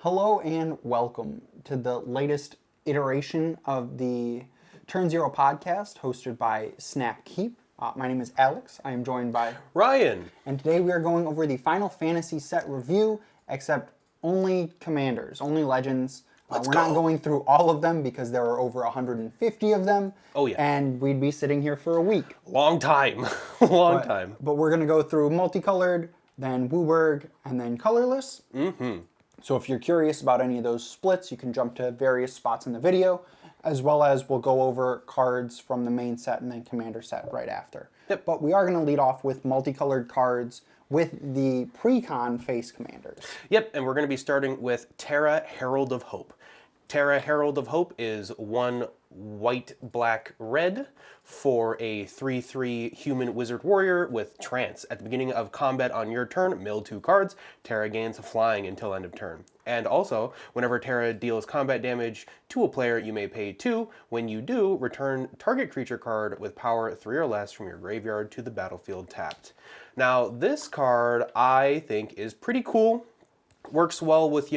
Hello and welcome to the latest iteration of the Turn Zero podcast hosted by Upkeep. My name is Alex. I am joined by Ryan. And today we are going over the Final Fantasy set review, except only commanders, only legends. We're not going through all of them because there are over 150 of them. Oh yeah. And we'd be sitting here for a week. Long time. Long time. But we're going to go through multicolored, then Wooburg, and then colorless. Mm-hmm. So if you're curious about any of those splits, you can jump to various spots in the video, as well as we'll go over cards from the main set and then commander set right after. Yep. But we are going to lead off with multicolored cards with the pre-con face commanders. Yep, and we're going to be starting with Terra, Herald of Hope. Terra, Herald of Hope is 1 white, black, red for a 3/3 human wizard warrior with trance. At the beginning of combat on your turn, mill 2 cards. Terra gains flying until end of turn. And also, whenever Terra deals combat damage to a player, you may pay 2. When you do, return target creature card with power 3 or less from your graveyard to the battlefield tapped. Now, this card I think is pretty cool. Works well with,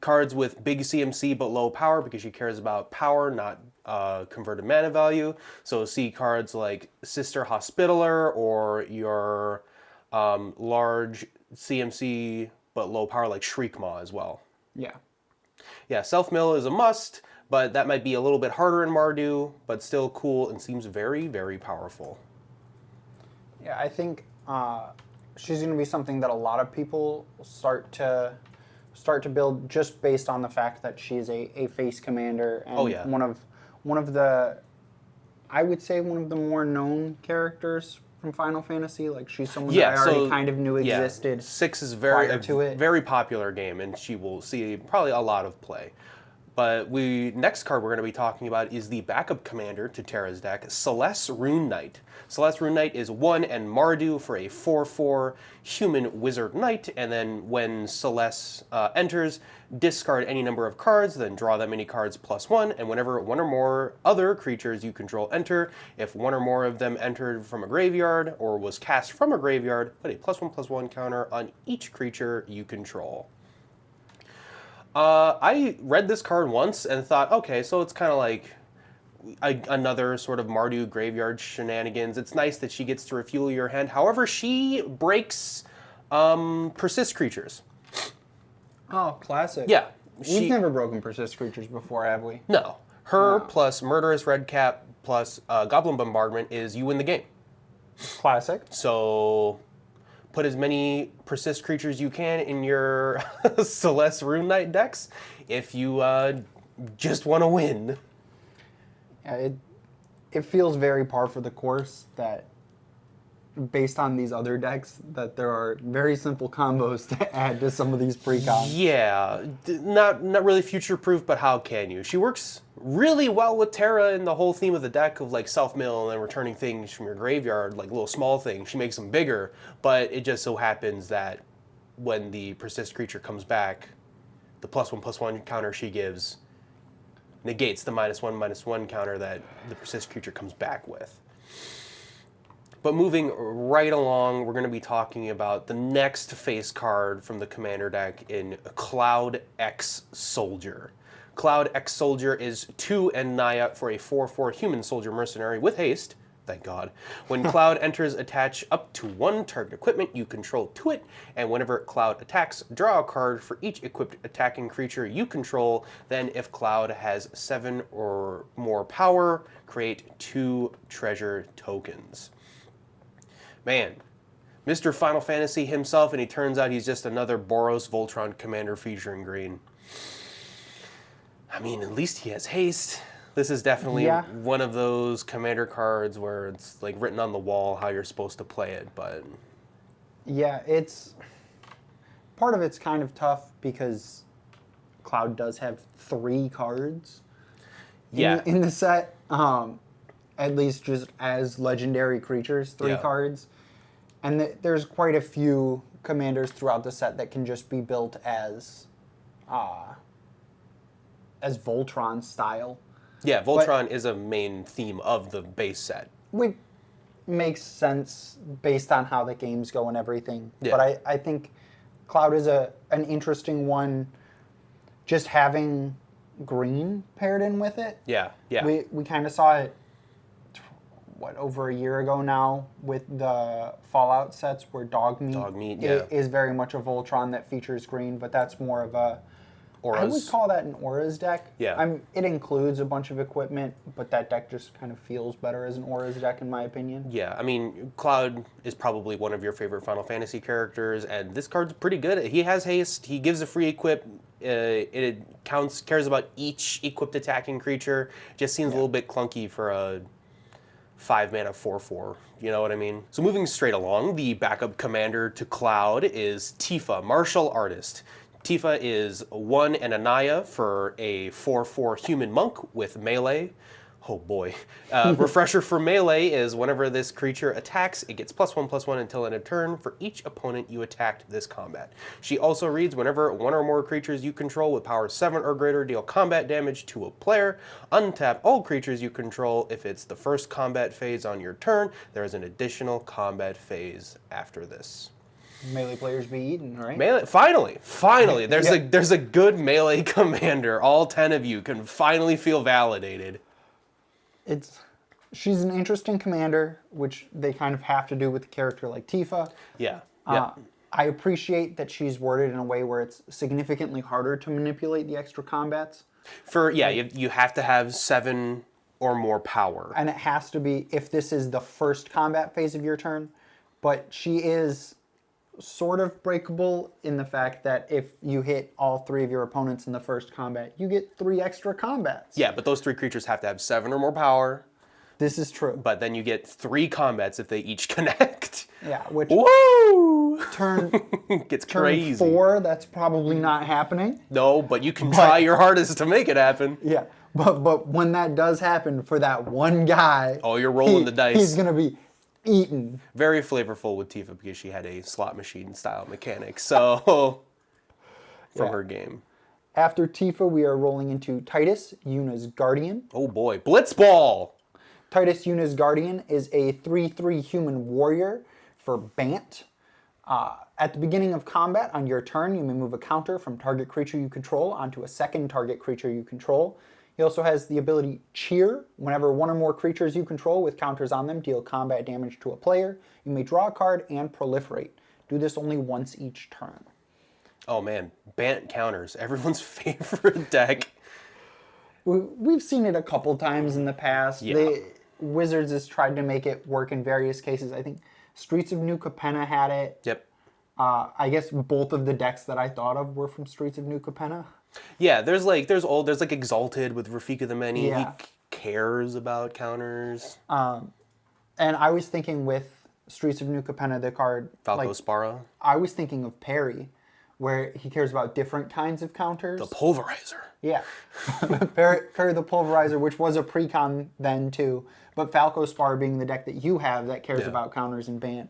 cards with big CMC but low power because she cares about power, not converted mana value. So see cards like Sister Hospitaller or your large CMC but low power like Shriekmaw as well. Yeah. Yeah, self-mill is a must, but that might be a little bit harder in Mardu, but still cool and seems very, very powerful. Yeah, I think she's going to be something that a lot of people start to build just based on the fact that she's a face commander and one of the I would say one of the more known characters from Final Fantasy. Like she's someone that I already kind of knew existed. Yeah. 6 is very very popular game, and she will see probably a lot of play. But next card we're going to be talking about is the backup commander to Terra's deck, Celes Rune Knight. Celes Rune Knight is 1 and Mardu for a 4/4 human wizard knight, and then when Celes enters, discard any number of cards, then draw that many cards +1, and whenever one or more other creatures you control enter, if one or more of them entered from a graveyard or was cast from a graveyard, put a +1/+1 counter on each creature you control. I read this card once and thought, okay, so it's kind of like another sort of Mardu graveyard shenanigans. It's nice that she gets to refuel your hand. However, she breaks persist creatures. Oh, classic. Yeah. We've never broken persist creatures before, have we? No. Her plus Murderous Redcap plus Goblin Bombardment is you win the game. Classic. So put as many persist creatures you can in your Celes Rune Knight decks if you just want to win. Yeah, it feels very par for the course that based on these other decks that there are very simple combos to add to some of these pre-cons. Yeah, not really future-proof, but how can you? She works really well with Terra and the whole theme of the deck of like self-mill and then returning things from your graveyard, like little small things. She makes them bigger, but it just so happens that when the persist creature comes back, the +1/+1 counter she gives negates the -1/-1 counter that the persist creature comes back with. But moving right along, we're going to be talking about the next face card from the commander deck in Cloud X Soldier. Cloud X Soldier is 2 and Naya for a 4/4 human soldier mercenary with haste. Thank God. When Cloud enters, attach up to 1 target equipment you control to it, and whenever Cloud attacks, draw a card for each equipped attacking creature you control. Then if Cloud has 7 or more power, create 2 treasure tokens. Man, Mr. Final Fantasy himself, and he turns out he's just another Boros Voltron commander featuring green. I mean, at least he has haste. This is definitely one of those commander cards where it's like written on the wall how you're supposed to play it, but yeah, part of it's kind of tough because Cloud does have 3 cards in the set. At least just as legendary creatures, 3 cards. And there's quite a few commanders throughout the set that can just be built as Voltron style. Yeah, Voltron is a main theme of the base set. Which makes sense based on how the games go and everything. Yeah. But I think Cloud is an interesting one just having green paired in with it. Yeah, yeah. We kind of saw it, over a year ago now with the Fallout sets where Dogmeat is very much a Voltron that features green, but that's more of a... Auras. I would call that an Auras deck. Yeah. It includes a bunch of equipment, but that deck just kind of feels better as an Auras deck, in my opinion. Yeah, I mean, Cloud is probably one of your favorite Final Fantasy characters, and this card's pretty good. He has haste. He gives a free equip. It cares about each equipped attacking creature. Just seems a little bit clunky for a 5-mana 4/4. You know what I mean? So moving straight along, the backup commander to Cloud is Tifa, Martial Artist. Tifa is 1 and a Naya for a 4/4 human monk with melee. Oh boy. Refresher for melee is whenever this creature attacks, it gets +1/+1 until end of turn for each opponent you attacked this combat. She also reads whenever one or more creatures you control with power 7 or greater deal combat damage to a player, untap all creatures you control. If it's the first combat phase on your turn, there is an additional combat phase after this. Melee players be eaten, right? Melee, finally, there's a good melee commander. All 10 of you can finally feel validated. She's an interesting commander, which they kind of have to do with a character like Tifa. Yeah. I appreciate that she's worded in a way where it's significantly harder to manipulate the extra combats. You have to have 7 or more power. And it has to be if this is the first combat phase of your turn, but she is sort of breakable in the fact that if you hit all 3 of your opponents in the first combat, you get 3 extra combats. Yeah, but those 3 creatures have to have 7 or more power. This is true. But then you get 3 combats if they each connect. Yeah, which... Woo! Turn... Gets crazy. Turn 4, that's probably not happening. No, but you can try your hardest to make it happen. Yeah, but when that does happen for that one guy... Oh, you're rolling the dice. He's going to be... eaten. Very flavorful with Tifa because she had a slot machine style mechanic. So from her game. After Tifa, we are rolling into Tidus, Yuna's Guardian. Oh boy, Blitzball! Tidus, Yuna's Guardian is a 3/3 human warrior for Bant. At the beginning of combat on your turn, you may move a counter from target creature you control onto a second target creature you control. He also has the ability Cheer. Whenever one or more creatures you control with counters on them deal combat damage to a player, you may draw a card and proliferate. Do this only once each turn. Oh man, Bant counters. Everyone's favorite deck. We've seen it a couple times in the past. Yeah. Wizards has tried to make it work in various cases. I think Streets of New Capenna had it. Yep. I guess both of the decks that I thought of were from Streets of New Capenna. Yeah, there's Exalted with Rafika the Many. Yeah. He cares about counters. And I was thinking with Streets of New Capenna, the card... Falco Spara. I was thinking of Perry, where he cares about different kinds of counters. The Pulverizer. Yeah. Perry the Pulverizer, which was a precon then too. But Falco Spara being the deck that you have that cares about counters and Bant.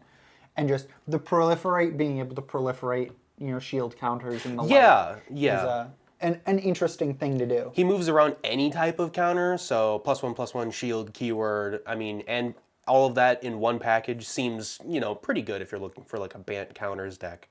And just the proliferate, being able to proliferate, shield counters and the like. Yeah. An interesting thing to do. He moves around any type of counter, so +1/+1 shield keyword. I mean, and all of that in one package seems, pretty good if you're looking for like a Bant counters deck.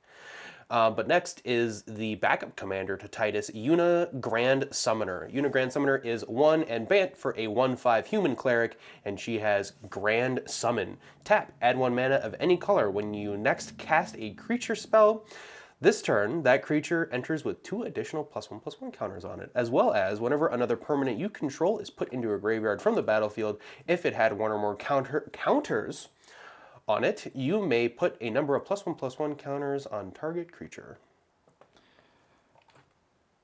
But next is the backup commander to Tidus, Yuna Grand Summoner. Yuna Grand Summoner is 1 and Bant for a 1/5 human cleric, and she has Grand Summon. Tap, add 1 mana of any color when you next cast a creature spell. This turn, that creature enters with 2 additional +1/+1 counters on it, as well as whenever another permanent you control is put into a graveyard from the battlefield, if it had 1 or more counters on it, you may put a number of +1/+1 counters on target creature.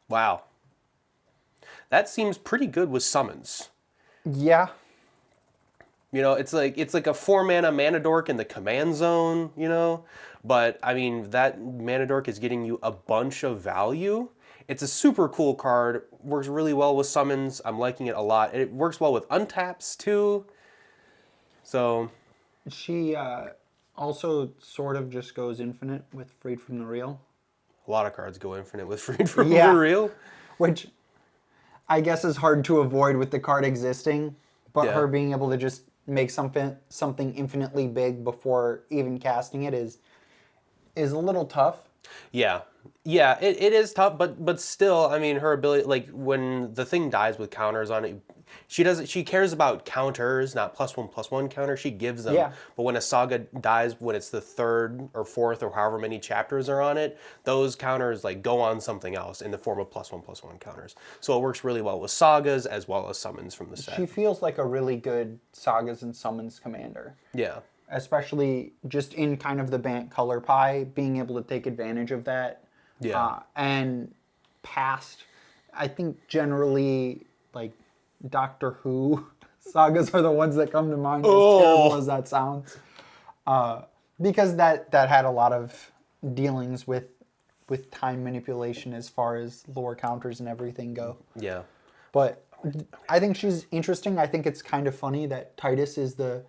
Wow. That seems pretty good with summons. Yeah. It's like a 4-mana mana dork in the command zone, But, I mean, that mana dork is getting you a bunch of value. It's a super cool card. Works really well with summons. I'm liking it a lot. It works well with untaps, too. So... She also sort of just goes infinite with Freed from the Real. A lot of cards go infinite with Freed from the Real. Which I guess is hard to avoid with the card existing, but her being able to just make something infinitely big before even casting it is a little tough. Yeah. Yeah, it is tough, but still, I mean, her ability, like, when the thing dies with counters on it, she cares about counters, not +1/+1 counters. She gives them. Yeah. But when a saga dies, when it's the third or fourth or however many chapters are on it, those counters, like, go on something else in the form of +1/+1 counters. So it works really well with sagas as well as summons from the set. She feels like a really good sagas and summons commander. Yeah. Especially just in kind of the Bant color pie, being able to take advantage of that. Yeah. And past, I think generally, like, Doctor Who sagas are the ones that come to mind, as terrible as that sounds. Because that had a lot of dealings with time manipulation as far as lore counters and everything go. Yeah. But I think she's interesting. I think it's kind of funny that Tidus is the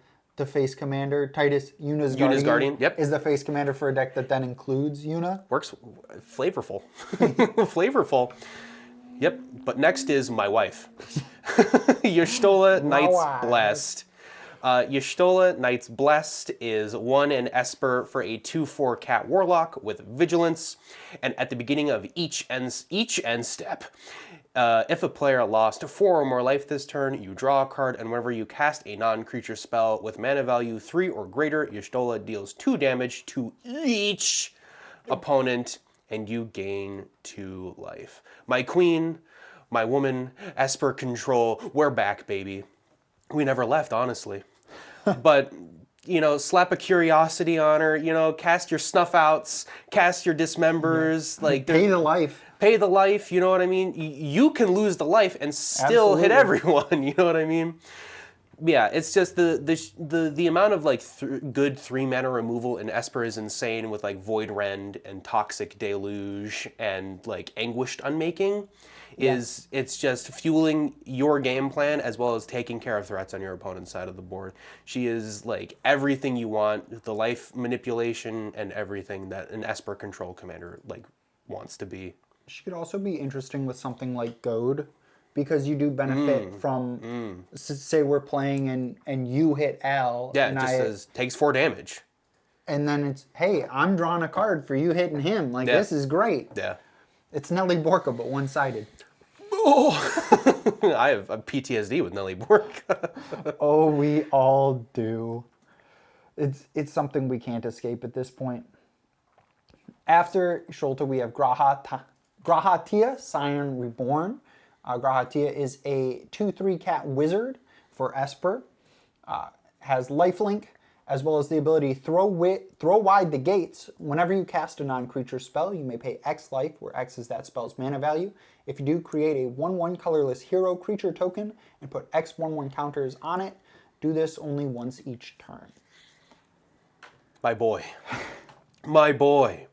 face commander. Tidus, Yuna's Guardian, yep, is the face commander for a deck that then includes Yuna. Works flavorful. Flavorful. Yep. But next is my wife. Y'shtola Knight's Blessed. Y'shtola Knight's Blessed is 1 an Esper for a 2/4 cat warlock with vigilance, and at the beginning of each end step, if a player lost 4 or more life this turn, you draw a card, and whenever you cast a non-creature spell with mana value 3 or greater, Y'shtola deals 2 damage to each opponent, and you gain 2 life. My queen, my woman, Esper control, we're back, baby. We never left, honestly. But, you know, slap a curiosity on her, you know, cast your snuff outs, cast your dismembers, like Pay the life. Pay the life, you know what I mean? You can lose the life and still hit everyone, you know what I mean? Yeah, it's just the amount of like good 3 mana removal in Esper is insane with like Void Rend and Toxic Deluge and like Anguished Unmaking. It's just fueling your game plan as well as taking care of threats on your opponent's side of the board. She is like everything you want, the life manipulation and everything that an Esper control commander like wants to be. She could also be interesting with something like Goad, because you do benefit from, say we're playing and you hit Al. Yeah, and it just says, takes 4 damage. And then it's, hey, I'm drawing a card for you hitting him. Like, this is great. Yeah. It's Nelly Borka, but one-sided. Oh! I have a PTSD with Nelly Borka. Oh, we all do. It's something we can't escape at this point. After Sholta, we have Grahatia, Scion Reborn. Grahatia is a 2/3 cat wizard for Esper. Has lifelink, as well as the ability to throw wide the gates. Whenever you cast a non-creature spell, you may pay X life, where X is that spell's mana value. If you do, create a 1/1 colorless hero creature token and put X 1/1 counters on it. Do this only once each turn. My boy. My boy.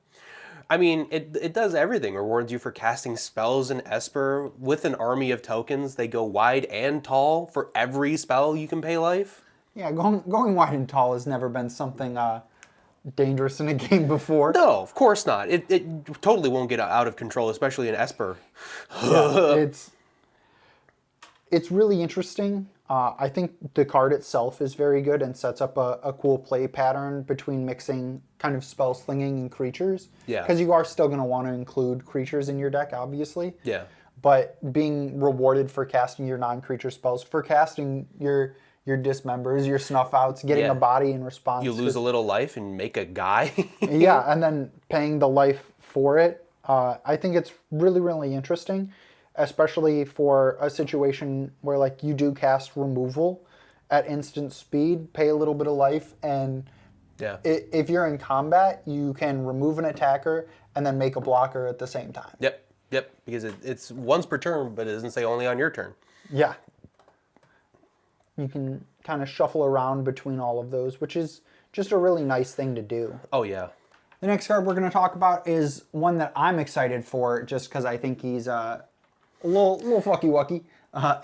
I mean, it does everything. Rewards you for casting spells in Esper with an army of tokens. They go wide and tall for every spell you can pay life. Yeah, going wide and tall has never been something dangerous in a game before. No, of course not. It totally won't get out of control, especially in Esper. Yeah, it's really interesting. I think the card itself is very good and sets up a cool play pattern between mixing kind of spell slinging and creatures. Yeah. Because you are still going to want to include creatures in your deck, obviously. Yeah. But being rewarded for casting your non-creature spells, for casting your dismembers, your snuff outs, getting a body in response. You lose a little life and make a guy. Yeah, and then paying the life for it. I think it's really, really interesting, especially for a situation where like you do cast removal at instant speed, pay a little bit of life, and if you're in combat, you can remove an attacker and then make a blocker at the same time. Yep, because it's once per turn, but it doesn't say only on your turn. Yeah. You can kind of shuffle around between all of those, which is just a really nice thing to do. Oh, yeah. The next card we're going to talk about is one that I'm excited for just because I think he's a little fucky-wucky.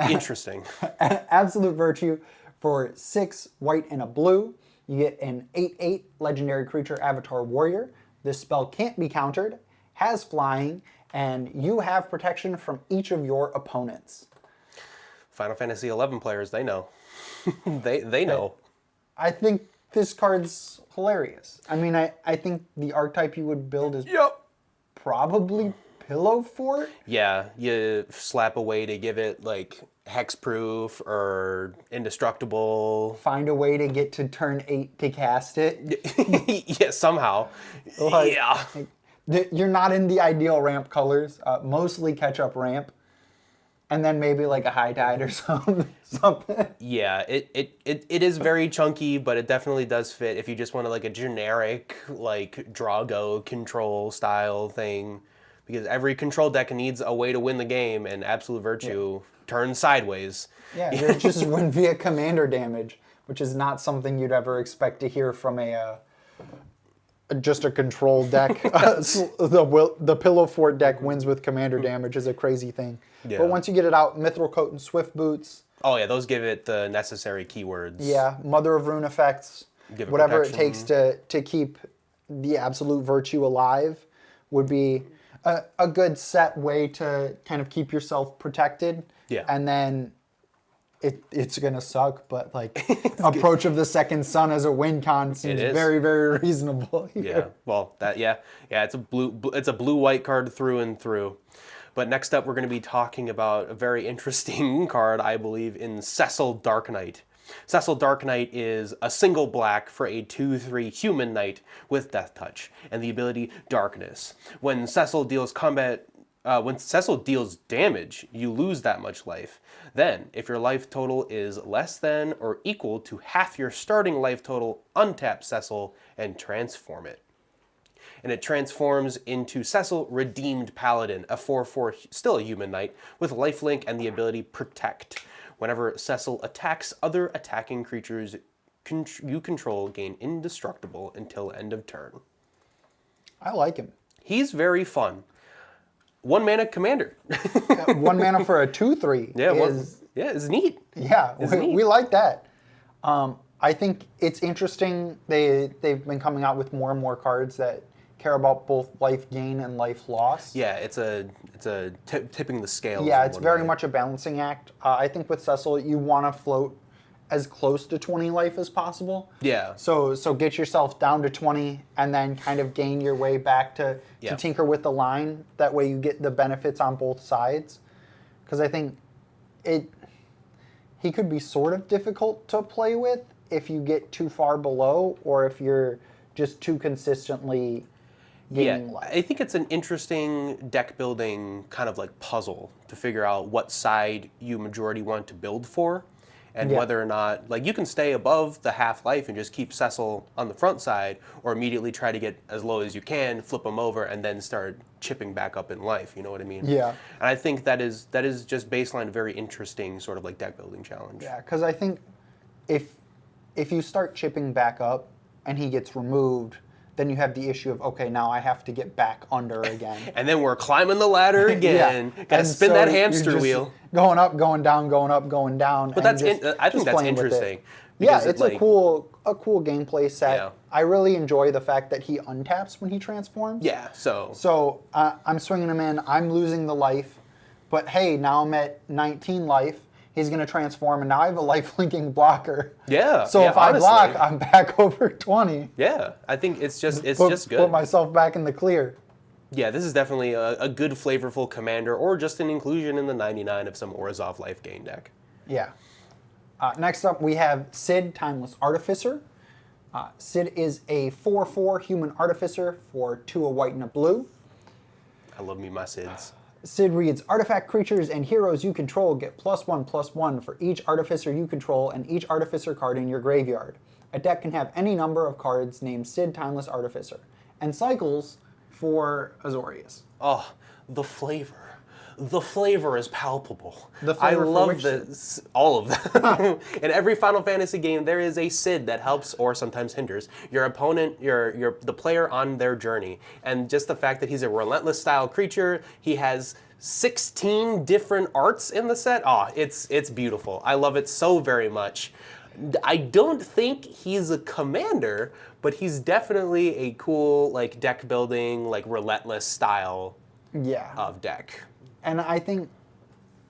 Interesting. Absolute Virtue for 6 white and a blue. You get an 8/8 legendary creature avatar warrior. This spell can't be countered, has flying, and you have protection from each of your opponents. Final Fantasy XI players, they know. they know. I think this card's hilarious. I mean, I think the archetype you would build is probably Pillow Fort. Yeah, you slap a way to give it like hexproof or indestructible. Find a way to get to turn 8 to cast it. Yeah, somehow. Like, Yeah. You're not in the ideal ramp colors. Mostly catch-up ramp. And then maybe like a high tide or something. Yeah, it is very chunky, but it definitely does fit if you just want like a generic like Drago control style thing. Because every control deck needs a way to win the game, and Absolute Virtue turns sideways. Yeah, you just win via commander damage, which is not something you'd ever expect to hear from just a control deck. The Pillow Fort deck wins with commander damage is a crazy thing. Yeah. But once you get it out, Mithril Coat and Swift Boots. Oh yeah, those give it the necessary keywords. Yeah, Mother of Rune effects. Give it whatever protection. it takes to keep the Absolute Virtue alive would be a good set way to kind of keep yourself protected. Yeah. And then it's gonna suck, but like Approach of the Second Sun as a win con seems very, very reasonable. Yeah. Well, it's a blue-white card through and through. But next up, we're going to be talking about a very interesting card, I believe, in Cecil Dark Knight. Cecil Dark Knight is a single black for a 2/3 human knight with Death Touch and the ability Darkness. When Cecil deals damage, you lose that much life. Then, if your life total is less than or equal to half your starting life total, untap Cecil and transform it. And it transforms into Cecil Redeemed Paladin, a 4/4, still a human knight, with lifelink and the ability Protect. Whenever Cecil attacks, other attacking creatures you control gain indestructible until end of turn. I like him. He's very fun. 1 mana commander. 1 mana for a 2/3 is neat. Yeah, we like that. I think it's interesting. They've been coming out with more and more cards that care about both life gain and life loss. Yeah, it's tipping the scales. Yeah, it's very much a balancing act. I think with Cecil, you want to float as close to 20 life as possible. Yeah. So get yourself down to 20 and then kind of gain your way back to tinker with the line. That way you get the benefits on both sides. Because I think he could be sort of difficult to play with if you get too far below or if you're just too consistently gaining life. I think it's an interesting deck building kind of like puzzle to figure out what side you majority want to build for. And whether or not, like, you can stay above the half life and just keep Cecil on the front side, or immediately try to get as low as you can, flip him over, and then start chipping back up in life. You know what I mean? Yeah. And I think that is just baseline a very interesting sort of like deck building challenge. Yeah, because I think if you start chipping back up and he gets removed, then you have the issue of, okay, now I have to get back under again. And then we're climbing the ladder again. Gotta spin that hamster wheel. Going up, going down, going up, going down. But I think that's interesting. Yeah, it's a cool gameplay set. Yeah. I really enjoy the fact that he untaps when he transforms. Yeah, So I'm swinging him in, I'm losing the life, but hey, now I'm at 19 life. He's going to transform, and now I have a life-linking blocker. Yeah. So if I block, I'm back over 20. Yeah, I think it's just good. Put myself back in the clear. Yeah, this is definitely a good, flavorful commander, or just an inclusion in the 99 of some Orzhov life gain deck. Yeah. Next up, we have Sid, Timeless Artificer. Sid is a 4/4 human artificer for 2 a white and a blue. I love me my Sids. Sid reads, artifact creatures and heroes you control get +1/+1 for each artificer you control and each artificer card in your graveyard. A deck can have any number of cards named Sid Timeless Artificer, and cycles for Azorius. Oh, the flavor. The flavor is palpable. The flavor I love this. All of them. In every Final Fantasy game, there is a Sid that helps or sometimes hinders your opponent, the player on their journey. And just the fact that he's a relentless style creature, he has 16 different arts in the set. Oh, it's beautiful. I love it so very much. I don't think he's a commander, but he's definitely a cool like deck building, like relentless style of deck. And I think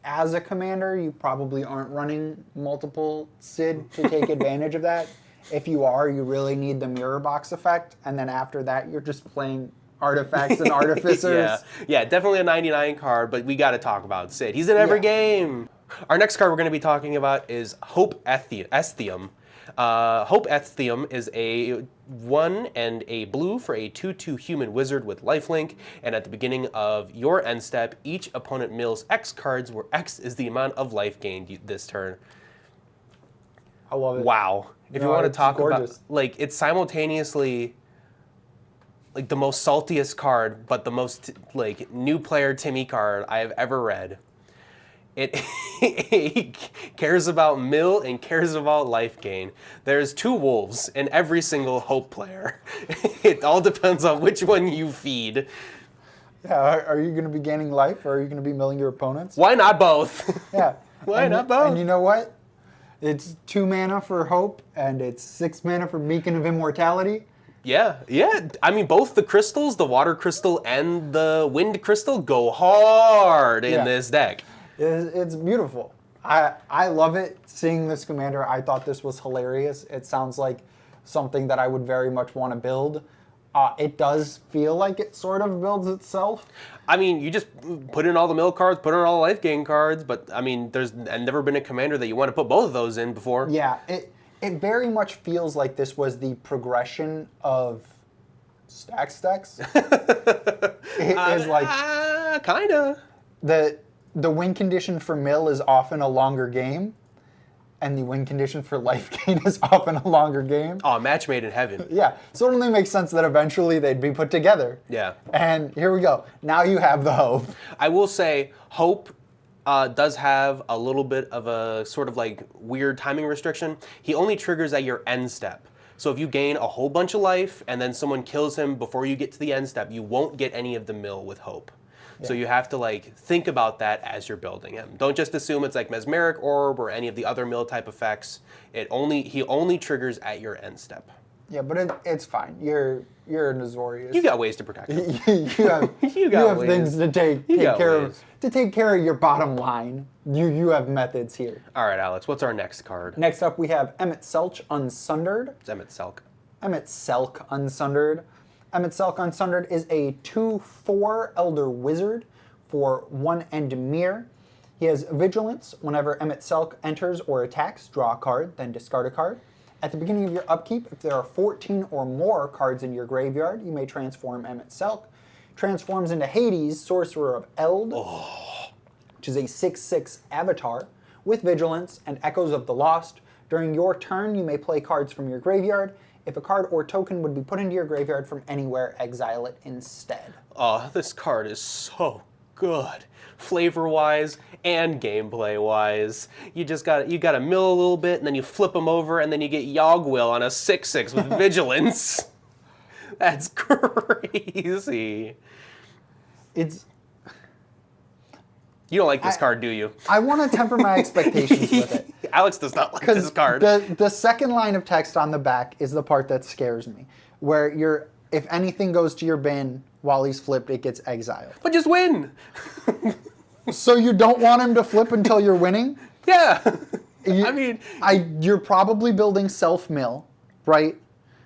as a commander, you probably aren't running multiple Sid to take advantage of that. If you are, you really need the mirror box effect. And then after that, you're just playing artifacts and artificers. Yeah, definitely a 99 card, but we got to talk about Sid. He's in every game. Our next card we're going to be talking about is Hope Estheim. Hope Estheim is a 1 and a blue for a 2/2 human wizard with lifelink, and at the beginning of your end step, each opponent mills X cards, where X is the amount of life gained this turn. I love it. Wow. If you want to talk gorgeous. about, like, it's simultaneously like the most saltiest card, but the most like new player Timmy card I have ever read. It cares about mill and cares about life gain. There's 2 wolves in every single Hope player. It all depends on which one you feed. Yeah, are you going to be gaining life, or are you going to be milling your opponents? Why not both? Yeah. Why not both? And you know what? It's 2 mana for Hope, and it's 6 mana for Beacon of Immortality. Yeah. I mean, both the crystals, the water crystal and the wind crystal, go hard in this deck. It's beautiful. I love it. Seeing this commander, I thought this was hilarious. It sounds like something that I would very much want to build. It does feel like it sort of builds itself. I mean, you just put in all the mill cards, put in all the life gain cards, but I mean, there's never been a commander that you want to put both of those in before. Yeah, it very much feels like this was the progression of stacks. It is like kinda. The win condition for mill is often a longer game, and the win condition for life gain is often a longer game. Oh, match made in heaven. Yeah, so it only makes sense that eventually they'd be put together. Yeah. And here we go. Now you have the Hope. I will say, Hope does have a little bit of a sort of like weird timing restriction. He only triggers at your end step. So if you gain a whole bunch of life and then someone kills him before you get to the end step, you won't get any of the mill with Hope. So you have to like think about that as you're building him. Don't just assume it's like Mesmeric Orb or any of the other mill type effects. He only triggers at your end step. Yeah, but it's fine. You're a Azorius. You got ways to protect him. you have things to take care of your bottom line. You have methods here. All right, Alex. What's our next card? Next up, we have Emet-Selch Unsundered. It's Emet-Selch. Emet-Selch Unsundered. Emet-Selch Unsundered is a 2/4 Elder Wizard for 1 and Mir. He has Vigilance. Whenever Emet-Selch enters or attacks, draw a card, then discard a card. At the beginning of your upkeep, if there are 14 or more cards in your graveyard, you may transform Emet-Selch. Transforms into Hades, Sorcerer of Eld, which is a 6/6 avatar with Vigilance and Echoes of the Lost. During your turn, you may play cards from your graveyard. If a card or token would be put into your graveyard from anywhere, exile it instead. Oh, this card is so good. Flavor-wise and gameplay-wise. You gotta mill a little bit, and then you flip them over, and then you get Yogwill on a 6/6 with Vigilance. That's crazy. You don't like this card, do you? I want to temper my expectations with it. Alex does not like this card. The second line of text on the back is the part that scares me, where if anything goes to your bin while he's flipped, it gets exiled. But just win. So you don't want him to flip until you're winning? Yeah. You're probably building self-mill, right?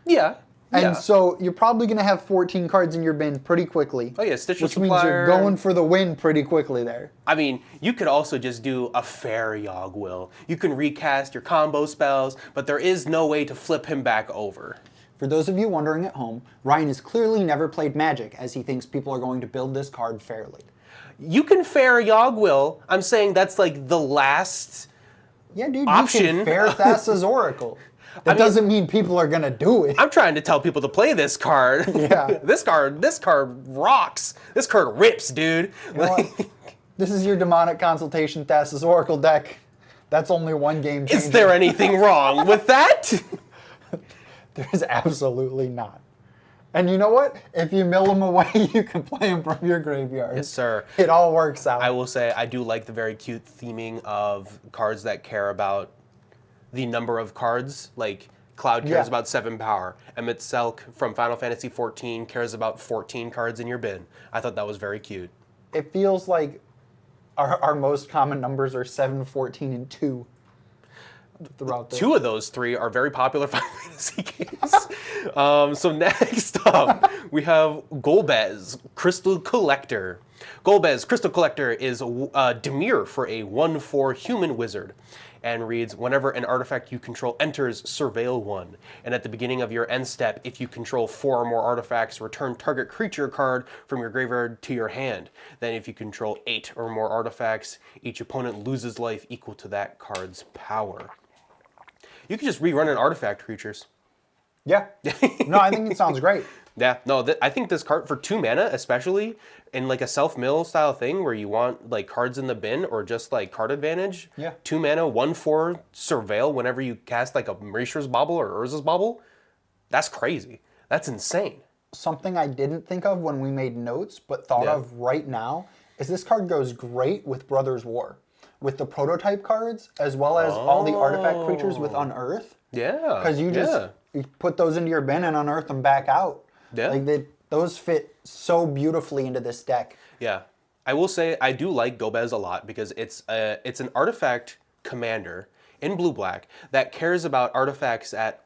Yeah. And so you're probably going to have 14 cards in your bin pretty quickly. Oh yeah, Stitcher which Supplier. means you're going for the win pretty quickly there. I mean, you could also just do a fair Yogwill. You can recast your combo spells, but there is no way to flip him back over. For those of you wondering at home, Ryan has clearly never played Magic, as he thinks people are going to build this card fairly. You can fair Yogwill. I'm saying that's like the last option. You can fair Thassa's Oracle. That doesn't mean people are gonna do it. I'm trying to tell people to play this card. Yeah. This card rocks. This card rips, dude. You know what? This is your Demonic Consultation Thassa's Oracle deck. That's only one game changer. Is there anything wrong with that? There's absolutely not. And you know what? If you mill them away, you can play them from your graveyard. Yes, sir. It all works out. I will say I do like the very cute theming of cards that care about the number of cards. Like Cloud cares about 7 power. Emet-Selch from Final Fantasy XIV cares about 14 cards in your bin. I thought that was very cute. It feels like our most common numbers are 7, 14, and 2. throughout the... Two of those three are very popular Final Fantasy games. So next up, we have Golbez, Crystal Collector. Golbez, Crystal Collector is a demure for a 1/4 human wizard, and reads, whenever an artifact you control enters, surveil one. And at the beginning of your end step, if you control 4 or more artifacts, return target creature card from your graveyard to your hand. Then if you control 8 or more artifacts, each opponent loses life equal to that card's power. You can just rerun an artifact creatures. Yeah. No, I think it sounds great. Yeah, no, I think this card for 2 mana, especially in like a self-mill style thing where you want like cards in the bin or just like card advantage. Yeah. 2 mana, 1/4 surveil whenever you cast like a Mauritius Bauble or Urza's Bauble. That's crazy. That's insane. Something I didn't think of when we made notes, but thought of right now, is this card goes great with Brothers War. With the prototype cards, as well as all the artifact creatures with Unearth. Yeah. Because you just you put those into your bin and unearth them back out. Yeah. Like those fit so beautifully into this deck. Yeah. I will say I do like Golbez a lot because it's an artifact commander in blue-black that cares about artifacts at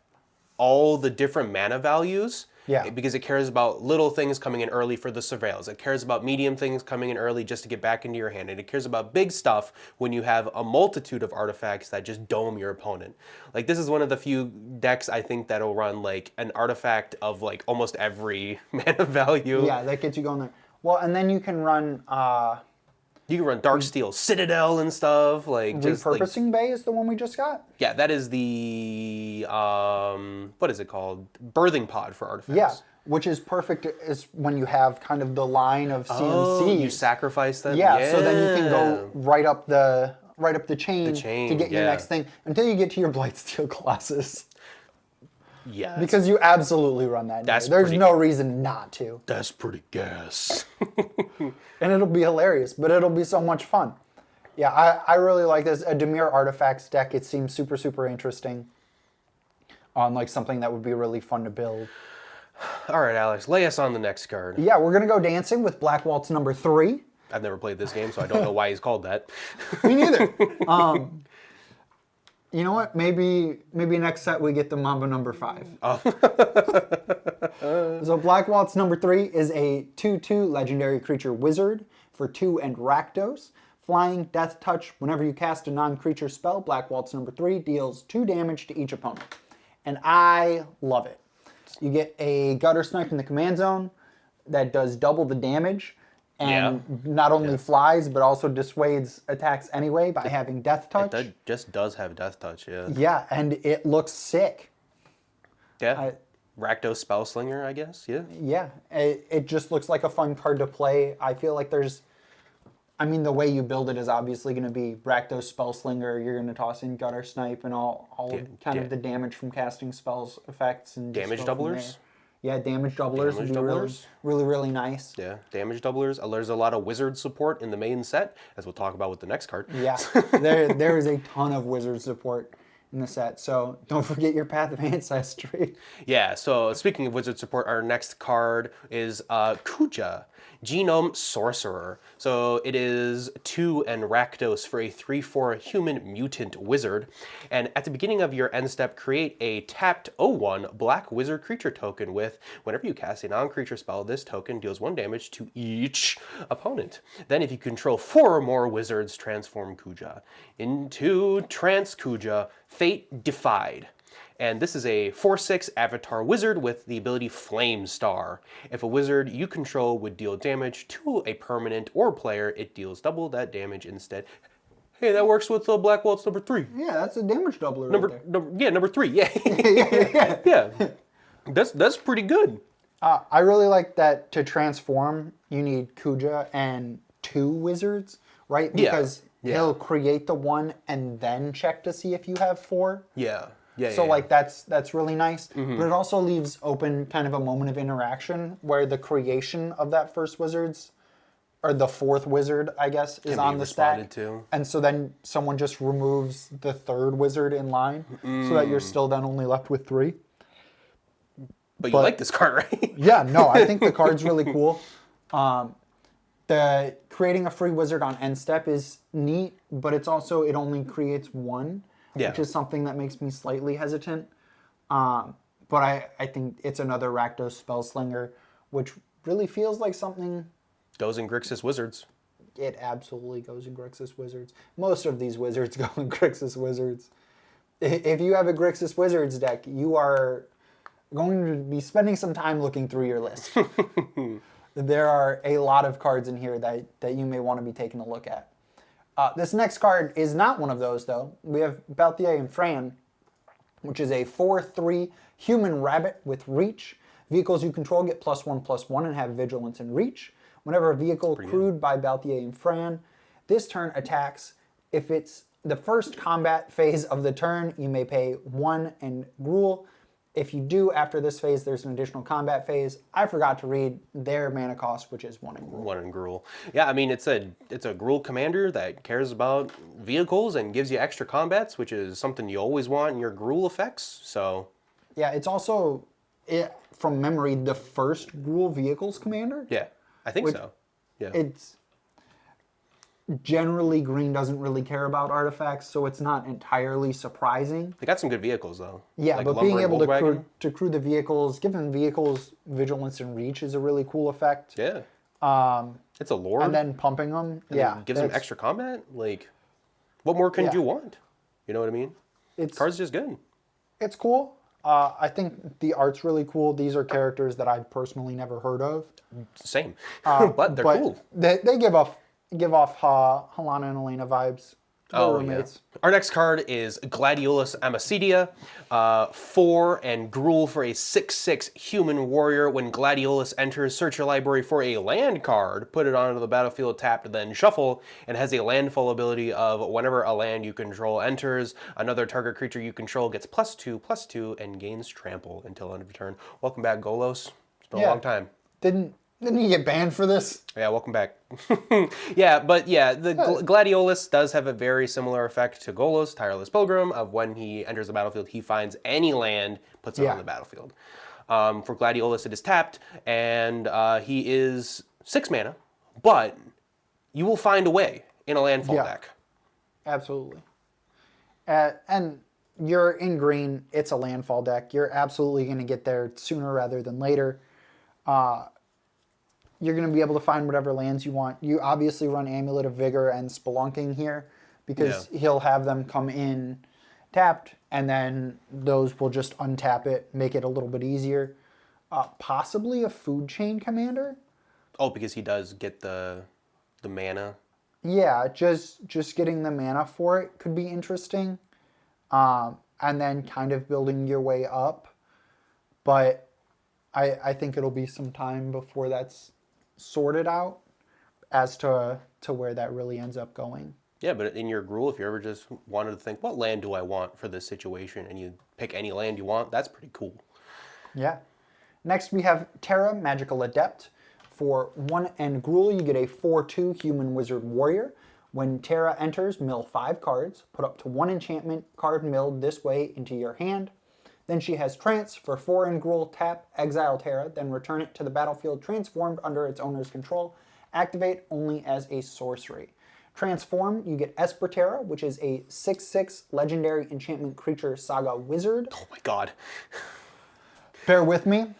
all the different mana values. Yeah. Because it cares about little things coming in early for the surveils. It cares about medium things coming in early just to get back into your hand. And it cares about big stuff when you have a multitude of artifacts that just dome your opponent. Like this is one of the few decks I think that'll run like an artifact of like almost every mana value. Yeah, that gets you going there. Well, and then you can run... you can run Darksteel Citadel and stuff. Like just Repurposing Bay is the one we just got? Yeah, that is the, what is it called? Birthing Pod for artifacts. Yeah, which is perfect is when you have kind of the line of CMC. Oh, you sacrifice them? Yeah, so then you can go right up the chain, to get your next thing until you get to your Blightsteel Colossus. Yeah. Because you absolutely run that. There's no reason not to. That's pretty gas. And it'll be hilarious, but it'll be so much fun. Yeah, I really like this. A Dimir Artifacts deck, it seems super, super interesting. On like something that would be really fun to build. All right, Alex, lay us on the next card. Yeah, we're going to go dancing with Black Waltz number 3. I've never played this game, so I don't know why he's called that. Me neither. You know what? Maybe next set we get the Mamba number 5. Oh. So Black Waltz number 3 is a 2/2 legendary creature wizard for 2 and Rakdos. Flying, Death Touch. Whenever you cast a non-creature spell, Black Waltz number 3 deals 2 damage to each opponent. And I love it. You get a Gutter Snipe in the command zone that does double the damage. And not only flies, but also dissuades attacks anyway by having Death Touch. It just does have Death Touch, yeah. Yeah, and it looks sick. Yeah. Rakdos Spellslinger, I guess, yeah. Yeah, it just looks like a fun card to play. I feel like there's... I mean, the way you build it is obviously going to be Rakdos Spellslinger. You're going to toss in Gutter Snipe and all of the damage from casting spells effects. And damage doublers? Yeah, damage doublers would be really, really nice. Yeah, damage doublers. There's a lot of wizard support in the main set, as we'll talk about with the next card. Yeah, there is a ton of wizard support in the set, so don't forget your Path of Ancestry. Yeah, so speaking of wizard support, our next card is Kuja, Genome Sorcerer. So it is 2 and Rakdos for a 3/4 human mutant wizard. And at the beginning of your end step, create a tapped 0/1 black wizard creature token with, whenever you cast a non-creature spell, this token deals 1 damage to each opponent. Then if you control 4 or more wizards, transform Kuja into Trance Kuja, Fate Defied. And this is a 4/6 avatar wizard with the ability Flame Star. If a wizard you control would deal damage to a permanent or player, it deals double that damage instead. Hey, that works with Black Waltz number 3. Yeah, that's a damage doubler. Number 3. Yeah. Yeah. That's pretty good. I really like that to transform, you need Kuja and 2 wizards, right? Because he'll create the 1 and then check to see if you have 4. Yeah. So like that's really nice, but it also leaves open kind of a moment of interaction where the creation of that first wizard's, or the 4th wizard, I guess, is on the stack. And so then someone just removes the 3rd wizard in line, so that you're still then only left with 3. But you like this card, right? Yeah, no, I think the card's really cool. The creating a free wizard on end step is neat, but it's also, it only creates 1. which is something that makes me slightly hesitant. But I think it's another Rakdos Spellslinger, which really feels like something... Goes in Grixis Wizards. It absolutely goes in Grixis Wizards. Most of these wizards go in Grixis Wizards. If you have a Grixis Wizards deck, you are going to be spending some time looking through your list. There are a lot of cards in here that you may want to be taking a look at. This next card is not one of those, though. We have Balthier and Fran, which is a 4/3 human rabbit with reach. Vehicles you control get +1/+1 and have vigilance and reach. Whenever a vehicle crewed by Balthier and Fran this turn attacks, if it's the first combat phase of the turn, you may pay 1 and Gruul. If you do, after this phase, there's an additional combat phase. I forgot to read their mana cost, which is 1 and Gruul. 1 and Gruul. Yeah, I mean, it's a Gruul commander that cares about vehicles and gives you extra combats, which is something you always want in your Gruul effects, so... Yeah, it's also, from memory, the first Gruul vehicles commander. Yeah, I think so. Yeah. It's... Generally, green doesn't really care about artifacts, so it's not entirely surprising. They got some good vehicles, though. Yeah, like but being able to crew the vehicles, giving vehicles vigilance and reach is a really cool effect. Yeah. It's a lore. And then pumping them, and gives them extra combat. Like, what more can you want? You know what I mean? Card's just good. It's cool. I think the art's really cool. These are characters that I've personally never heard of. Same, but they're cool. They give off Helena and Elena vibes. Roommates. Yeah. Our next card is Gladiolus Amicitia, 4 and Gruul for a 6/6 human warrior. When Gladiolus enters, search your library for a land card, put it onto the battlefield tapped, then shuffle, and has a landfall ability of whenever a land you control enters, another target creature you control gets +2/+2 and gains trample until end of turn. Welcome back, Golos. It's been a long time. Didn't he get banned for this? Yeah, welcome back. The Gladiolus does have a very similar effect to Golos, Tireless Pilgrim, of when he enters the battlefield, he finds any land, puts it on the battlefield. For Gladiolus, it is tapped, and he is 6 mana, but you will find a way in a landfall deck. Absolutely. And you're in green, it's a landfall deck. You're absolutely going to get there sooner rather than later. You're going to be able to find whatever lands you want. You obviously run Amulet of Vigor and Spelunking here because he'll have them come in tapped, and then those will just untap it, make it a little bit easier. Possibly a Food Chain Commander. Oh, because he does get the mana. Yeah, just getting the mana for it could be interesting. And then kind of building your way up. But I think it'll be some time before that's sorted out as to where that really ends up going. Yeah, but in your Gruul, if you ever just wanted to think, what land do I want for this situation, and you pick any land you want, that's pretty cool. Yeah. Next we have Terra, Magical Adept. For 1 and Gruul, you get a 4/2 Human Wizard Warrior. When Terra enters, mill 5 cards. Put up to 1 enchantment card milled this way into your hand. Then she has Trance. For 4 and Gruul, tap, exile Terra, then return it to the battlefield transformed under its owner's control. Activate only as a sorcery. Transform, you get Esper Terra, which is a 6/6 legendary enchantment creature saga wizard. Oh my god. Bear with me.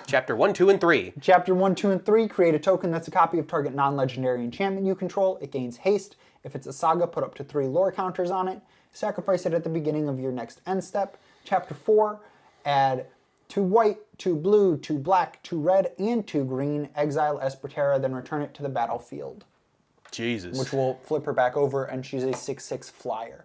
Chapter 1, 2, and 3. Chapter 1, 2, and 3, create a token that's a copy of target non-legendary enchantment you control. It gains haste. If it's a saga, put up to 3 lore counters on it. Sacrifice it at the beginning of your next end step. Chapter 4, add 2 white, 2 blue, 2 black, 2 red, and 2 green. Exile Esper Terra, then return it to the battlefield. Jesus. Which will flip her back over, and she's a 6/6 flyer.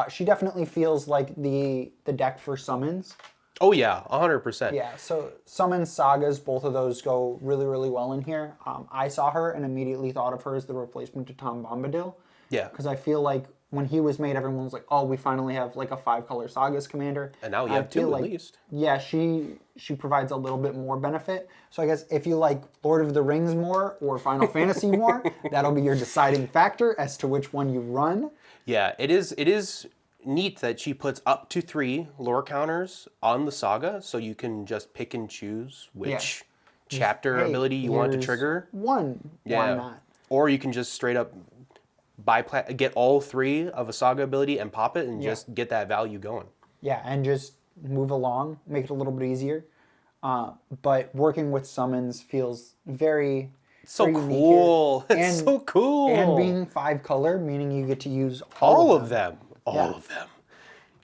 She definitely feels like the deck for summons. Oh yeah, 100%. Yeah, so summons, sagas, both of those go really, really well in here. I saw her and immediately thought of her as the replacement to Tom Bombadil. Yeah. Because I feel like when he was made, everyone was like, oh, we finally have like a 5-color sagas commander. And now you have 2 at least. Yeah, she provides a little bit more benefit. So I guess if you like Lord of the Rings more or Final Fantasy more, that'll be your deciding factor as to which one you run. Yeah, it is neat that she puts up to 3 lore counters on the saga, so you can just pick and choose which chapter ability you want to trigger. One, why not? Or you can just straight up get all 3 of a Saga ability and pop it and just get that value going. Yeah, and just move along, make it a little bit easier. But working with summons feels very so cool. It's so cool. And being 5 color, meaning you get to use all of them. All of them.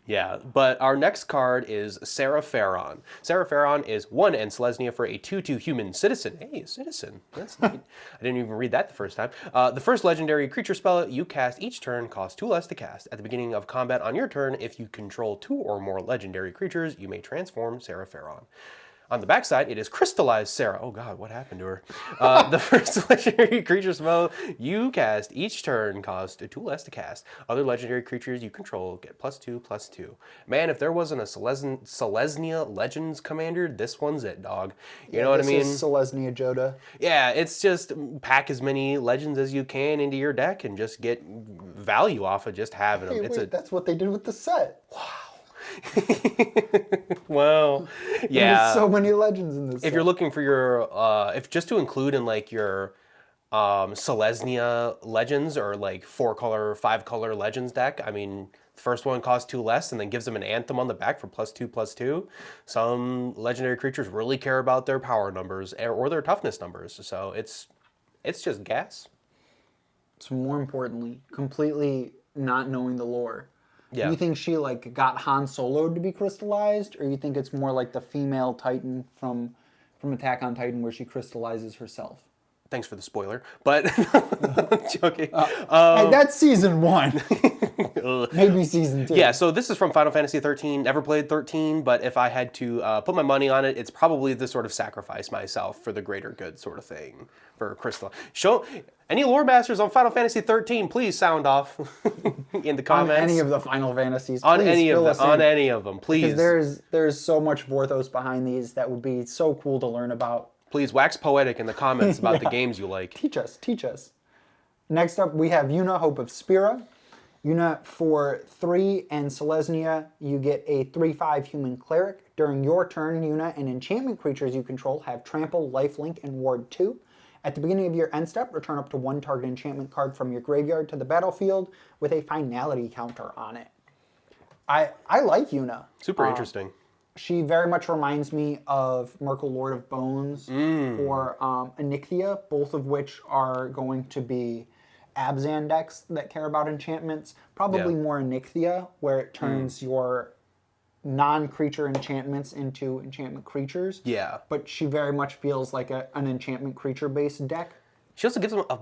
Yeah, but our next card is Serapheron. Serapheron is 1 and Selesnya for a 2/2 human citizen. Hey, a citizen. That's neat. I didn't even read that the first time. The first legendary creature spell you cast each turn costs 2 less to cast. At the beginning of combat on your turn, if you control 2 or more legendary creatures, you may transform Serapheron. On the backside, it is Crystallized Sarah. Oh god, what happened to her? The first legendary creature spell you cast each turn costs 2 less to cast. Other legendary creatures you control get +2/+2. Man, if there wasn't a Selesnya Legends commander, this one's it, dog. You know what I mean? This is Selesnya Joda. Yeah, it's just pack as many legends as you can into your deck and just get value off of just having them. Hey, that's what they did with the set. Wow. Well, yeah. There's so many legends in this. If you're looking for your, if just to include in like your Selesnya legends or like 4-color, 5-color legends deck, I mean, the first one costs 2 less and then gives them an anthem on the back for +2/+2. Some legendary creatures really care about their power numbers or their toughness numbers, so it's just gas. So more importantly, completely not knowing the lore. Yeah. You think she like got Han Solo'd to be crystallized, or you think it's more like the female Titan from Attack on Titan where she crystallizes herself? Thanks for the spoiler, but joking. Hey, that's season 1. Maybe season 2. Yeah, so this is from Final Fantasy 13. Never played 13, but if I had to put my money on it, it's probably the sort of sacrifice myself for the greater good sort of thing for Crystal. Show any lore masters on Final Fantasy 13, please sound off in the comments. On any of the Final Fantasies. On any of them, please. Because there's so much Vorthos behind these that would be so cool to learn about. Please wax poetic in the comments about the games you like. Teach us. Next up, we have Yuna, Hope of Spira. Yuna, for 3 and Selesnya, you get a 3/5 human cleric. During your turn, Yuna and enchantment creatures you control have Trample, Lifelink, and Ward 2. At the beginning of your end step, return up to 1 target enchantment card from your graveyard to the battlefield with a finality counter on it. I like Yuna. Super interesting. She very much reminds me of Merkle, Lord of Bones, or Onyxia, both of which are going to be Abzan decks that care about enchantments. Probably more Onyxia, where it turns your non-creature enchantments into enchantment creatures. Yeah. But she very much feels like an enchantment creature-based deck. She also gives them a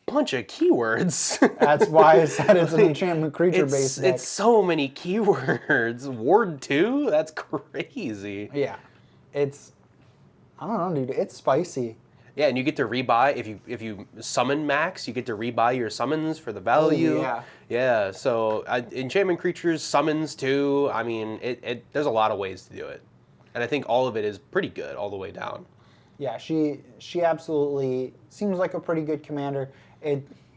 bunch of keywords. That's why I said it's an enchantment creature-based deck. It's so many keywords. Ward 2? That's crazy. Yeah. It's, I don't know, dude. It's spicy. Yeah, and you get to rebuy, if you summon max, you get to rebuy your summons for the value. Oh, yeah. Yeah, so enchantment creatures, summons too. I mean, there's a lot of ways to do it. And I think all of it is pretty good all the way down. Yeah, she absolutely seems like a pretty good commander.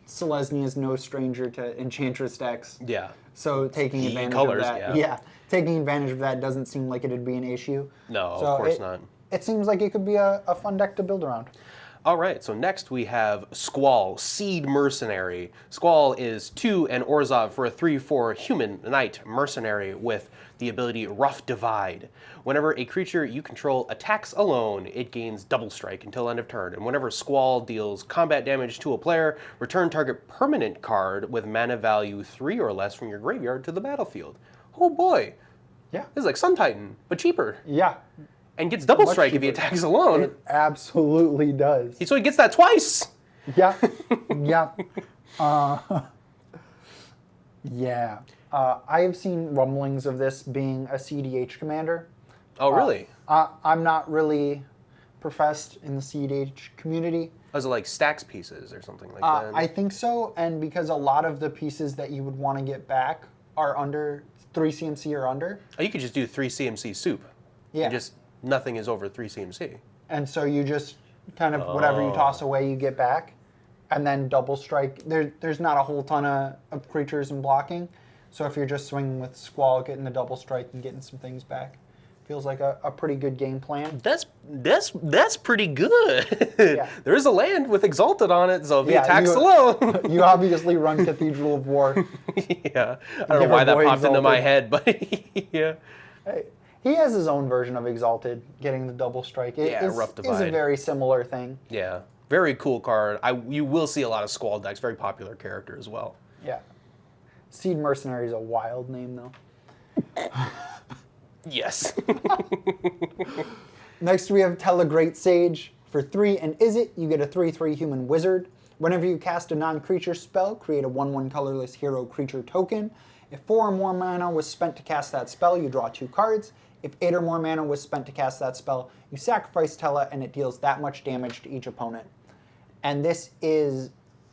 Selesnya is no stranger to Enchantress decks. Yeah. So taking advantage colors, of that, taking advantage of that doesn't seem like it'd be an issue. No, of course not. It seems like it could be a fun deck to build around. All right, so next we have Squall, Seed Mercenary. Squall is 2 and Orzhov for a 3/4 human knight mercenary with the ability Rough Divide. Whenever a creature you control attacks alone, it gains double strike until end of turn. And whenever Squall deals combat damage to a player, return target permanent card with mana value 3 or less from your graveyard to the battlefield. Oh boy. Yeah. This is like Sun Titan, but cheaper. Yeah. And gets double Much strike cheaper. if he attacks alone. It absolutely does. So he gets that twice. Yeah. Yeah. Yeah. I have seen rumblings of this being a CDH commander. Oh, really? I'm not really professed in the CDH community. Was it like stacks pieces or something like that? I think so, and because a lot of the pieces that you would want to get back are under 3 CMC or under. Oh, you could just do 3 CMC soup. Yeah. And just nothing is over 3 CMC. And so you just kind of whatever you toss away, you get back. And then double strike. There's not a whole ton of creatures and blocking. So if you're just swinging with Squall, getting the double strike and getting some things back, Feels like a pretty good game plan. That's pretty good. Yeah. There is a land with Exalted on it, so if he Yeah, attacks alone. You obviously run Cathedral of War. Yeah. I don't know why that popped into my head, but yeah. Hey, he has his own version of Exalted, getting the double strike. Rough Divide. It's a very similar thing. Yeah. Very cool card. You will see a lot of Squall decks. Very popular character as well. Yeah. Seed Mercenary is a wild name, though. Yes. Next, we have Telegreat Sage. For 3 and Is It, you get a 3/3 human wizard. Whenever you cast a non-creature spell, create a 1/1 colorless hero creature token. If 4 or more mana was spent to cast that spell, you draw 2 cards. If 8 or more mana was spent to cast that spell, you sacrifice Tella, and it deals that much damage to each opponent. And this is,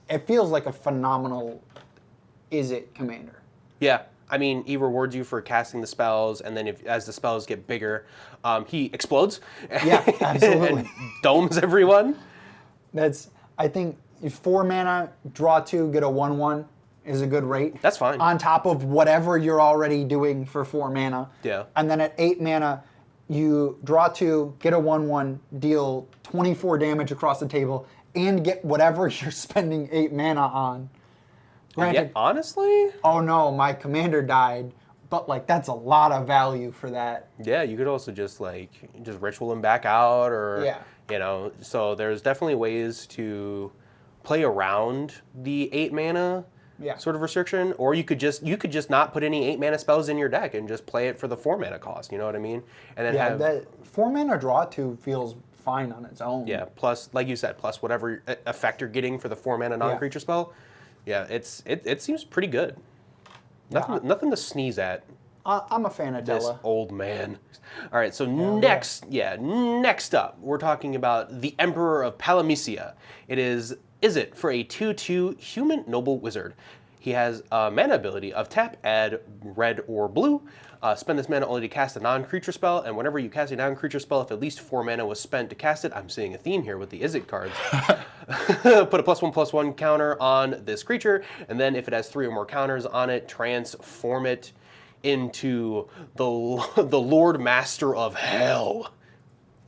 it feels like a phenomenal Is It commander. Yeah. I mean, he rewards you for casting the spells, and then as the spells get bigger, he explodes. Yeah, absolutely. And domes everyone. I think 4 mana, draw 2, get a 1/1 is a good rate. That's fine. On top of whatever you're already doing for 4 mana. Yeah. And then at 8 mana, you draw 2, get a 1/1, deal 24 damage across the table, and get whatever you're spending 8 mana on. Granted, Yeah, honestly? oh no, my commander died. But like that's a lot of value for that. Yeah, you could also just ritual him back out, or Yeah. So there's definitely ways to play around the 8 mana sort of restriction, or you could just not put any 8 mana spells in your deck and just play it for the 4 mana cost. You know what I mean? And then that 4 mana draw 2 feels fine on its own. Yeah, plus, like you said, plus whatever effect you're getting for the 4 mana non-creature spell. Yeah, it seems pretty good. Nothing to sneeze at. I'm a fan of This Tella. old man. All right, so next up, we're talking about the Emperor of Palamecia. Is it for a 2/2 human noble wizard. He has a mana ability of tap, add red or blue. Spend this mana only to cast a non-creature spell, and whenever you cast a non-creature spell, if at least 4 mana was spent to cast it, I'm seeing a theme here with the Is It cards. Put a +1/+1 counter on this creature, and then if it has 3 or more counters on it, transform it into the Lord Master of Hell.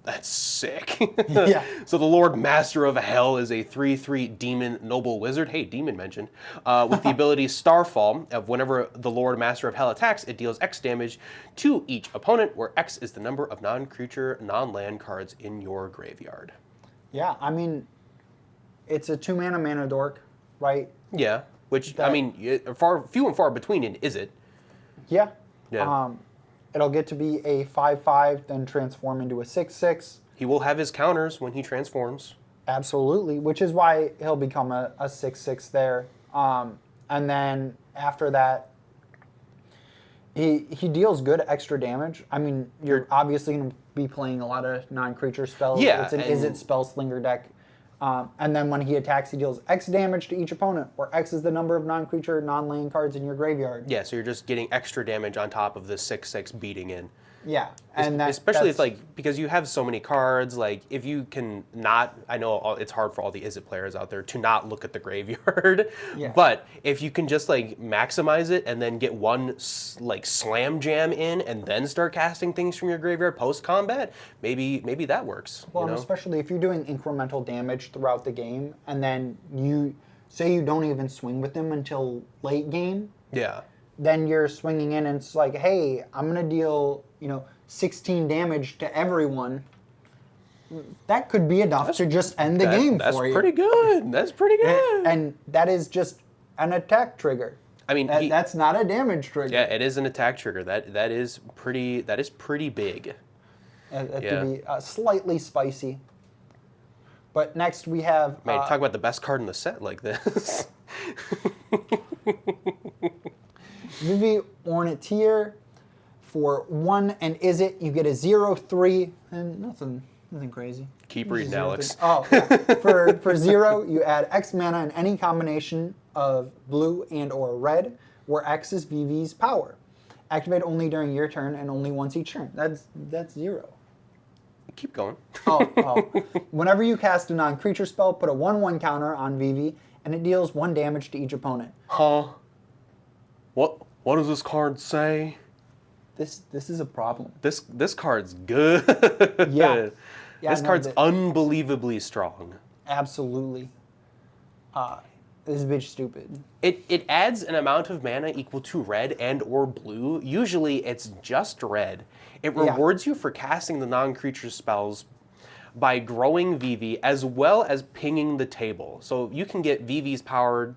That's sick. Yeah. So the Lord Master of Hell is a 3/3 demon noble wizard. Hey, demon mentioned. With the ability Starfall, of whenever the Lord Master of Hell attacks, it deals X damage to each opponent, where X is the number of non-creature, non-land cards in your graveyard. Yeah, I mean, it's a 2 mana dork, right? Yeah, which, few and far between in Is It. Yeah. Yeah. It'll get to be a 5/5, then transform into a 6/6. He will have his counters when he transforms. Absolutely, which is why he'll become a 6/6 there. And then after that, he deals good extra damage. I mean, you're obviously going to be playing a lot of non-creature spells. Yeah, It's an Is It spell slinger deck. And then when he attacks, he deals X damage to each opponent, where X is the number of non-creature, non-land cards in your graveyard. Yeah, so you're just getting extra damage on top of the 6/6 beating in. Yeah, and especially if because you have so many cards, if you can not, I know it's hard for all the Is It players out there to not look at the graveyard, Yeah. but if you can just maximize it and then get one slam jam in and then start casting things from your graveyard post combat, maybe that works. Well, and especially if you're doing incremental damage throughout the game, and then you don't even swing with them until late game. Yeah. Then you're swinging in and it's like, hey, I'm going to deal, 16 damage to everyone. That could be enough to just end the game for you. That's pretty good. That's pretty good. And that is just an attack trigger. I mean, that's not a damage trigger. Yeah, it is an attack trigger. That is pretty big. It could be slightly spicy. But next we have... Man, talk about the best card in the set like this. Vivi Ornitier. For 1 and Is It, you get a 0/3, and nothing crazy. Keep reading, Alex. Oh, yeah. For 0, you add X mana in any combination of blue and or red, where X is Vivi's power. Activate only during your turn and only once each turn. That's 0. Keep going. Oh. Whenever you cast a non-creature spell, put a 1/1 counter on Vivi, and it deals 1 damage to each opponent. Huh? What does this card say? This is a problem. This card's good. Yeah. This card's unbelievably strong. Absolutely. This bitch stupid. It adds an amount of mana equal to red and or blue. Usually it's just red. It rewards you for casting the non-creature spells by growing Vivi as well as pinging the table. So you can get Vivi's power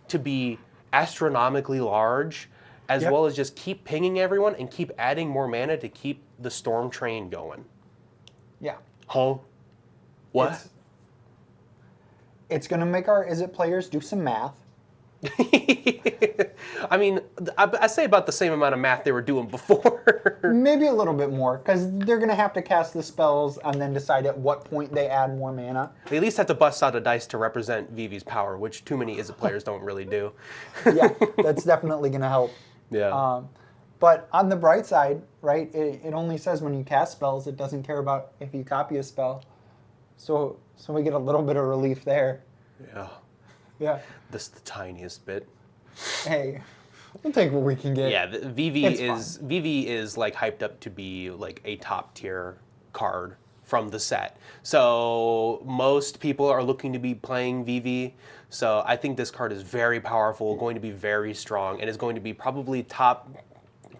to be astronomically large, as well as just keep pinging everyone and keep adding more mana to keep the storm train going. Yeah. Huh? What? It's going to make our Izzet players do some math. I mean, I say about the same amount of math they were doing before. Maybe a little bit more, because they're going to have to cast the spells and then decide at what point they add more mana. They at least have to bust out a dice to represent Vivi's power, which too many Izzet players don't really do. Yeah, that's definitely going to help. Yeah. But on the bright side, right, it only says when you cast spells. It doesn't care about if you copy a spell. So we get a little bit of relief there. Yeah. Yeah. This is the tiniest bit. Hey, we'll take what we can get. Yeah, Vivi is like hyped up to be like a top tier card from the set. So most people are looking to be playing Vivi. So I think this card is very powerful, going to be very strong, and is going to be probably top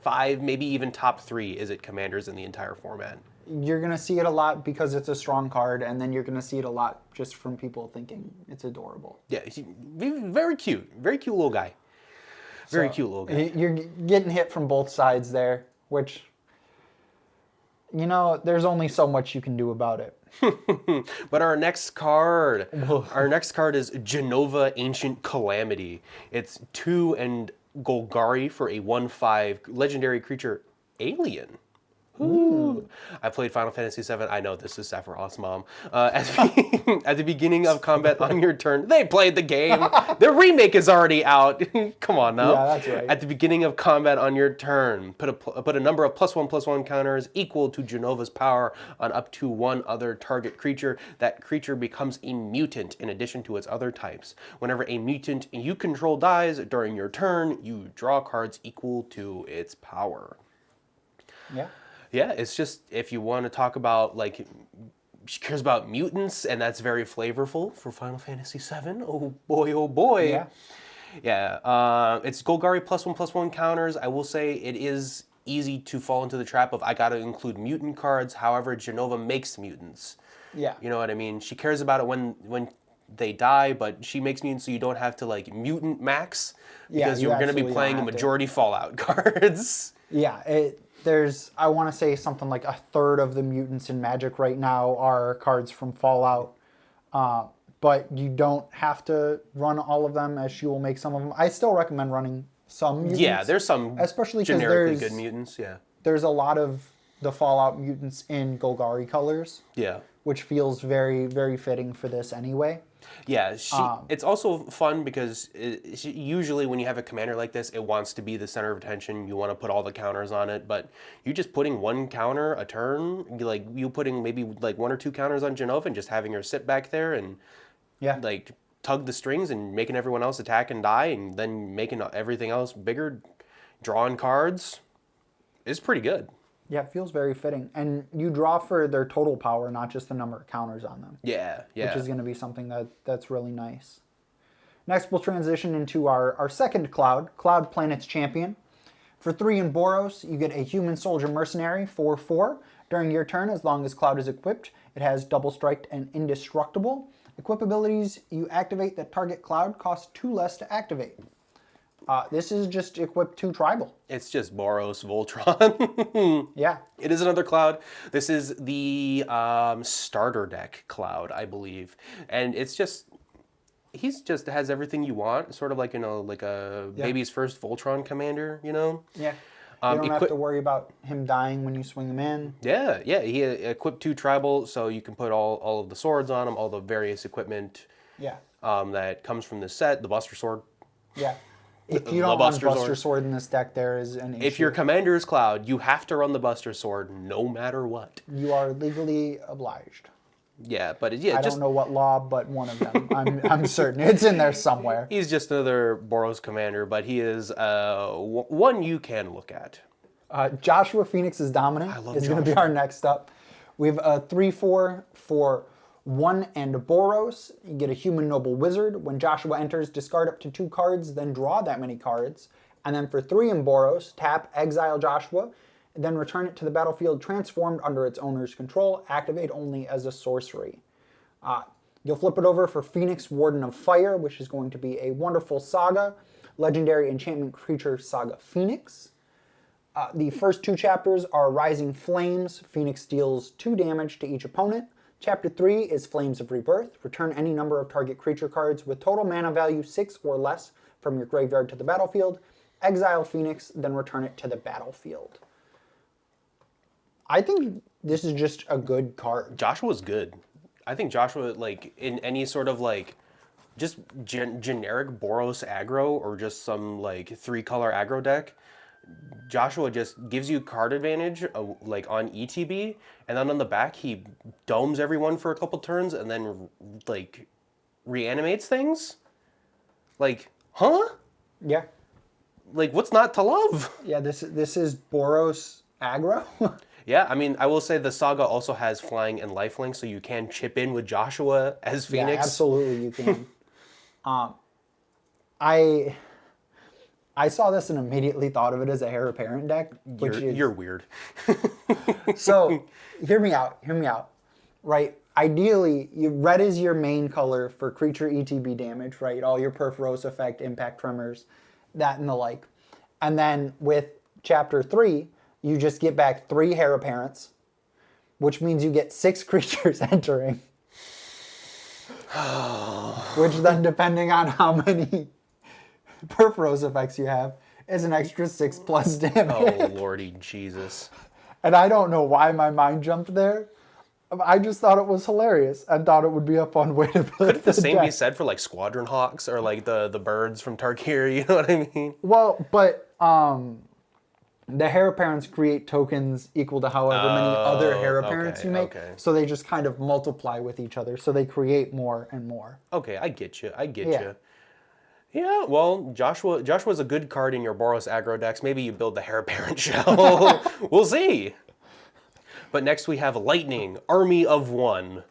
5, maybe even top 3 Izzet commanders in the entire format. You're going to see it a lot because it's a strong card, and then you're going to see it a lot just from people thinking it's adorable. Yeah, very cute. Very cute little guy. Very cute little guy. You're getting hit from both sides there, which, you know, there's only so much you can do about it. But our next card is Genova Ancient Calamity. It's 2 and Golgari for a 1/5 legendary creature alien. Ooh. I played Final Fantasy VII. I know this is Sephiroth's mom. At the beginning of combat on your turn, they played the game. The remake is already out. Come on now. Yeah, that's right. At the beginning of combat on your turn, put a number of +1/+1 counters equal to Genova's power on up to one other target creature. That creature becomes a mutant in addition to its other types. Whenever a mutant you control dies during your turn, you draw cards equal to its power. Yeah. Yeah, it's just, if you want to talk about, like, she cares about mutants, and that's very flavorful for Final Fantasy VII. Oh boy, oh boy. Yeah. Yeah, it's Golgari +1/+1 counters. I will say it is easy to fall into the trap of I got to include mutant cards. However, Genova makes mutants. Yeah. You know what I mean? She cares about it when they die, but she makes mutants so you don't have to, like, mutant max, because you're going to be playing a majority Fallout cards. Yeah, there's, I want to say something like 1/3 of the mutants in Magic right now are cards from Fallout. But you don't have to run all of them, as she will make some of them. I still recommend running some mutants. Yeah, there's some especially generically good mutants, yeah. There's a lot of the Fallout mutants in Golgari colors. Yeah. Which feels very, very fitting for this anyway. Yeah, it's also fun because usually when you have a commander like this, it wants to be the center of attention. You want to put all the counters on it, but you just putting one counter a turn, like you putting maybe like 1 or 2 counters on Genova and just having her sit back there and like tug the strings and making everyone else attack and die, and then making everything else bigger, drawing cards, is pretty good. Yeah, it feels very fitting. And you draw for their total power, not just the number of counters on them. Yeah, yeah. Which is going to be something that's really nice. Next, we'll transition into our second Cloud, Cloud Planet's Champion. For 3 in Boros, you get a Human Soldier Mercenary for 4. During your turn, as long as Cloud is equipped, it has Double Strike and Indestructible. Equip abilities you activate that target Cloud cost 2 less to activate. This is just equipped to Tribal. It's just Boros Voltron. Yeah. It is another Cloud. This is the starter deck Cloud, I believe. And it's just, he's just has everything you want. Sort of like, you know, like a baby's first Voltron commander, you know? Yeah. You don't have to worry about him dying when you swing him in. Yeah, yeah. He equipped 2 Tribal, so you can put all of the swords on him, all the various equipment that comes from this set. The Buster Sword. Yeah. If you don't run Buster Sword in this deck, there is an issue. If your commander is Cloud, you have to run the Buster Sword no matter what. You are legally obliged. Yeah, but I don't know what law, but one of them. I'm certain it's in there somewhere. He's just another Boros commander, but he is one you can look at. Joshua Phoenix's Dominant is going to be our next up. We have a 3/4 for 1 and Boros. You get a Human Noble Wizard. When Joshua enters, discard up to 2 cards, then draw that many cards. And then for 3 in Boros, tap, exile Joshua, then return it to the battlefield transformed under its owner's control. Activate only as a sorcery. You'll flip it over for Phoenix, Warden of Fire, which is going to be a wonderful saga. Legendary enchantment creature Saga Phoenix. The first 2 chapters are Rising Flames. Phoenix deals 2 damage to each opponent. Chapter 3 is Flames of Rebirth. Return any number of target creature cards with total mana value 6 or less from your graveyard to the battlefield. Exile Phoenix, then return it to the battlefield. I think this is just a good card. Joshua's good. I think Joshua, like, in any sort of, like, just generic Boros aggro or just some, like, 3-color aggro deck, Joshua just gives you card advantage, like, on ETB, and then on the back, he domes everyone for a couple turns and then, like, reanimates things? Like, huh? Yeah. Like, what's not to love? Yeah, this is Boros aggro. Yeah, I mean, I will say the saga also has flying and lifelink, so you can chip in with Joshua as Phoenix. Yeah, absolutely you can. I saw this and immediately thought of it as a Heir Apparent deck, which You're weird. So, hear me out. Right? Ideally, red is your main color for creature ETB damage, right? All your Perforos effect, impact tremors, that and the like. And then with Chapter 3, you just get back 3 Heir Apparents, which means you get 6 creatures entering. Which then, depending on how many Perforos effects you have, is an extra 6+ damage. Oh, Lordy Jesus. And I don't know why my mind jumped there. I just thought it was hilarious and thought it would be a fun way to build Couldn't the same deck. be said for, like, Squadron Hawks or, like, the birds from Tarkir, you know what I mean? Well, but the Heir Apparents create tokens equal to however many other Heir Apparents you make. Okay. So they just kind of multiply with each other. So they create more and more. Okay, I get you. Yeah, well, Joshua's a good card in your Boros aggro decks. Maybe you build the Heir Apparent shell. We'll see. But next we have Lightning, Army of 1.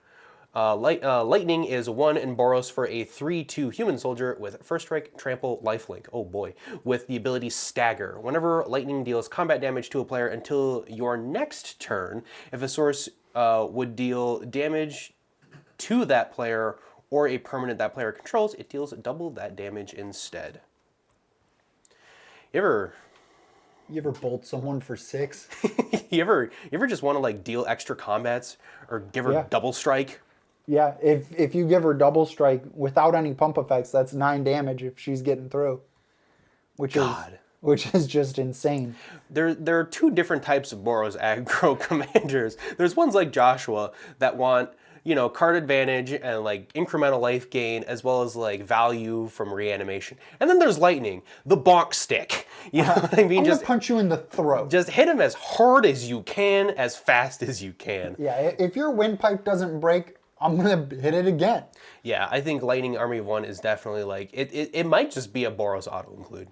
Lightning is 1 in Boros for a 3/2 human soldier with First Strike, Trample, Lifelink. Oh boy. With the ability Stagger. Whenever Lightning deals combat damage to a player until your next turn, if a source would deal damage to that player or a permanent that player controls, it deals double that damage instead. You ever bolt someone for 6? you ever just want to, like, deal extra combats or give her double strike? Yeah, if you give her double strike without any pump effects, that's 9 damage if she's getting through. Which is just insane. There are 2 different types of Boros aggro commanders. There's ones like Joshua that want, you know, card advantage and, like, incremental life gain as well as, like, value from reanimation. And then there's Lightning, the bonk stick. You know what I mean? I'm gonna punch you in the throat. Just hit him as hard as you can, as fast as you can. Yeah, if your windpipe doesn't break, I'm gonna hit it again. Yeah, I think Lightning Army of 1 is definitely, like, it might just be a Boros auto-include.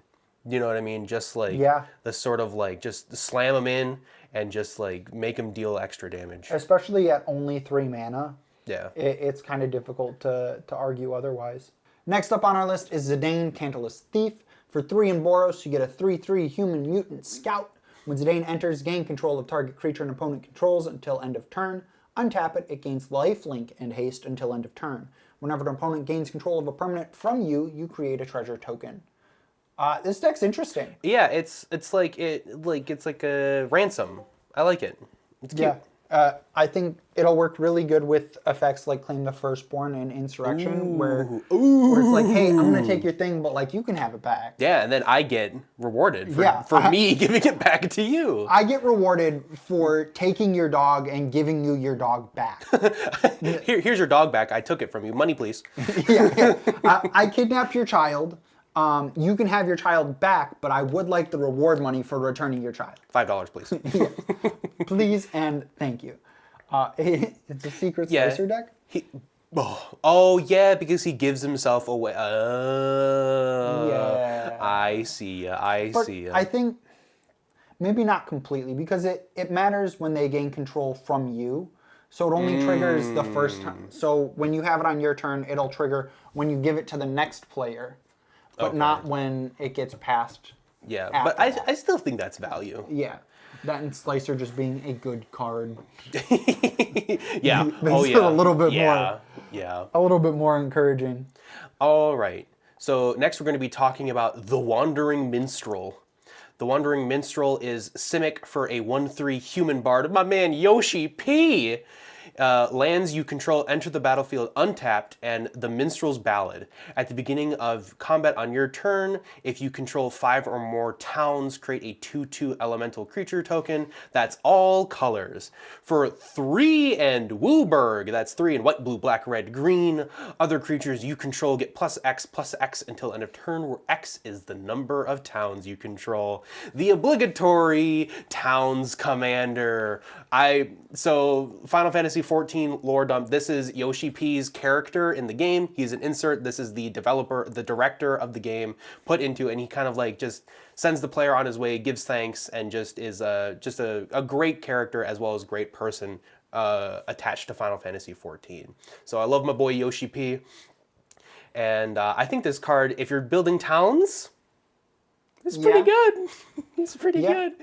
You know what I mean? Just, like, the sort of, like, just slam them in and just, like, make them deal extra damage. Especially at only 3 mana. Yeah. It's kind of difficult to argue otherwise. Next up on our list is Zidane, Tantalus Thief. For 3 in Boros, you get a 3/3 human mutant scout. When Zidane enters, gain control of target creature and opponent controls until end of turn. Untap it, it gains lifelink and haste until end of turn. Whenever an opponent gains control of a permanent from you, you create a treasure token. This deck's interesting. Yeah, it's like a ransom. I like it. It's cute. Yeah. I think it'll work really good with effects like Claim the Firstborn and Insurrection, where it's like, hey, I'm going to take your thing, but, like, you can have it back. Yeah, and then I get rewarded for me giving it back to you. I get rewarded for taking your dog and giving you your dog back. Here's your dog back. I took it from you. Money, please. Yeah. I kidnapped your child. You can have your child back, but I would like the reward money for returning your child. $5, please. Yeah. Please and thank you. It's a secret slicer deck? Oh, yeah, because he gives himself away. Yeah. I see ya. I think Maybe not completely, because it matters when they gain control from you. So it only triggers the first time. So when you have it on your turn, it'll trigger when you give it to the next player, but not when it gets passed. Yeah, but I still think that's value. Yeah. That and Slicer just being a good card. Yeah. Makes it a little bit more. Yeah. A little bit more encouraging. All right. So next we're going to be talking about the Wandering Minstrel. The Wandering Minstrel is Simic for a 1/3 human bard. My man Yoshi P! Lands you control enter the battlefield untapped, and the Minstrel's Ballad. At the beginning of combat on your turn, if you control 5 or more towns, create a 2/2 elemental creature token that's all colors. For 3 and Wooburg, that's 3 in white, blue, black, red, green, other creatures you control get +X until end of turn, where X is the number of towns you control. The obligatory towns commander. So Final Fantasy 14 lore dump. This is Yoshi P's character in the game. He's an insert. This is the developer, the director of the game put into it, and he kind of like just sends the player on his way, gives thanks, and just is just a great character as well as great person attached to Final Fantasy 14. So I love my boy Yoshi P, and I think this card, if you're building towns, it's pretty good. It's pretty good.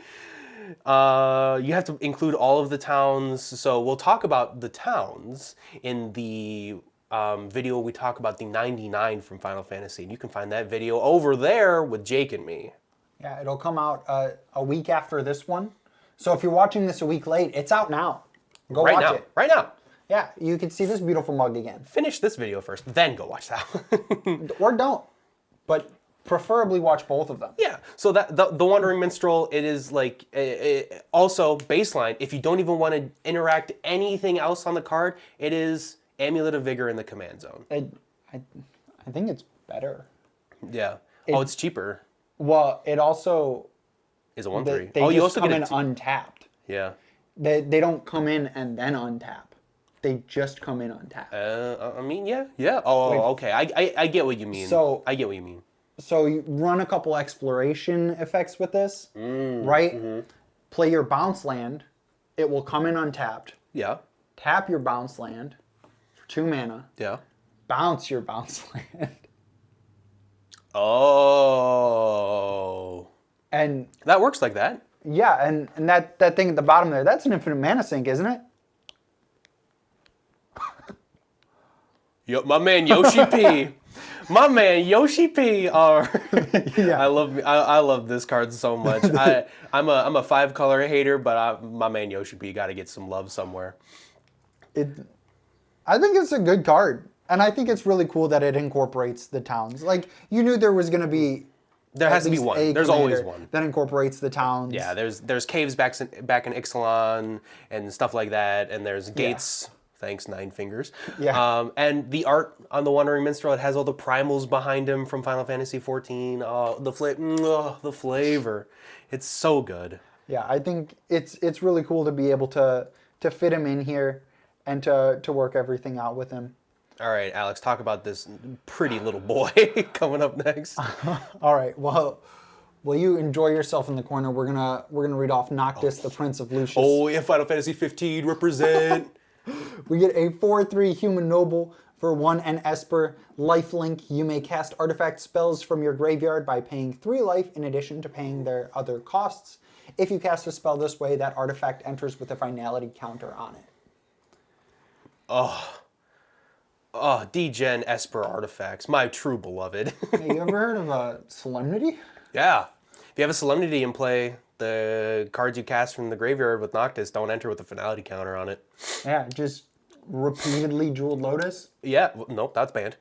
You have to include all of the towns, so we'll talk about the towns in the video we talk about the 99 from Final Fantasy, and you can find that video over there with Jake and me. Yeah, it'll come out a week after this one. So if you're watching this a week late, it's out now. Go watch it. Right now. Yeah, you can see this beautiful mug again. Finish this video first, then go watch that one. Or don't. But preferably watch both of them. Yeah, so that the Wandering Minstrel, it is like, also baseline, if you don't even want to interact anything else on the card, it is Amulet of Vigor in the command zone. I think it's better. Yeah. It's cheaper. Well, it also Is a 1/3. They you just also come get in untapped. Yeah. They don't come in and then untap. They just come in untapped. I mean, yeah. Oh, okay. I get what you mean. I get what you mean. So you run a couple exploration effects with this, right? Mm-hmm. Play your bounce land. It will come in untapped. Yeah. Tap your bounce land for 2 mana. Yeah. Bounce your bounce land. Oh. And that works like that. Yeah, and that thing at the bottom there, that's an infinite mana sink, isn't it? Yo, my man Yoshi P. My man Yoshi P. Yeah. I love this card so much. I'm a 5-color hater, but my man Yoshi P got to get some love somewhere. I think it's a good card, and I think it's really cool that it incorporates the towns. Like, you knew there was going to be. There has to be one. There's always one that incorporates the towns. Yeah, there's caves back in Ixalan and stuff like that, and there's gates. Yeah. Thanks, 9 fingers. Yeah. And the art on the Wandering Minstrel, it has all the primals behind him from Final Fantasy 14. Oh, the flavor. It's so good. Yeah, I think it's really cool to be able to fit him in here and to work everything out with him. All right, Alex, talk about this pretty little boy coming up next. All right, well, you enjoy yourself in the corner. We're gonna read off Noctis, the Prince of Lucius. Oh yeah, Final Fantasy 15 represent. We get a 4/3 human noble for 1 and Esper. Lifelink. You may cast artifact spells from your graveyard by paying 3 life in addition to paying their other costs. If you cast a spell this way, that artifact enters with a finality counter on it. Oh, D-Gen Esper artifacts, my true beloved. Hey, you ever heard of a Solemnity? Yeah. If you have a Solemnity in play, the cards you cast from the graveyard with Noctis don't enter with a finality counter on it. Yeah, just repeatedly Jeweled Lotus? Yeah, nope, that's banned.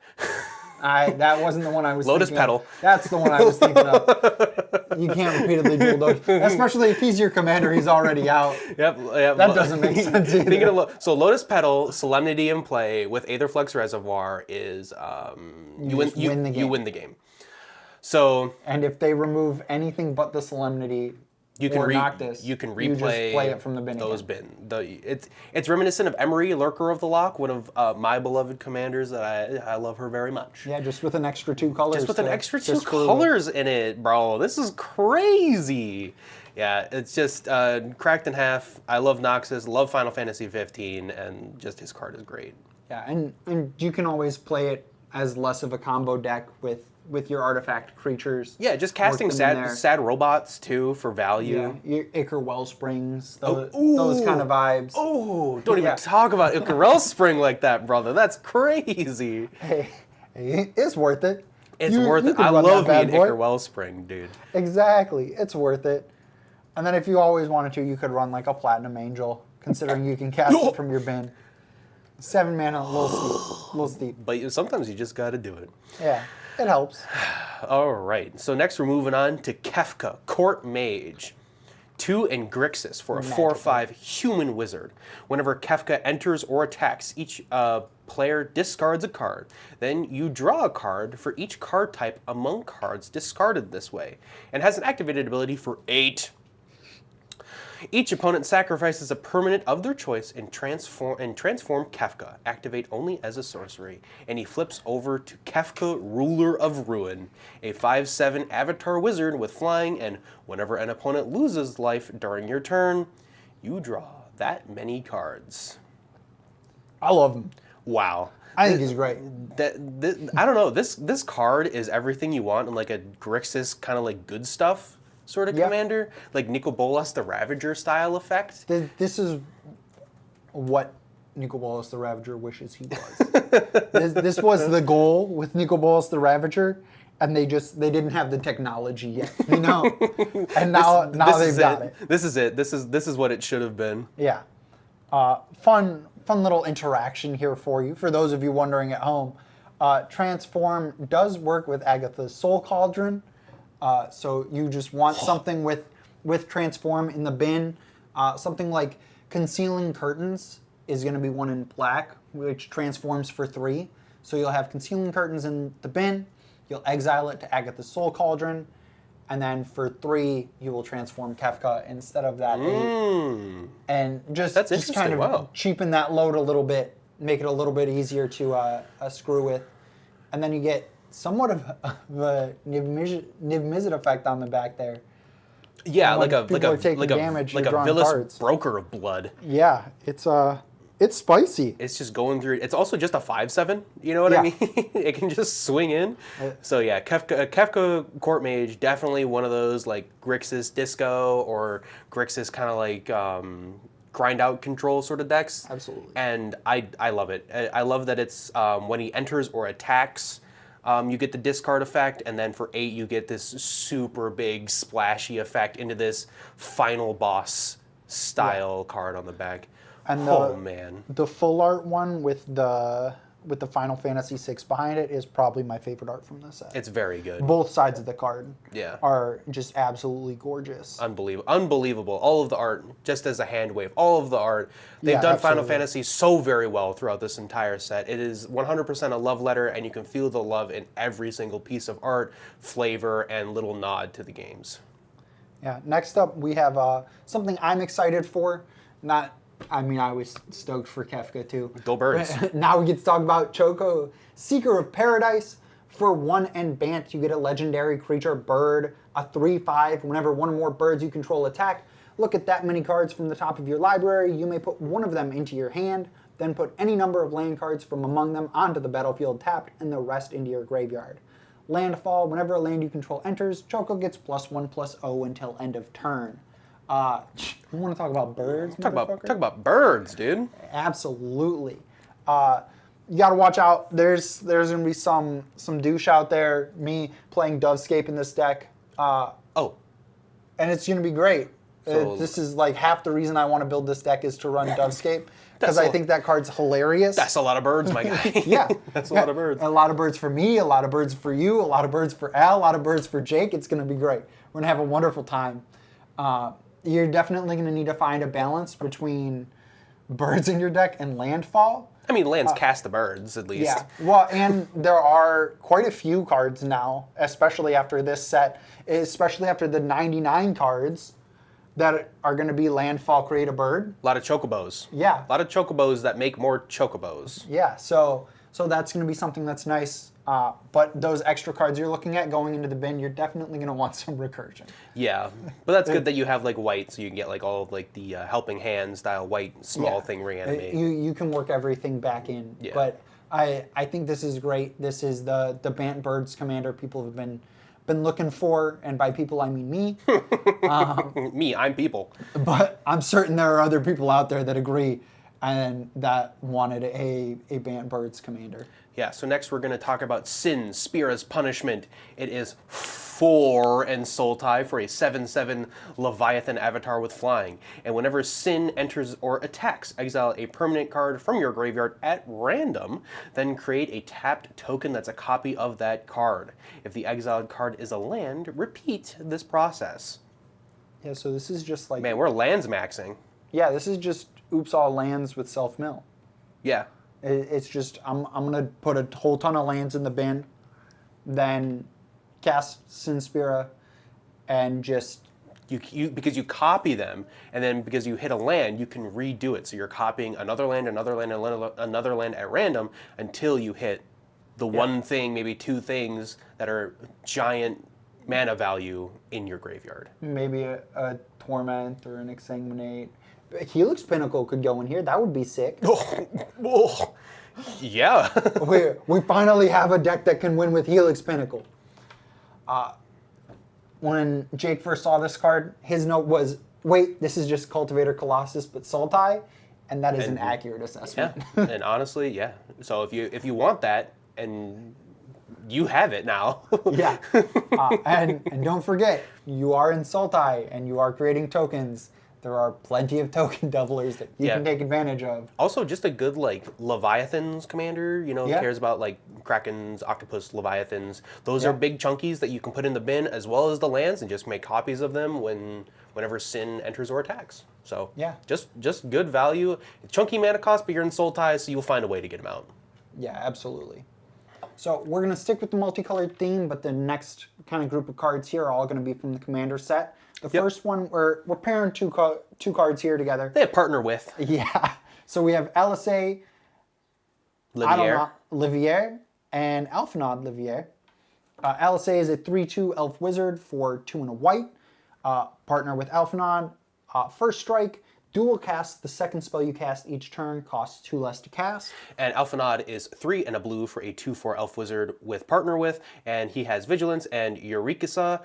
That wasn't the one I was Lotus thinking Petal. of. That's the one I was thinking of. You can't repeatedly Jeweled Lotus. Especially if he's your commander, he's already out. Yep. That doesn't make sense either. So Lotus Petal, Solemnity in play with Aetherflux Reservoir is you win the game. So and if they remove anything but the Solemnity, You can Noctis, you can you just replay play it from the bin those again. It's reminiscent of Emery, Lurker of the Loch, one of my beloved commanders that I love her very much. Yeah, just with an extra 2 colors. Just with an extra 2 colors in it, bro. This is crazy. Yeah, it's just cracked in half. I love Noxus, love Final Fantasy 15, and just his card is great. Yeah, and you can always play it as less of a combo deck with your artifact creatures. Yeah, just casting sad robots too for value. Yeah, your Ichor Wellsprings, those kind of vibes. Oh, don't even talk about Ichor Wellspring like that, brother. That's crazy. Hey, it's worth it. It's worth it. I love me an Ichor Wellspring, dude. Exactly, it's worth it. And then if you always wanted to, you could run like a Platinum Angel, considering you can cast it from your bin. 7 mana, a little steep. But sometimes you just gotta do it. Yeah, it helps. All right, so next we're moving on to Kefka, Court Mage. 2 and Grixis for a 4/5 human wizard. Whenever Kefka enters or attacks, each player discards a card. Then you draw a card for each card type among cards discarded this way, and has an activated ability for 8. Each opponent sacrifices a permanent of their choice and transform Kefka. Activate only as a sorcery. And he flips over to Kefka, Ruler of Ruin, a 5/7 avatar wizard with flying, and whenever an opponent loses life during your turn, you draw that many cards. I love him. Wow. I think he's great. I don't know. This card is everything you want in like a Grixis kind of like good stuff sort of commander, like Nicobolas the Ravager style effect. This is what Nicobolas the Ravager wishes he was. this was the goal with Nicobolas the Ravager, and they didn't have the technology yet, you know. And now they've got it. This is it. This is what it should have been. Yeah. Fun little interaction here for you. For those of you wondering at home, Transform does work with Agatha's Soul Cauldron. So you just want something with Transform in the bin. Something like Concealing Curtains is going to be 1 in black, which transforms for 3. So you'll have Concealing Curtains in the bin. You'll exile it to Agatha's Soul Cauldron. And then for 3, you will transform Kefka instead of that 8. And just kind of cheapen that load a little bit, make it a little bit easier to screw with. And then you get somewhat of a Niv-Mizzet effect on the back there. Yeah, like a damage, Villas Broker of Blood. Yeah, it's spicy. It's just going through. It's also just a 5/7. You know what I mean? It can just swing in. So yeah, Kefka Court Mage, definitely one of those like Grixis Disco or Grixis kind of like grind out control sort of decks. Absolutely. And I love it. I love that it's when he enters or attacks, you get the discard effect, and then for 8 you get this super big splashy effect into this final boss style card on the back. And the full art one with the Final Fantasy VI behind it is probably my favorite art from this set. It's very good. Both sides of the card are just absolutely gorgeous. Unbelievable. All of the art, just as a hand wave, all of the art. They've done Final Fantasy so very well throughout this entire set. It is 100% a love letter, and you can feel the love in every single piece of art, flavor, and little nod to the games. Yeah. Next up, we have something I'm excited for. I was stoked for Kefka too. Go Birds. Now we get to talk about Choco, Seeker of Paradise. For 1 and Bant, you get a legendary creature bird, a 3/5. Whenever one or more birds you control attack, look at that many cards from the top of your library. You may put one of them into your hand, then put any number of land cards from among them onto the battlefield tapped, and the rest into your graveyard. Landfall, whenever a land you control enters, Choco gets +1/+0 until end of turn. You want to talk about birds? Talk about birds, dude. Absolutely. You got to watch out. There's going to be some douche out there. Me playing Dovescape in this deck. And it's going to be great. This is like half the reason I want to build this deck is to run Dovescape because I think that card's hilarious. That's a lot of birds, my guy. Yeah, that's a lot of birds. A lot of birds for me. A lot of birds for you. A lot of birds for Al. A lot of birds for Jake. It's going to be great. We're going to have a wonderful time. You're definitely going to need to find a balance between birds in your deck and landfall. I mean, lands cast the birds, at least. Yeah, well, and there are quite a few cards now, especially after this set, especially after the 99 cards. that are going to be landfall, create a bird. A lot of chocobos. Yeah. A lot of chocobos that make more chocobos. Yeah, so that's going to be something that's nice. But those extra cards you're looking at going into the bin, you're definitely going to want some recursion. Yeah, but that's good that you have like white, so you can get like all of like the helping hand style white small thing reanimate. You can work everything back in. Yeah. But I think this is great. This is the Bant Birds commander people have been looking for, and by people I mean me. Me, I'm people. But I'm certain there are other people out there that agree and that wanted a Bant Birds commander. Yeah, so next we're going to talk about Sin, Spira's Punishment. It is 4 and Sultai for a 7/7 Leviathan avatar with flying. And whenever Sin enters or attacks, exile a permanent card from your graveyard at random, then create a tapped token that's a copy of that card. If the exiled card is a land, repeat this process. Yeah, so this is just like... Man, we're lands maxing. Yeah, this is just oops all lands with self-mill. Yeah. It's just, I'm going to put a whole ton of lands in the bin, then cast Sinspira, and just... Because you copy them, and then because you hit a land, you can redo it. So you're copying another land, another land, another land at random until you hit the one thing, maybe two things that are giant mana value in your graveyard. Maybe a Torment or an Exsanguinate. Helix Pinnacle could go in here. That would be sick. Yeah. we finally have a deck that can win with Helix Pinnacle. When Jake first saw this card, his note was, wait, this is just Cultivator Colossus, but Sultai? And that is an accurate assessment. Yeah. And honestly, yeah. So if you want that, and you have it now. Yeah. And don't forget, you are in Sultai, and you are creating tokens. There are plenty of token doublers that you can take advantage of. Also, just a good, like, Leviathans commander, cares about, like, Krakens, Octopus, Leviathans. Those are big chunkies that you can put in the bin, as well as the lands, and just make copies of them whenever Sin enters or attacks. So, just good value. Chunky mana cost, but you're in Sultai, so you'll find a way to get them out. Yeah, absolutely. So we're going to stick with the multicolored theme, but the next kind of group of cards here are all going to be from the commander set. The first one, we're pairing two cards here together. They have partner with. Yeah. So we have Alisaie, Livier, and Alphinaud Livier. Alisaie is a 3/2 elf wizard for 2 and a white. Partner with Alphinaud. First strike. Dual cast, the second spell you cast each turn costs 2 less to cast. And Alphinaud is 3 and a blue for a 2/4 elf wizard with partner with, and he has Vigilance and Eurykissa.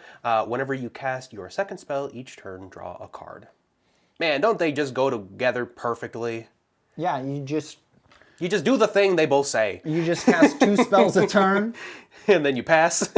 Whenever you cast your second spell each turn, draw a card. Man, don't they just go together perfectly? Yeah, you just do the thing they both say. You just cast 2 spells a turn. And then you pass.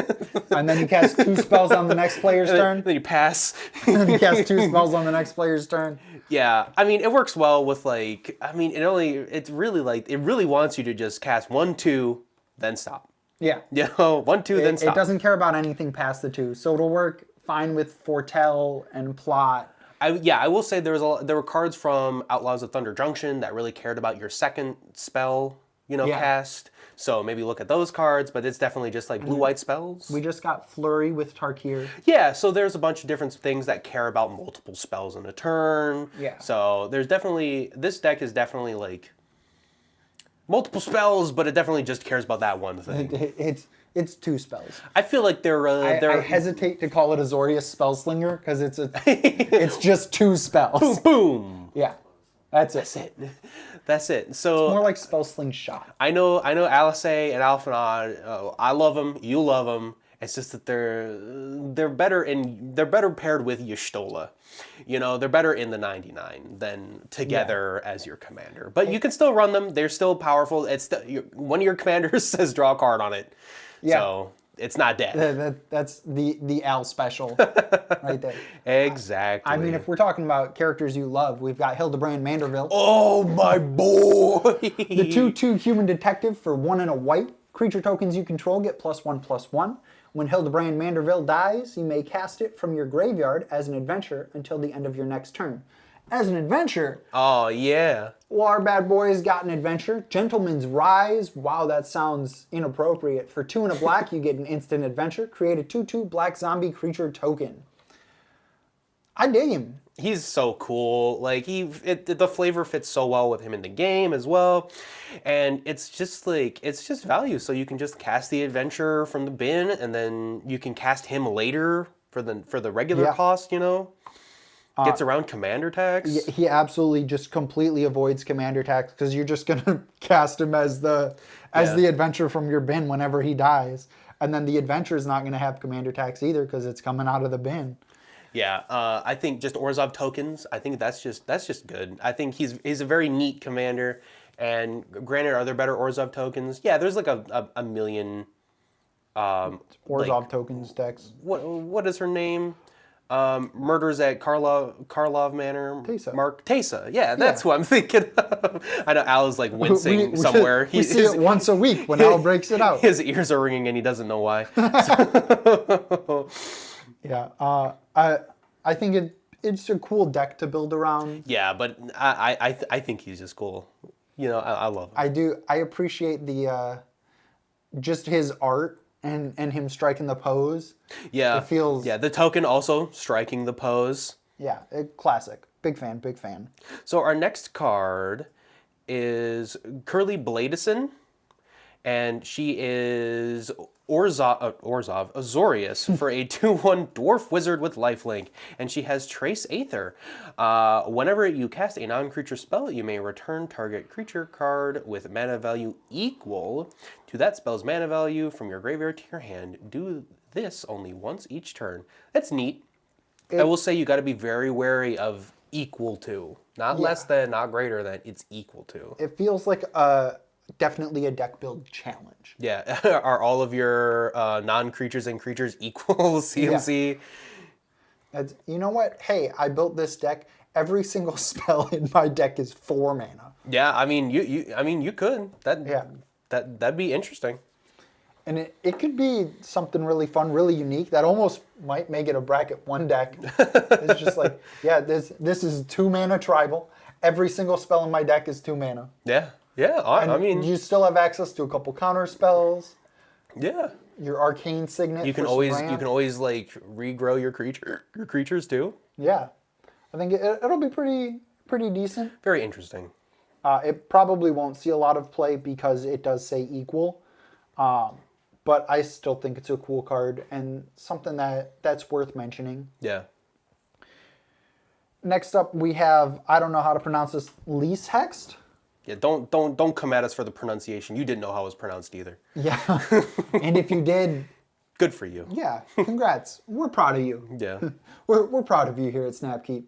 And then you cast 2 spells on the next player's turn. Then you pass. And then you cast 2 spells on the next player's turn. Yeah, I mean, it works well with, like, it really wants you to just cast 1, 2, then stop. Yeah. 1, 2, then stop. It doesn't care about anything past the 2, so it'll work fine with Foretell and Plot. I will say there were cards from Outlaws of Thunder Junction that really cared about your second spell, cast. So maybe look at those cards, but it's definitely just like blue-white spells. We just got Flurry with Tarkir. Yeah, so there's a bunch of different things that care about multiple spells in a turn. Yeah. So this deck is definitely like multiple spells, but it definitely just cares about that one thing. It's 2 spells. I feel like I hesitate to call it Azorius Spellslinger because it's just 2 spells. Boom, boom. Yeah, that's it. That's it. So it's more like Spellsling Shot. I know Alisaie and Alphinaud. I love them. You love them. It's just that they're better paired with Y'shtola. They're better in the 99 than together as your commander. But you can still run them. They're still powerful. It's one of your commanders says draw a card on it. Yeah. So it's not dead. That's the Al special right there. Exactly. I mean, if we're talking about characters you love, we've got Hildibrand Manderville. Oh, my boy! The 2/2 human detective for 1 and a white. Creature tokens you control get +1/+1. When Hildibrand Manderville dies, you may cast it from your graveyard as an adventure until the end of your next turn. As an adventure... Oh, yeah. Well, our bad boy's got an adventure. Gentleman's Rise. Wow, that sounds inappropriate. For 2 and a black, you get an instant adventure. Create a 2/2 black zombie creature token. I dig him. He's so cool. Like the flavor fits so well with him in the game as well, and it's just value. So you can just cast the adventure from the bin, and then you can cast him later for the regular cost. You know, gets around commander tax. He absolutely just completely avoids commander tax because you're just gonna cast him as the adventure from your bin whenever he dies, and then the adventure is not gonna have commander tax either because it's coming out of the bin. Yeah, I think just Orzhov tokens. I think that's just good. I think he's a very neat commander. And granted, are there better Orzhov tokens? Yeah, there's like a million. Orzhov tokens decks. What is her name? Murders at Karlov Manor. Teysa. Mark Teysa. Yeah, that's who I'm thinking of. I know Al is like wincing somewhere. We see it once a week when Al breaks it out. His ears are ringing and he doesn't know why. Yeah, I think it's a cool deck to build around. Yeah, but I think he's just cool. You know, I love him. I do. I appreciate the just his art and him striking the pose. Yeah, it feels. Yeah, the token also striking the pose. Yeah, classic. Big fan. Big fan. So our next card is Krile Baldesion, and she is Azorius for a 2/1 dwarf wizard with lifelink, and she has Trace Aether. Whenever you cast a non-creature spell, you may return target creature card with mana value equal to that spell's mana value from your graveyard to your hand. Do this only once each turn. That's neat. I will say you got to be very wary of equal to, not less than, not greater than. It's equal to. It feels like definitely a deck build challenge. Yeah, are all of your non-creatures and creatures equal CMC? Yeah. You know what? Hey, I built this deck. Every single spell in my deck is 4 mana. Yeah, I mean you could. That'd be interesting. And it could be something really fun, really unique. That almost might make it a bracket 1 deck. It's just like, this is 2 mana tribal. Every single spell in my deck is 2 mana. Yeah. Yeah, I mean, you still have access to a couple counter spells. Yeah. Your arcane signet. You can always like regrow your creatures too. Yeah, I think it'll be pretty decent. Very interesting. It probably won't see a lot of play because it does say equal, but I still think it's a cool card and something that's worth mentioning. Yeah. Next up, we have, I don't know how to pronounce this, Lyse Hext. Yeah, don't come at us for the pronunciation. You didn't know how it was pronounced either. Yeah, and if you did, good for you. Yeah, congrats. We're proud of you. Yeah, we're proud of you here at Snapkeep.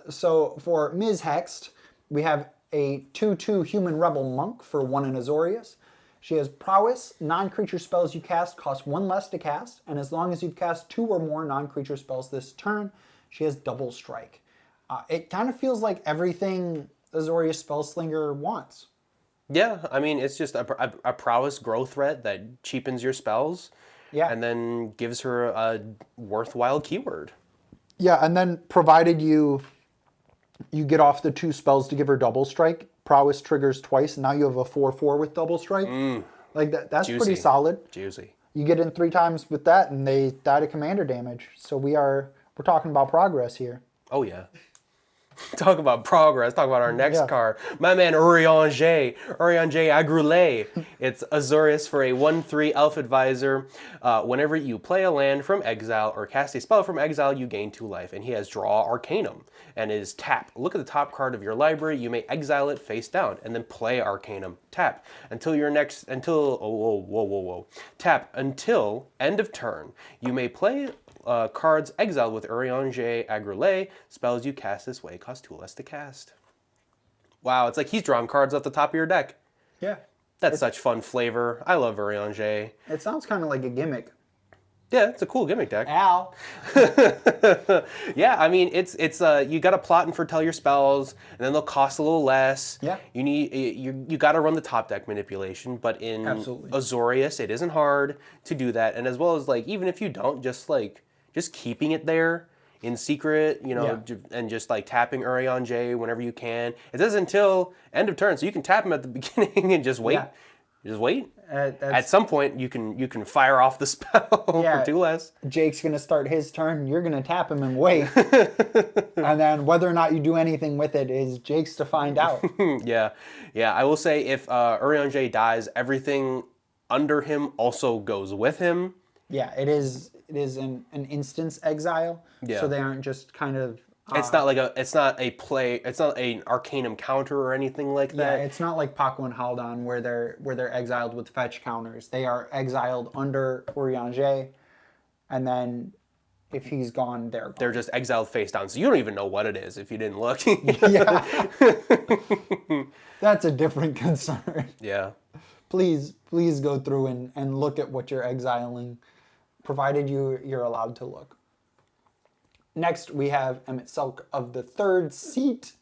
So for Ms. Hext, we have a 2/2 human rebel monk for 1 in Azorius. She has prowess. Non-creature spells you cast cost 1 less to cast, and as long as you've cast 2 or more non-creature spells this turn, she has double strike. It kind of feels like everything Azorius Spellslinger wants. Yeah, I mean, it's just a prowess growth threat that cheapens your spells. Yeah. And then gives her a worthwhile keyword. Yeah, and then provided you get off the 2 spells to give her double strike, prowess triggers twice, and now you have a 4/4 with double strike. Like that's juicy. Pretty solid. Juicy. You get in 3 times with that, and they die to commander damage. So we're talking about progress here. Oh yeah. Talk about progress. Talk about our next card. My man Urianger Augurelt. It's Azorius for a 1/3 Elf Advisor. Whenever you play a land from exile or cast a spell from exile, you gain 2 life. And he has Draw Arcanum. And is tap. Look at the top card of your library. You may exile it face down and then play Arcanum. Tap until your next Tap until end of turn. You may play cards exiled with Urianger Augurelt. Spells you cast this way cost 2 less to cast. Wow, it's like he's drawing cards off the top of your deck. Yeah. That's such fun flavor. I love Urianger. It sounds kind of like a gimmick. Yeah, it's a cool gimmick deck. Ow. Yeah, I mean, it's you got to plot and foretell your spells, and then they'll cost a little less. Yeah. You got to run the top deck manipulation, but in Azorius, it isn't hard to do that. And as well as like even if you don't, just keeping it there in secret, and just like tapping Urianger whenever you can. It says until end of turn, so you can tap him at the beginning and just wait. Yeah. Just wait. At some point, you can fire off the spell for 2 less. Jake's going to start his turn. You're going to tap him and wait. And then whether or not you do anything with it is Jake's to find out. Yeah. I will say if Urianger dies, everything under him also goes with him. Yeah, it is an instance exile. Yeah. So they aren't just kind of... it's not an Arcanum counter or anything like that. Yeah, it's not like Paco and Haldon where they're exiled with fetch counters. They are exiled under Urianger, and then if he's gone, they're gone. They're just exiled face down, so you don't even know what it is if you didn't look. Yeah. That's a different concern. Yeah. Please go through and look at what you're exiling, provided you're allowed to look. Next, we have Emet-Selch of the 3rd seat.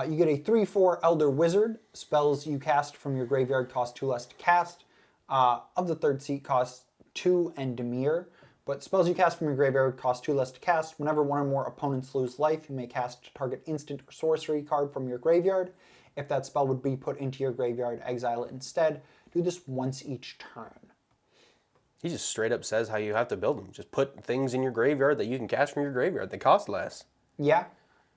You get a 3/4 Elder Wizard. Spells you cast from your graveyard cost 2 less to cast. Of the 3rd seat costs 2 and Demir. But spells you cast from your graveyard cost 2 less to cast. Whenever one or more opponents lose life, you may cast target instant or sorcery card from your graveyard. If that spell would be put into your graveyard, exile it instead. Do this once each turn. He just straight up says how you have to build them. Just put things in your graveyard that you can cast from your graveyard. They cost less. Yeah.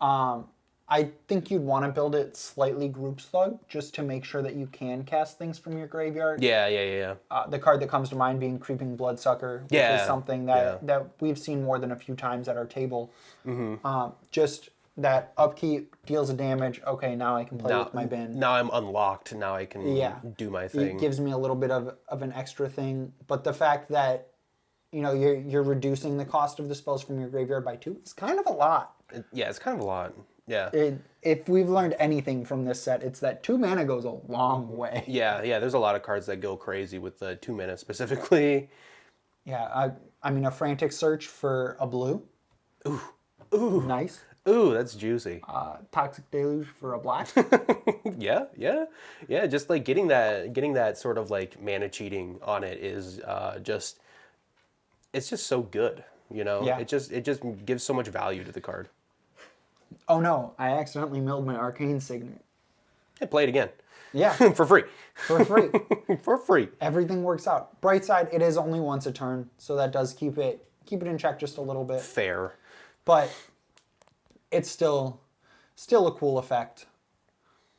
I think you'd want to build it slightly group slug just to make sure that you can cast things from your graveyard. Yeah. The card that comes to mind being Creeping Bloodsucker, which is something that we've seen more than a few times at our table. Mm-hmm. Just that upkeep deals a damage. Okay, now I can play with my bin. Now I'm unlocked. Now I can do my thing. It gives me a little bit of an extra thing. But the fact that you're reducing the cost of the spells from your graveyard by 2 is kind of a lot. It's kind of a lot. Yeah. If we've learned anything from this set, it's that 2 mana goes a long way. Yeah. There's a lot of cards that go crazy with the 2 mana specifically. Yeah. I mean, a Frantic Search for a blue. Ooh. Nice. Ooh, that's juicy. Toxic Deluge for a black. Yeah. Just like getting that sort of like mana cheating on it is it's just so good. Yeah. It just gives so much value to the card. Oh no! I accidentally milled my Arcane Signet. Hey, play it again. Yeah. For free. For free. For free. Everything works out. Bright side, it is only once a turn, so that does keep it in check just a little bit. Fair. But it's still a cool effect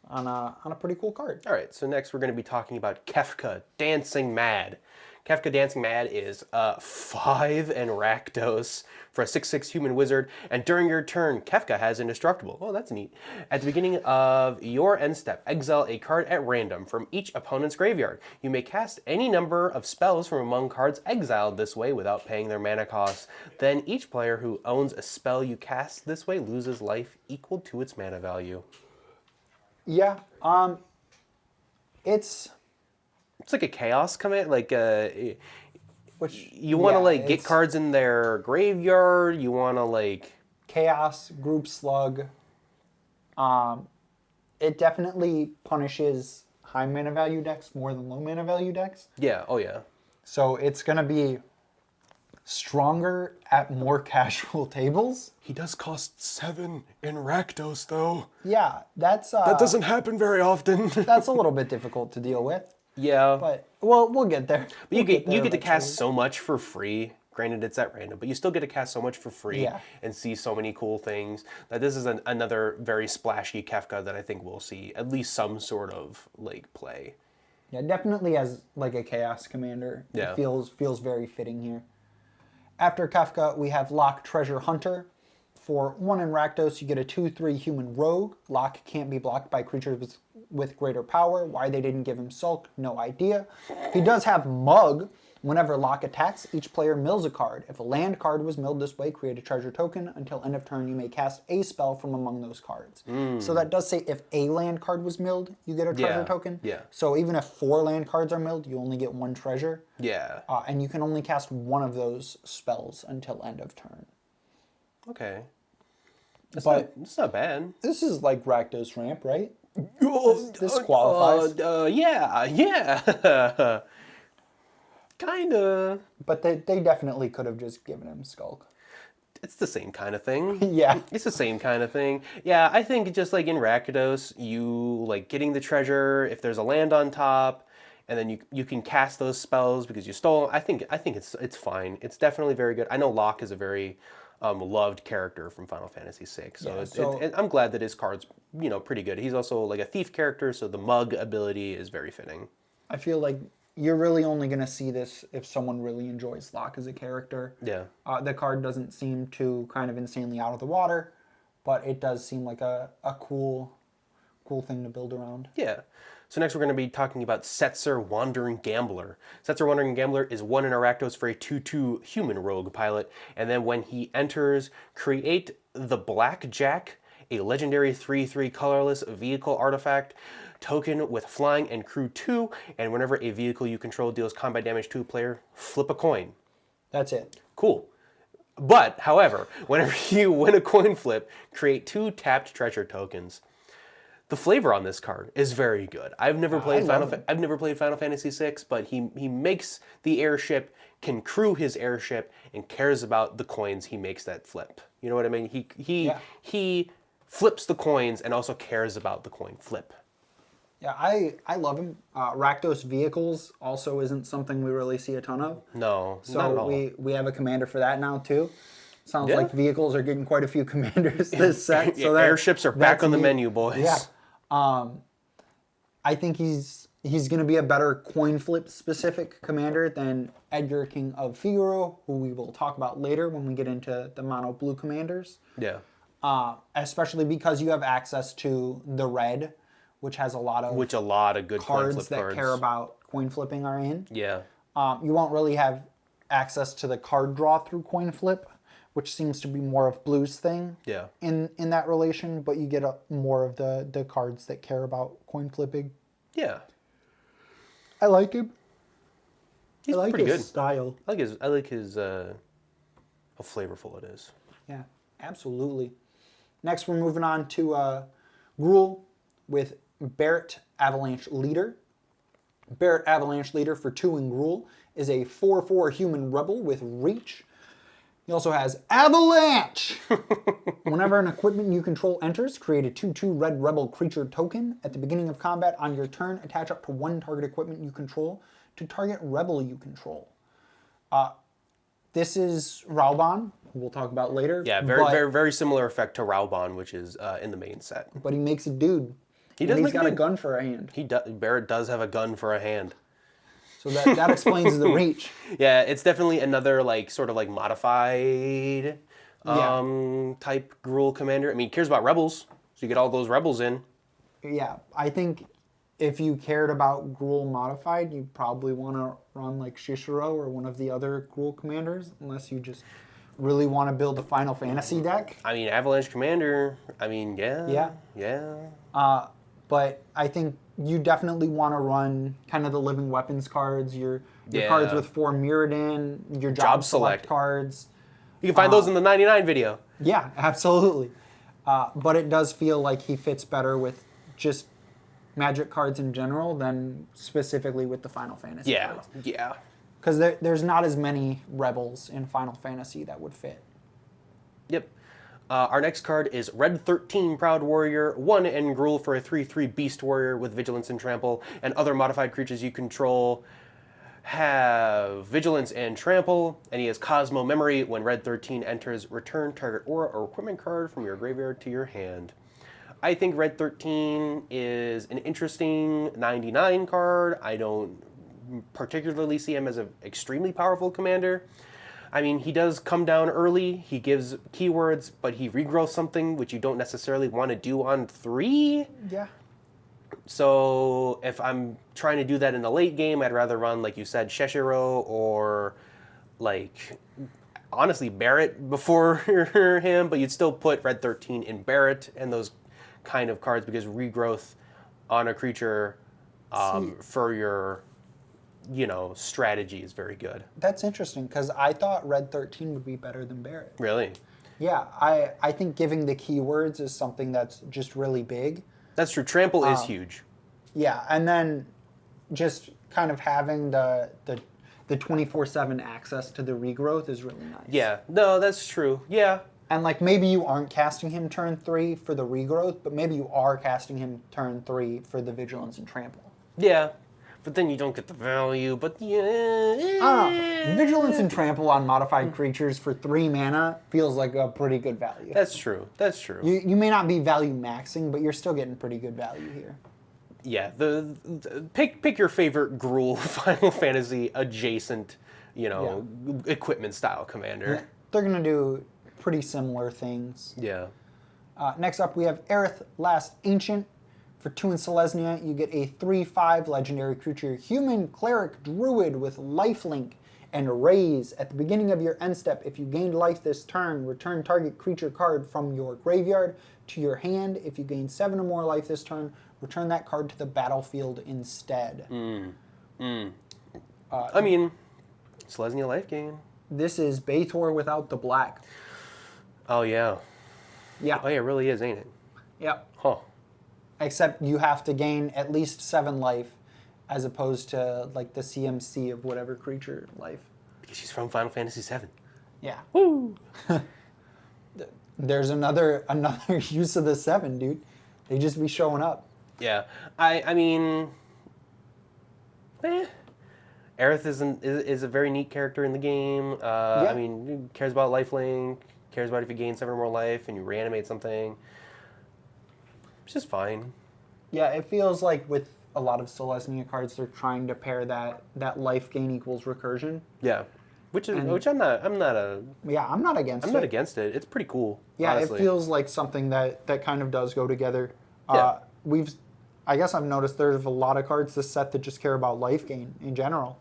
on a pretty cool card. All right, so next we're going to be talking about Kefka Dancing Mad. Kefka Dancing Mad is 5 and Rakdos for a 6/6 human wizard, and during your turn, Kefka has Indestructible. Oh, that's neat. At the beginning of your end step, exile a card at random from each opponent's graveyard. You may cast any number of spells from among cards exiled this way without paying their mana costs. Then each player who owns a spell you cast this way loses life equal to its mana value. Yeah, it's like a chaos command, like which you want to get cards in their graveyard. You want to chaos group slug. It definitely punishes high mana value decks more than low mana value decks. Yeah. Oh yeah. So it's gonna be stronger at more casual tables. He does cost 7 in Rakdos though. Yeah, that doesn't happen very often. That's a little bit difficult to deal with. Yeah. But we'll get there. But you get to cast so much for free. Granted, it's at random, but you still get to cast so much for free and see so many cool things. That this is another very splashy Kefka that I think we'll see at least some sort of play. Yeah, definitely as a chaos commander. Yeah. It feels very fitting here. After Kefka, we have Lock Treasure Hunter. For 1 in Rakdos, you get a 2/3 human rogue. Lock can't be blocked by creatures with greater power. Why they didn't give him Sulk, no idea. He does have Mug. Whenever Lock attacks, each player mills a card. If a land card was milled this way, create a treasure token. Until end of turn, you may cast a spell from among those cards. So that does say if a land card was milled, you get a treasure token. Yeah. So even if 4 land cards are milled, you only get 1 treasure. Yeah. And you can only cast 1 of those spells until end of turn. Okay. It's not bad. This is like Rakdos Ramp, right? This qualifies. Yeah. Kinda. But they definitely could have just given him Skulk. It's the same kind of thing. Yeah. It's the same kind of thing. Yeah, I think just like in Rakdos, you getting the treasure, if there's a land on top, and then you can cast those spells because you stole. I think it's fine. It's definitely very good. I know Locke is a very loved character from Final Fantasy VI, so, I'm glad that his card's pretty good. He's also like a thief character, so the mug ability is very fitting. I feel like you're really only going to see this if someone really enjoys Locke as a character. Yeah. The card doesn't seem too kind of insanely out of the water, but it does seem like a cool thing to build around. Yeah. So next we're going to be talking about Setzer Wandering Gambler. Setzer Wandering Gambler is 1 in Rakdos for a 2/2 human rogue pilot, and then when he enters, create the Blackjack, a legendary 3/3 colorless vehicle artifact token with flying and crew 2, and whenever a vehicle you control deals combat damage to a player, flip a coin. That's it. Cool. But, however, whenever you win a coin flip, create 2 tapped treasure tokens. The flavor on this card is very good. I've never played Final Fantasy VI, but he makes the airship, can crew his airship, and cares about the coins he makes that flip. You know what I mean? He flips the coins and also cares about the coin flip. Yeah, I love him. Rakdos vehicles also isn't something we really see a ton of. No, not at all. So we have a commander for that now too. Sounds like vehicles are getting quite a few commanders this set. So airships are back on the menu, boys. Yeah. I think he's going to be a better coin flip specific commander than Edgar, King of Figaro, who we will talk about later when we get into the mono blue commanders. Yeah. Especially because you have access to the red, which has a lot of good cards that care about coin flipping are in. Yeah. You won't really have access to the card draw through coin flip, which seems to be more of Blue's thing. Yeah. In that relation, but you get more of the cards that care about coin flipping. Yeah. I like him. He's I like pretty his good. style. I like his how flavorful it is. Yeah, absolutely. Next, we're moving on to Gruul with Barret Avalanche Leader. Barret Avalanche Leader for 2 in Gruul is a 4/4 human rebel with reach. He also has Avalanche! Whenever an equipment you control enters, create a 2/2 red rebel creature token. At the beginning of combat on your turn, attach up to 1 target equipment you control to target rebel you control. This is Raubahn, who we'll talk about later. Yeah, very similar effect to Raubahn, which is in the main set. But he makes a dude. He's got a gun for a hand. Barret does have a gun for a hand. So that explains the reach. Yeah, it's definitely another sort of modified type Gruul commander. I mean, he cares about rebels, so you get all those rebels in. Yeah, I think if you cared about Gruul modified, you probably want to run Shishiro or one of the other Gruul commanders, unless you just really want to build a Final Fantasy deck. I mean, Avalanche Commander. I mean, yeah. But I think you definitely want to run kind of the living weapons cards, your cards with 4 Mirrodin, your job select cards. You can find those in the 99 video. Yeah, absolutely. But it does feel like he fits better with just Magic cards in general than specifically with the Final Fantasy cards. Yeah. Because there's not as many rebels in Final Fantasy that would fit. Yep. Our next card is Red 13 Proud Warrior, 1 in Gruul for a 3/3 Beast Warrior with Vigilance and Trample, and other modified creatures you control have Vigilance and Trample, and he has Cosmo Memory. When Red 13 enters, return target aura or equipment card from your graveyard to your hand. I think Red 13 is an interesting 99 card. I don't particularly see him as an extremely powerful commander. I mean, he does come down early, he gives keywords, but he regrowths something which you don't necessarily want to do on 3. Yeah. So if I'm trying to do that in the late game, I'd rather run, like you said, Sheshiro or, honestly, Barret before him, but you'd still put Red 13 in Barret and those kind of cards because regrowth on a creature for your strategy is very good. That's interesting, because I thought Red 13 would be better than Barret. Really? Yeah, I think giving the keywords is something that's just really big. That's true. Trample is huge. Yeah, and then just kind of having the 24/7 access to the regrowth is really nice. Yeah, no, that's true. Yeah. And maybe you aren't casting him turn 3 for the regrowth, but maybe you are casting him turn 3 for the Vigilance and Trample. Yeah. but then you don't get the value. But yeah, Vigilance and Trample on modified creatures for 3 mana feels like a pretty good value. That's true. That's true. You may not be value maxing, but you're still getting pretty good value here. Yeah, pick your favorite Gruul Final Fantasy adjacent, equipment style commander. They're gonna do pretty similar things. Yeah. Next up, we have Aerith Last Ancient. For 2 in Selesnya, you get a 3/5 legendary creature, human cleric druid with lifelink and raise. At the beginning of your end step, if you gained life this turn, return target creature card from your graveyard to your hand. If you gain 7 or more life this turn, return that card to the battlefield instead. I mean, Selesnya life gain. This is Balthier without the black. Oh, yeah. Yeah. Oh, yeah, it really is, ain't it? Yep. Huh. Except you have to gain at least 7 life, as opposed to like the CMC of whatever creature life. Because she's from Final Fantasy VII. Yeah. Woo! There's another use of the 7, dude. They just be showing up. Yeah. I mean, Aerith is a very neat character in the game. I mean, cares about lifelink, cares about if you gain 7 or more life and you reanimate something. It's just fine. Yeah, it feels like with a lot of Selesnya cards, they're trying to pair that life gain equals recursion. Yeah, which I'm not against it. I'm not against it. It's pretty cool. Yeah, honestly. it feels like something that kind of does go together. Yeah. I guess I've noticed there's a lot of cards this set that just care about life gain in general.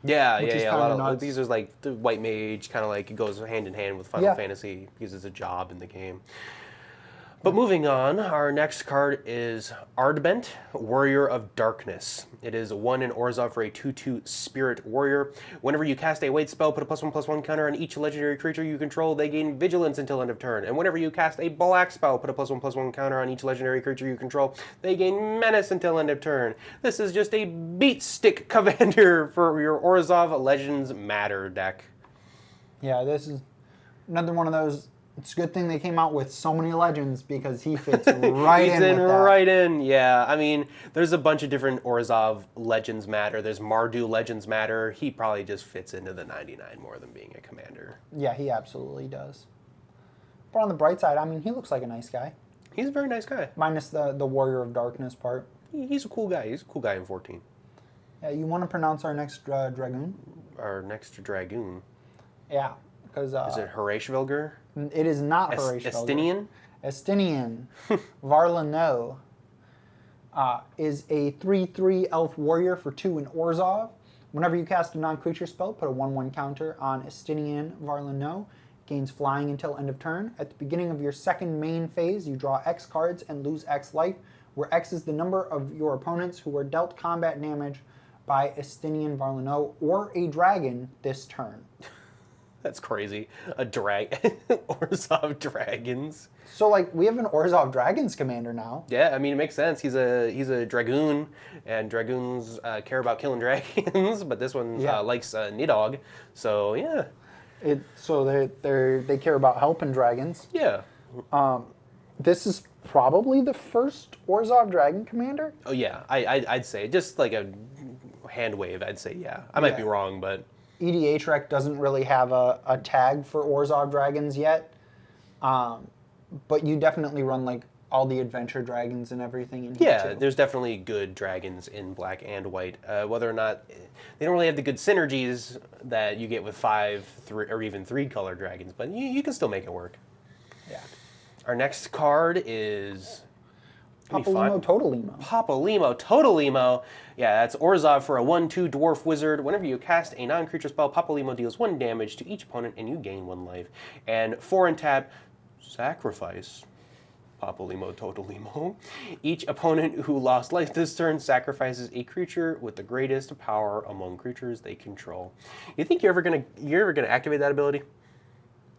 Yeah. A lot of nuts. these are like the white mage, kind of like it goes hand in hand with Final Fantasy because it's a job in the game. But moving on, our next card is Ardbent, Warrior of Darkness. It is 1 in Orzhov for a 2/2 Spirit Warrior. Whenever you cast a white spell, put a +1/+1 counter on each legendary creature you control. They gain Vigilance until end of turn. And whenever you cast a black spell, put a +1/+1 counter on each legendary creature you control. They gain Menace until end of turn. This is just a beat stick commander for your Orzhov Legends Matter deck. Yeah, this is another one of those. It's a good thing they came out with so many legends because he fits right in with that. Right in, yeah. I mean, there's a bunch of different Orzhov Legends Matter. There's Mardu Legends Matter. He probably just fits into the 99 more than being a commander. Yeah, he absolutely does. But on the bright side, I mean, he looks like a nice guy. He's a very nice guy. Minus the Warrior of Darkness part. He's a cool guy. He's a cool guy in 14. Yeah, you want to pronounce our next Dragoon? Our next Dragoon. Yeah, because... is it Horashvilger? It is not Horashvilger. Estinien? Estinien Varlineau is a 3/3 elf warrior for 2 in Orzhov. Whenever you cast a non-creature spell, put a 1/1 counter on Estinien Varlineau. Gains flying until end of turn. At the beginning of your second main phase, you draw X cards and lose X life, where X is the number of your opponents who were dealt combat damage by Estinien Varlineau or a dragon this turn. That's crazy. A Orzhov Dragons. So, like, we have an Orzhov Dragons commander now. Yeah, I mean, it makes sense. He's a Dragoon, and Dragoons care about killing dragons, but this one likes Nidhogg. So, yeah. So they care about helping dragons. Yeah. This is probably the first Orzhov Dragon commander. Oh, yeah. I'd say. Just like a hand wave, I'd say, yeah. I might be wrong, but... EDH doesn't really have a tag for Orzhov Dragons yet, but you definitely run like all the adventure dragons and everything in here too. There's definitely good dragons in black and white. Whether or not they don't really have the good synergies that you get with 5, 3, or even 3 color dragons, but you can still make it work. Yeah. Our next card is Papalymo Totalimo. Papalymo Totalimo. Yeah, that's Orzhov for a 1/2 dwarf wizard. Whenever you cast a non-creature spell, Papalymo deals 1 damage to each opponent and you gain 1 life. And 4 in tap, sacrifice Papalymo Totalimo. Each opponent who lost life this turn sacrifices a creature with the greatest power among creatures they control. You think you're ever gonna activate that ability?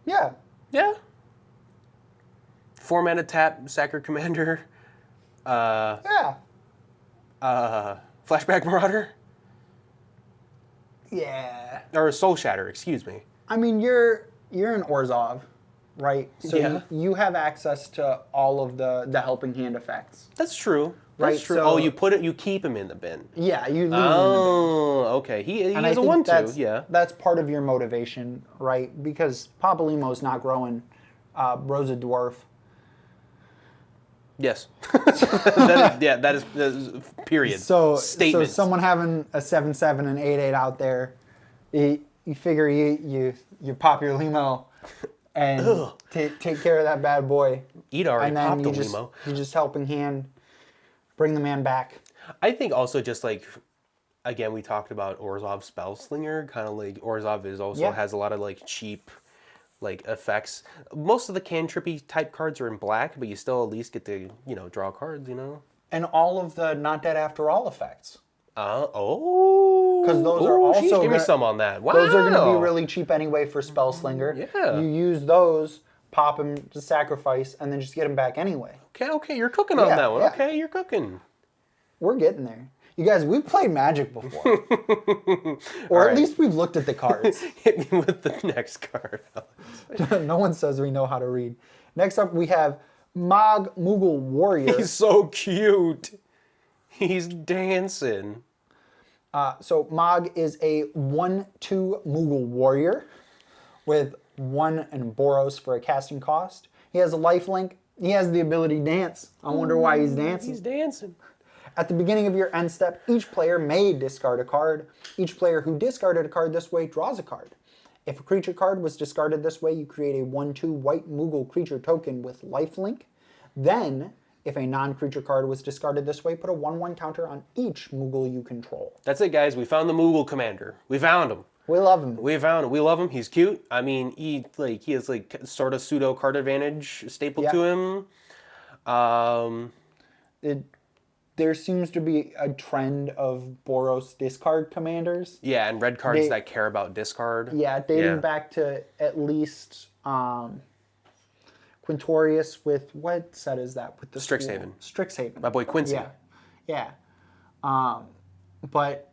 Yeah. Yeah. 4 mana tap, Sacker Commander. Flashback Marauder? Yeah. Or Soul Shatter, excuse me. I mean, you're an Orzhov. right? So Yeah. you have access to all of the helping hand effects. That's true. That's Right, true. so- you keep him in the bin. Yeah, you leave them in the bin. Oh, okay. He And has I a think 1/2, yeah. that's part of your motivation, right? Because Papalimo's not growing Rosa Dwarf. Yes. that is period. So Statement. So someone having a 7/7 and 8/8 out there, you figure you pop your limo and take care of that bad boy. Eat already And then popped the you limo. just helping hand bring the man back. I think also just like, again, we talked about Orzhov Spellslinger, kind of like Orzhov has a lot of like cheap like effects. Most of the cantrippy type cards are in black, but you still at least get to, draw cards, And all of the not dead after all effects. Because those are also give me some on that. Wow. Those are going to be really cheap anyway for Spellslinger. Yeah. You use those, pop them to sacrifice, and then just get them back anyway. Okay, you're cooking on that one. Yeah. Okay, you're cooking. We're getting there. You guys, we've played Magic before. Or at least we've looked at the cards. Hit me with the next card. No one says we know how to read. Next up, we have Mog Moogle Warrior. He's so cute. He's dancing. So Mog is a 1/2 Moogle Warrior with 1 and Boros for a casting cost. He has a lifelink. He has the ability to dance. I wonder why he's dancing. He's dancing. At the beginning of your end step, each player may discard a card. Each player who discarded a card this way draws a card. If a creature card was discarded this way, you create a 1/2 white Moogle creature token with lifelink. Then, if a non-creature card was discarded this way, put a 1/1 counter on each Moogle you control. That's it, guys. We found the Moogle commander. We found him. We love him. We found him. We love him. He's cute. I mean, he has like sort of pseudo card advantage stapled to him. There seems to be a trend of Boros discard commanders. Yeah, and red cards that care about discard. Yeah, dating back to at least Quintorius with, what set is that? With the Strixhaven. Strixhaven. My boy Quincy. Yeah. But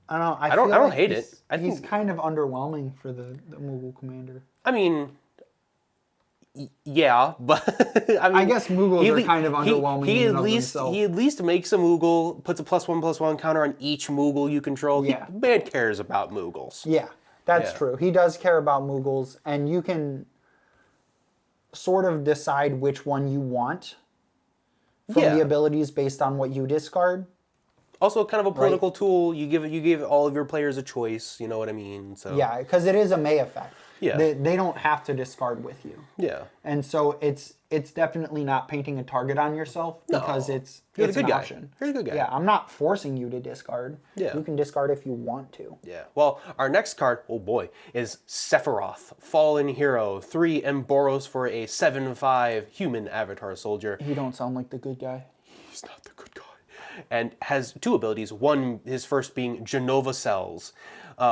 I don't know. I don't hate it. He's kind of underwhelming for the Moogle commander. I mean, yeah, but I guess Moogles are kind of underwhelming. He at least makes a Moogle, puts a +1/+1 counter on each Moogle you control. Yeah. Man cares about Moogles. Yeah, that's true. He does care about Moogles, and you can sort of decide which one you want from the abilities based on what you discard. Also, kind of a political tool. You give all of your players a choice. You know what I mean? So yeah, because it is a May effect. Yeah, they don't have to discard with you. Yeah, and so it's definitely not painting a target on yourself because it's the good an guy. option. You're the good guy. Yeah, I'm not forcing you to discard. Yeah, you can discard if you want to. Yeah. Well, our next card, oh boy, is Sephiroth, Fallen Hero, 3 and Boros for a 7/5 human avatar soldier. He don't sound like the good guy. He's not the good guy. And has 2 abilities. One, his first being Genova Cells.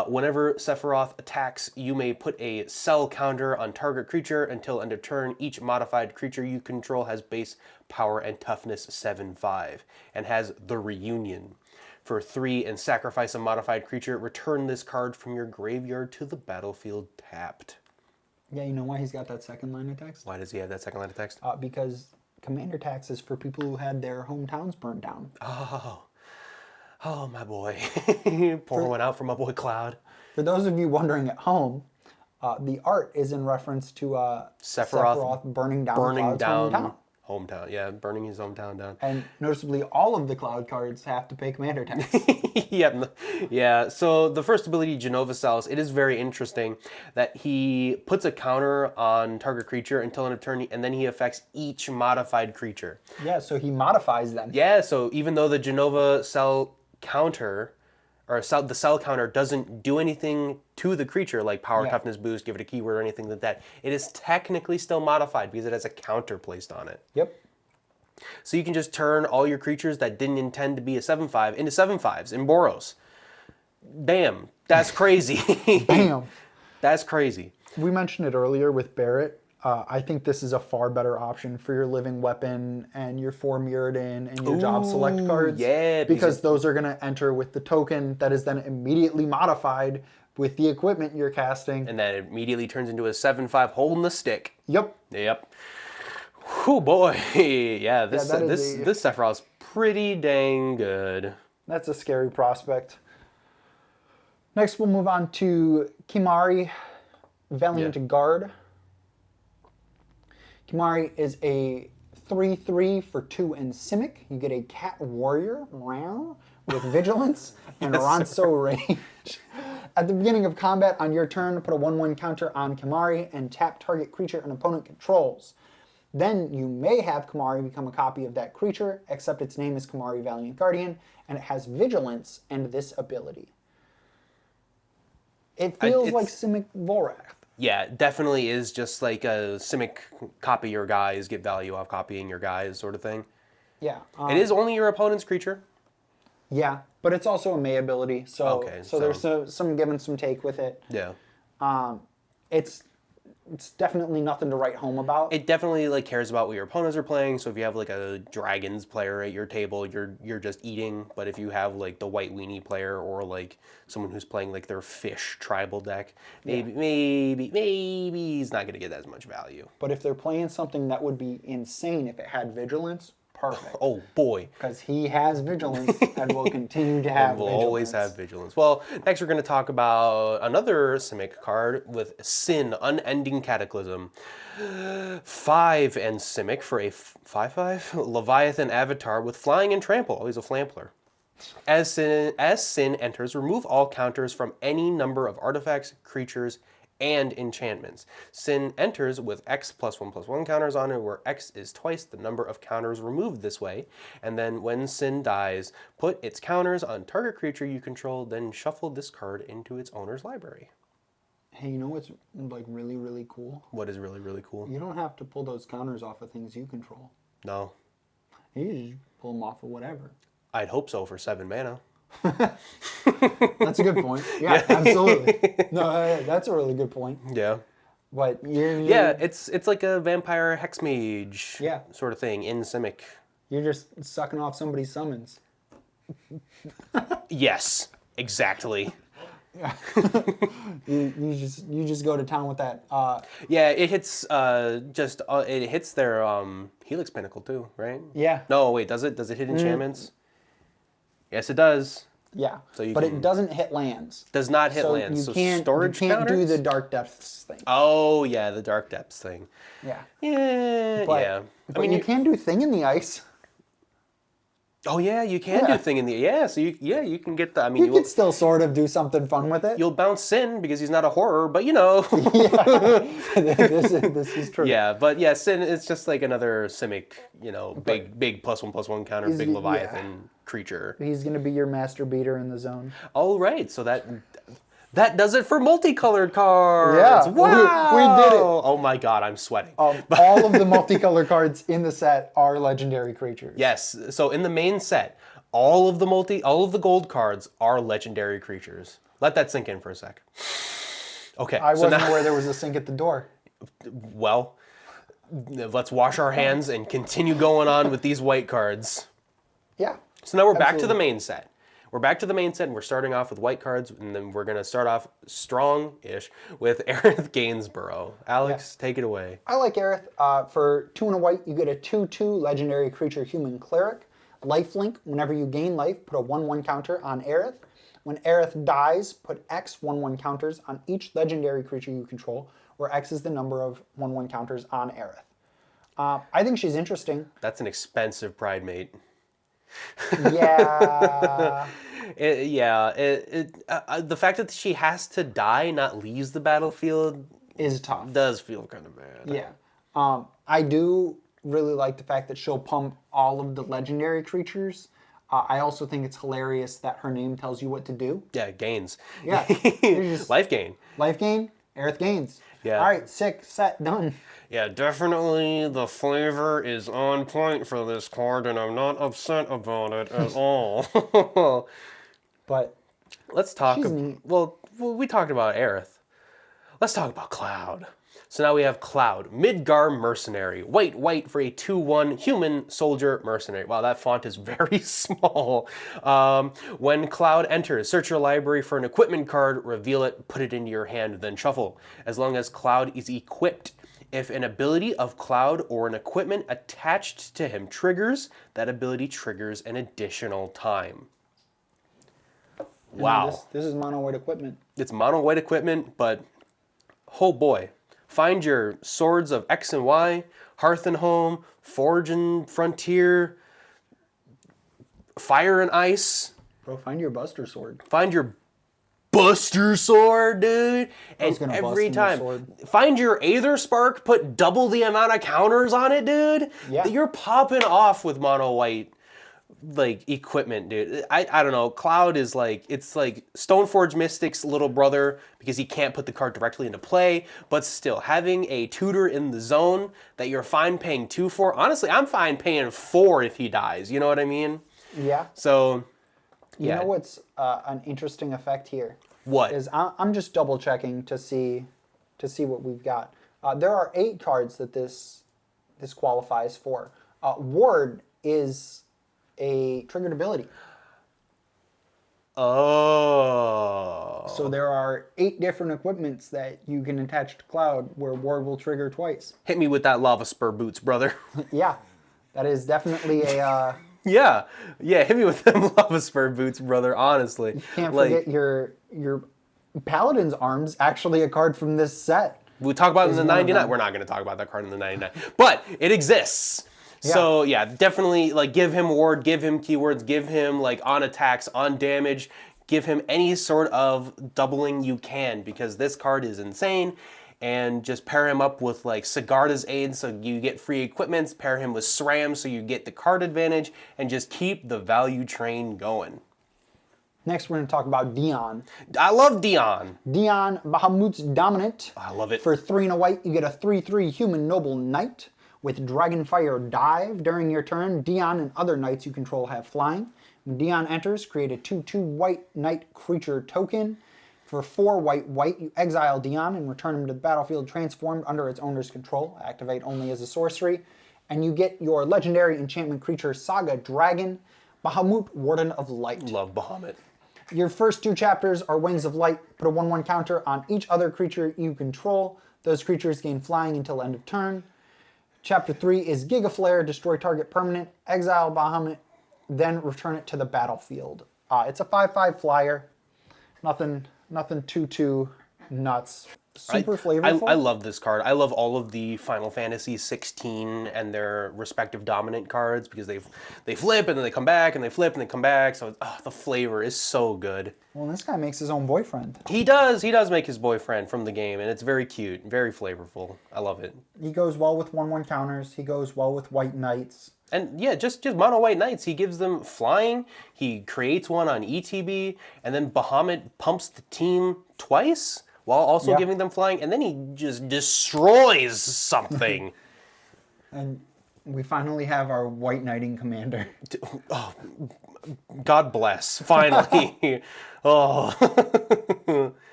Whenever Sephiroth attacks, you may put a cell counter on target creature until end of turn. Each modified creature you control has base power and toughness 7/5, and has the Reunion. For 3 and sacrifice a modified creature, return this card from your graveyard to the battlefield tapped. Yeah, you know why he's got that second line of text? Why does he have that second line of text? Because commander tax is for people who had their hometowns burned down. Oh, my boy. Pour one out for my boy Cloud. For those of you wondering at home, the art is in reference to Sephiroth burning down Cloud's hometown. Yeah, burning his hometown down. And noticeably, all of the Cloud cards have to pay commander tax. Yeah. So the first ability, Genova Cells, it is very interesting that he puts a counter on target creature until end of turn, and then he affects each modified creature. Yeah, so he modifies them. Yeah, so even though the Genova Cell counter, or the cell counter doesn't do anything to the creature, like power, toughness boost, give it a keyword or anything like that, it is technically still modified because it has a counter placed on it. Yep. So you can just turn all your creatures that didn't intend to be a 7/5 into 7/5s in Boros. Bam. That's crazy. Bam. That's crazy. We mentioned it earlier with Barrett. I think this is a far better option for your living weapon and your 4 Mirrodin and your job select cards. Yeah. Because those are going to enter with the token that is then immediately modified with the equipment you're casting. And then it immediately turns into a 7/5 holding the stick. Yep. Yep. Oh boy. Yeah, this Sephiros's pretty dang good. That's a scary prospect. Next, we'll move on to Kimahri, Valiant Guard. Kimahri is a 3/3 for 2 and Simic. You get a Cat Warrior with Vigilance and Ronso range. At the beginning of combat on your turn, put a 1/1 counter on Kimahri and tap target creature an opponent controls. Then you may have Kimahri become a copy of that creature, except its name is Kimahri Valiant Guardian, and it has Vigilance and this ability. It feels like Simic Volrath. Yeah, it definitely is just like a Simic copy your guys, get value off copying your guys sort of thing. Yeah. It is only your opponent's creature. Yeah, but it's also a May ability, so there's some give and some take with it. Yeah. It's definitely nothing to write home about. It definitely like cares about what your opponents are playing. So if you have like a Dragons player at your table, you're just eating. But if you have like the White Weenie player or like someone who's playing like their Fish tribal deck, maybe he's not gonna get as much value. But if they're playing something that would be insane if it had Vigilance, perfect. Oh boy. Because he has Vigilance and will continue to have Vigilance. Vigilance. Always have Vigilance. Well, next we're going to talk about another Simic card with Sin, Unending Cataclysm. 5 and Simic for a 5/5 Leviathan Avatar with Flying and Trample. Always a Flampler. As Sin enters, remove all counters from any number of artifacts, creatures, and enchantments. Sin enters with X +1/+1 counters on it, where X is twice the number of counters removed this way. And then when Sin dies, put its counters on target creature you control, then shuffle this card into its owner's library. Hey, you know what's like really, really cool? What is really, really cool? You don't have to pull those counters off of things you control. No. You just pull them off of whatever. I'd hope so for 7 mana. That's a good point. Yeah, absolutely. No, that's a really good point. Yeah. But yeah, it's like a vampire hex mage sort of thing in Simic. You're just sucking off somebody's summons. Yes, exactly. Yeah. you just go to town with that. Yeah, it hits it hits their Helix Pinnacle too, right? Yeah. No, wait, does it? Does it hit enchantments? Yes, it does. Yeah, so it doesn't hit lands. Does not hit lands. So storage you can't counters? do the Dark Depths thing. Oh yeah, the Dark Depths thing. Yeah. Yeah. But you can do Thing in the Ice. Oh yeah, you can do Thing in the So you can get the. I mean, you can still sort of do something fun with it. You'll bounce Sin because he's not a horror, but you know. Yeah, this is true. Yeah, but yeah, Sin is just like another Simic, big +1/+1 counter, big Leviathan creature. He's gonna be your master beater in the zone. Oh right, so that does it for multicolored cards. Yeah, wow, we did it. Oh my god, I'm sweating. All of the multicolored cards in the set are legendary creatures. Yes, so in the main set, all of the gold cards are legendary creatures. Let that sink in for a sec. Okay, I wasn't aware there was a sink at the door. Well, let's wash our hands and continue going on with these white cards. Yeah. So now we're back to the main set. We're back to the main set, and we're starting off with white cards, and then we're going to start off strong-ish with Aerith Gainsborough. Alex, take it away. I like Aerith. For 2 and a white, you get a 2/2 legendary creature human cleric. Lifelink, whenever you gain life, put a 1/1 counter on Aerith. When Aerith dies, put X 1/1 counters on each legendary creature you control, where X is the number of 1/1 counters on Aerith. I think she's interesting. That's an expensive Pride Mate. Yeah. The fact that she has to die, not leaves the battlefield, is tough. Does feel kind of bad. Yeah. I do really like the fact that she'll pump all of the legendary creatures. I also think it's hilarious that her name tells you what to do. Yeah, gains. Yeah. Life gain. Life gain, Aerith gains. Yeah. All right, sick, set, done. Yeah, definitely the flavor is on point for this card, and I'm not upset about it at all. But let's talk. She's neat. Well, we talked about Aerith. Let's talk about Cloud. So now we have Cloud, Midgar Mercenary. White for a 2/1 human soldier mercenary. Wow, that font is very small. When Cloud enters, search your library for an equipment card, reveal it, put it into your hand, then shuffle. As long as Cloud is equipped. If an ability of Cloud or an equipment attached to him triggers, that ability triggers an additional time. Wow. This is mono white equipment. It's mono white equipment, but oh boy. Find your Swords of X and Y, Hearth and Home, Forge and Frontier, Fire and Ice. Bro, find your Buster Sword. Find your Buster Sword, dude. And every time, find your Aether Spark, put double the amount of counters on it, dude. Yeah. You're popping off with mono white like equipment, dude. I don't know. Cloud is like, it's like Stoneforge Mystic's little brother because he can't put the card directly into play, but still having a tutor in the zone that you're fine paying 2 for. Honestly, I'm fine paying 4 if he dies. You know what I mean? Yeah. So, yeah. You know what's an interesting effect here? What? Is I'm just double checking to see what we've got. There are 8 cards that this qualifies for. Ward is a triggered ability. Oh. So there are 8 different equipments that you can attach to Cloud where Ward will trigger twice. Hit me with that lava spur boots, brother. Yeah, that is definitely a... Yeah, hit me with them lava spur boots, brother, honestly. You can't forget your Paladin's Arms, actually a card from this set. We talk about it in the 99. We're not going to talk about that card in the 99. But it exists. Yeah. So, yeah, definitely, like, give him ward, give him keywords, give him, like, on attacks, on damage, give him any sort of doubling you can, because this card is insane, and just pair him up with, like, Sigarda's Aid, so you get free equipments, pair him with SRAM, so you get the card advantage, and just keep the value train going. Next, we're going to talk about Dion. I love Dion. Dion, Bahamut's Dominant. I love it. For 3 and a white, you get a 3/3 Human Noble Knight. With Dragonfire Dive, during your turn, Dion and other knights you control have flying. When Dion enters, create a 2/2 white knight creature token. For 4 white, you exile Dion and return him to the battlefield transformed under its owner's control. Activate only as a sorcery. And you get your legendary enchantment creature Saga Dragon, Bahamut, Warden of Light. Love Bahamut. Your first 2 chapters are Wings of Light. Put a 1/1 counter on each other creature you control. Those creatures gain flying until end of turn. Chapter 3 is Giga Flare, destroy target permanent, exile Bahamut, then return it to the battlefield. It's a 5/5 flyer. Nothing too nuts. Super flavorful. I love this card. I love all of the Final Fantasy 16 and their respective dominant cards because they flip and then they come back and they flip and they come back. So the flavor is so good. Well, this guy makes his own boyfriend. He does make his boyfriend from the game, and it's very cute, very flavorful. I love it. He goes well with 1/1 counters. He goes well with white knights. And yeah, just mono white knights. He gives them flying. He creates one on ETB, and then Bahamut pumps the team twice while also giving them flying, and then he just destroys something. And we finally have our white knighting commander. Oh, God bless, finally. Oh.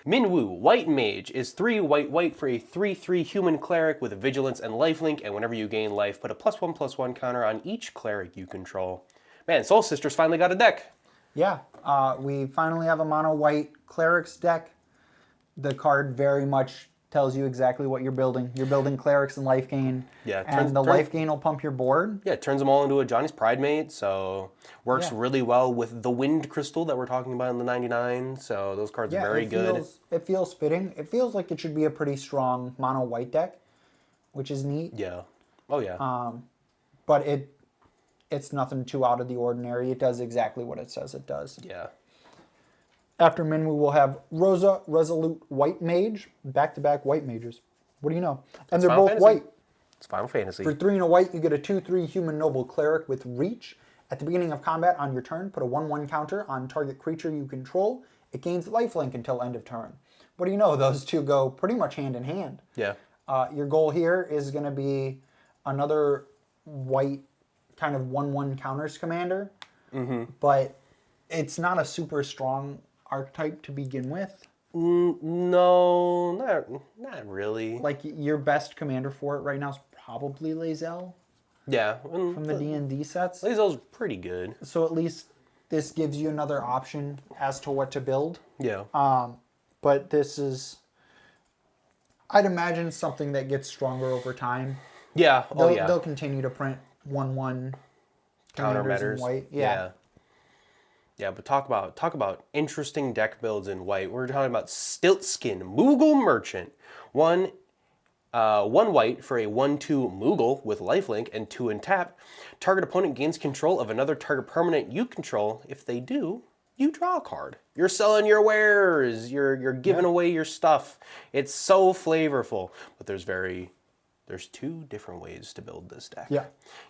Minwu, White Mage, is 3 white for a 3/3 human cleric with a vigilance and lifelink, and whenever you gain life, put a +1/+1 counter on each cleric you control. Man, Soul Sisters finally got a deck. Yeah, we finally have a mono white clerics deck. The card very much tells you exactly what you're building. You're building clerics and life gain. Yeah, and the life gain will pump your board. Yeah, it turns them all into a Johnny's Pride Mate, so works really well with the Wind Crystal that we're talking about in the 99. So those cards are very good. It feels fitting. It feels like it should be a pretty strong mono white deck, which is neat. Yeah. Oh yeah. But it's nothing too out of the ordinary. It does exactly what it says it does. Yeah. After Minwu, we'll have Rosa, Resolute, White Mage, back-to-back White Mages. What do you know? And they're both white. It's Final Fantasy. For 3 and a white, you get a 2/3 Human Noble Cleric with Reach. At the beginning of combat on your turn, put a 1/1 counter on target creature you control. It gains lifelink until end of turn. What do you know? Those two go pretty much hand in hand. Yeah. Your goal here is going to be another white kind of 1/1 counters commander. Mm-hmm. But it's not a super strong archetype to begin with. No, not really. Like, your best commander for it right now is probably Lae'zel Yeah. from the D&D sets. Lae'zel's pretty good. So at least this gives you another option as to what to build. Yeah. But this is, I'd imagine, something that gets stronger over time. Yeah. They'll continue to print 1/1 commanders in white. Yeah. Yeah, but talk about interesting deck builds in white. We're talking about Stiltskin Moogle Merchant. One white for a 1/2 Moogle with lifelink and 2 untap. Target opponent gains control of another target permanent you control. If they do, you draw a card. You're selling your wares. You're giving away your stuff. It's so flavorful. But there's 2 different ways to build this deck. Yeah.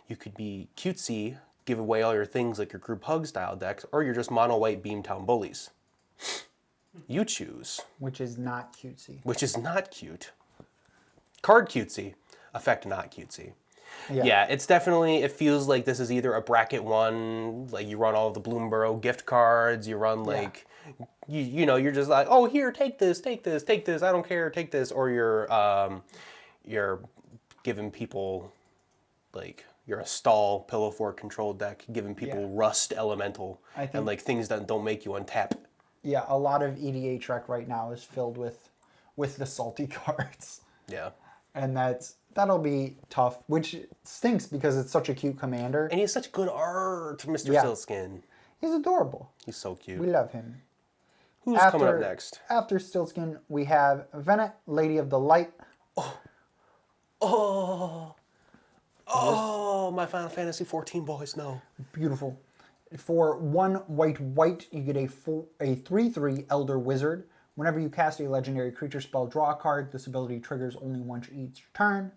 You could be cutesy, give away all your things like your group hug style decks, or you're just mono white Beamtown bullies. You choose. Which is not cutesy. Which is not cute. Card cutesy, effect not cutesy. Yeah, it's definitely, it feels like this is either a bracket one, like you run all of the Bloomborough gift cards, you run like, you know, you're just like, oh, here, take this, I don't care, take this, or you're giving people, like, you're a stall pillow fort control deck, giving people rust elemental, and like things that don't make you untap. Yeah, a lot of EDH rec right now is filled with the salty cards. Yeah. And that'll be tough, which stinks because it's such a cute commander. And he has such good art, Mr. Stillskin. He's adorable. He's so cute. We love him. Who's coming up next? After Stillskin, we have Venet, Lady of the Light. Oh, my Final Fantasy 14 boys, no. Beautiful. For 1 white, you get a 3/3 Elder Wizard. Whenever you cast a legendary creature spell, draw a card. This ability triggers only once each turn.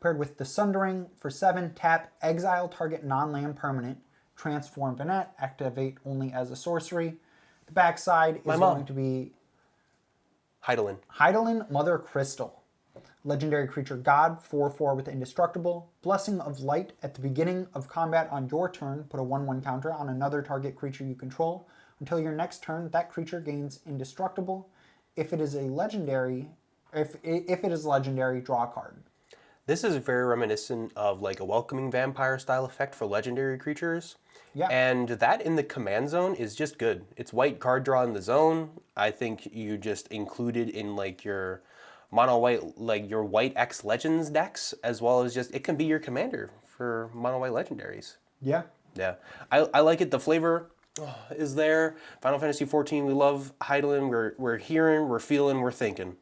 Paired with the Sundering, for 7, tap, exile target non-land permanent, transform Venet, activate only as a sorcery. The backside is going to be Hydaelyn, Mother Crystal. Legendary creature god, 4/4 with indestructible. Blessing of Light. At the beginning of combat on your turn, put a 1/1 counter on another target creature you control. Until your next turn, that creature gains indestructible. If it is legendary, draw a card. This is very reminiscent of like a Welcoming Vampire style effect for legendary creatures. Yeah. And that in the command zone is just good. It's white card draw in the zone. I think you just included in like your mono white, like your white X Legends decks, as well as just, it can be your commander for mono white legendaries. Yeah. Yeah. I like it. The flavor is there. Final Fantasy 14, we love Hydaelyn. We're hearing, we're feeling, we're thinking.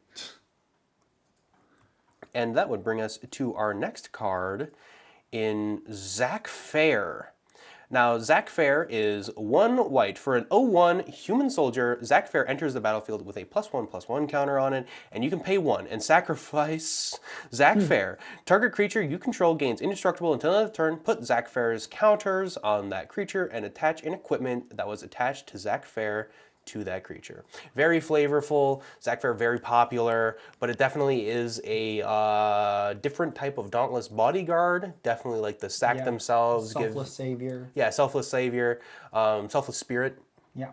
And that would bring us to our next card in Zac Fair. Now, Zac Fair is 1 white for an 0/1 human soldier. Zac Fair enters the battlefield with a +1/+1 counter on it, and you can pay 1 and sacrifice Zac Fair. Target creature you control gains indestructible until another turn. Put Zac Fair's counters on that creature and attach an equipment that was attached to Zac Fair to that creature. Very flavorful. Zac Fair very popular, but it definitely is a different type of Dauntless Bodyguard. Definitely like the sack themselves. Selfless Savior. Yeah, Selfless Savior. Selfless Spirit. Yeah.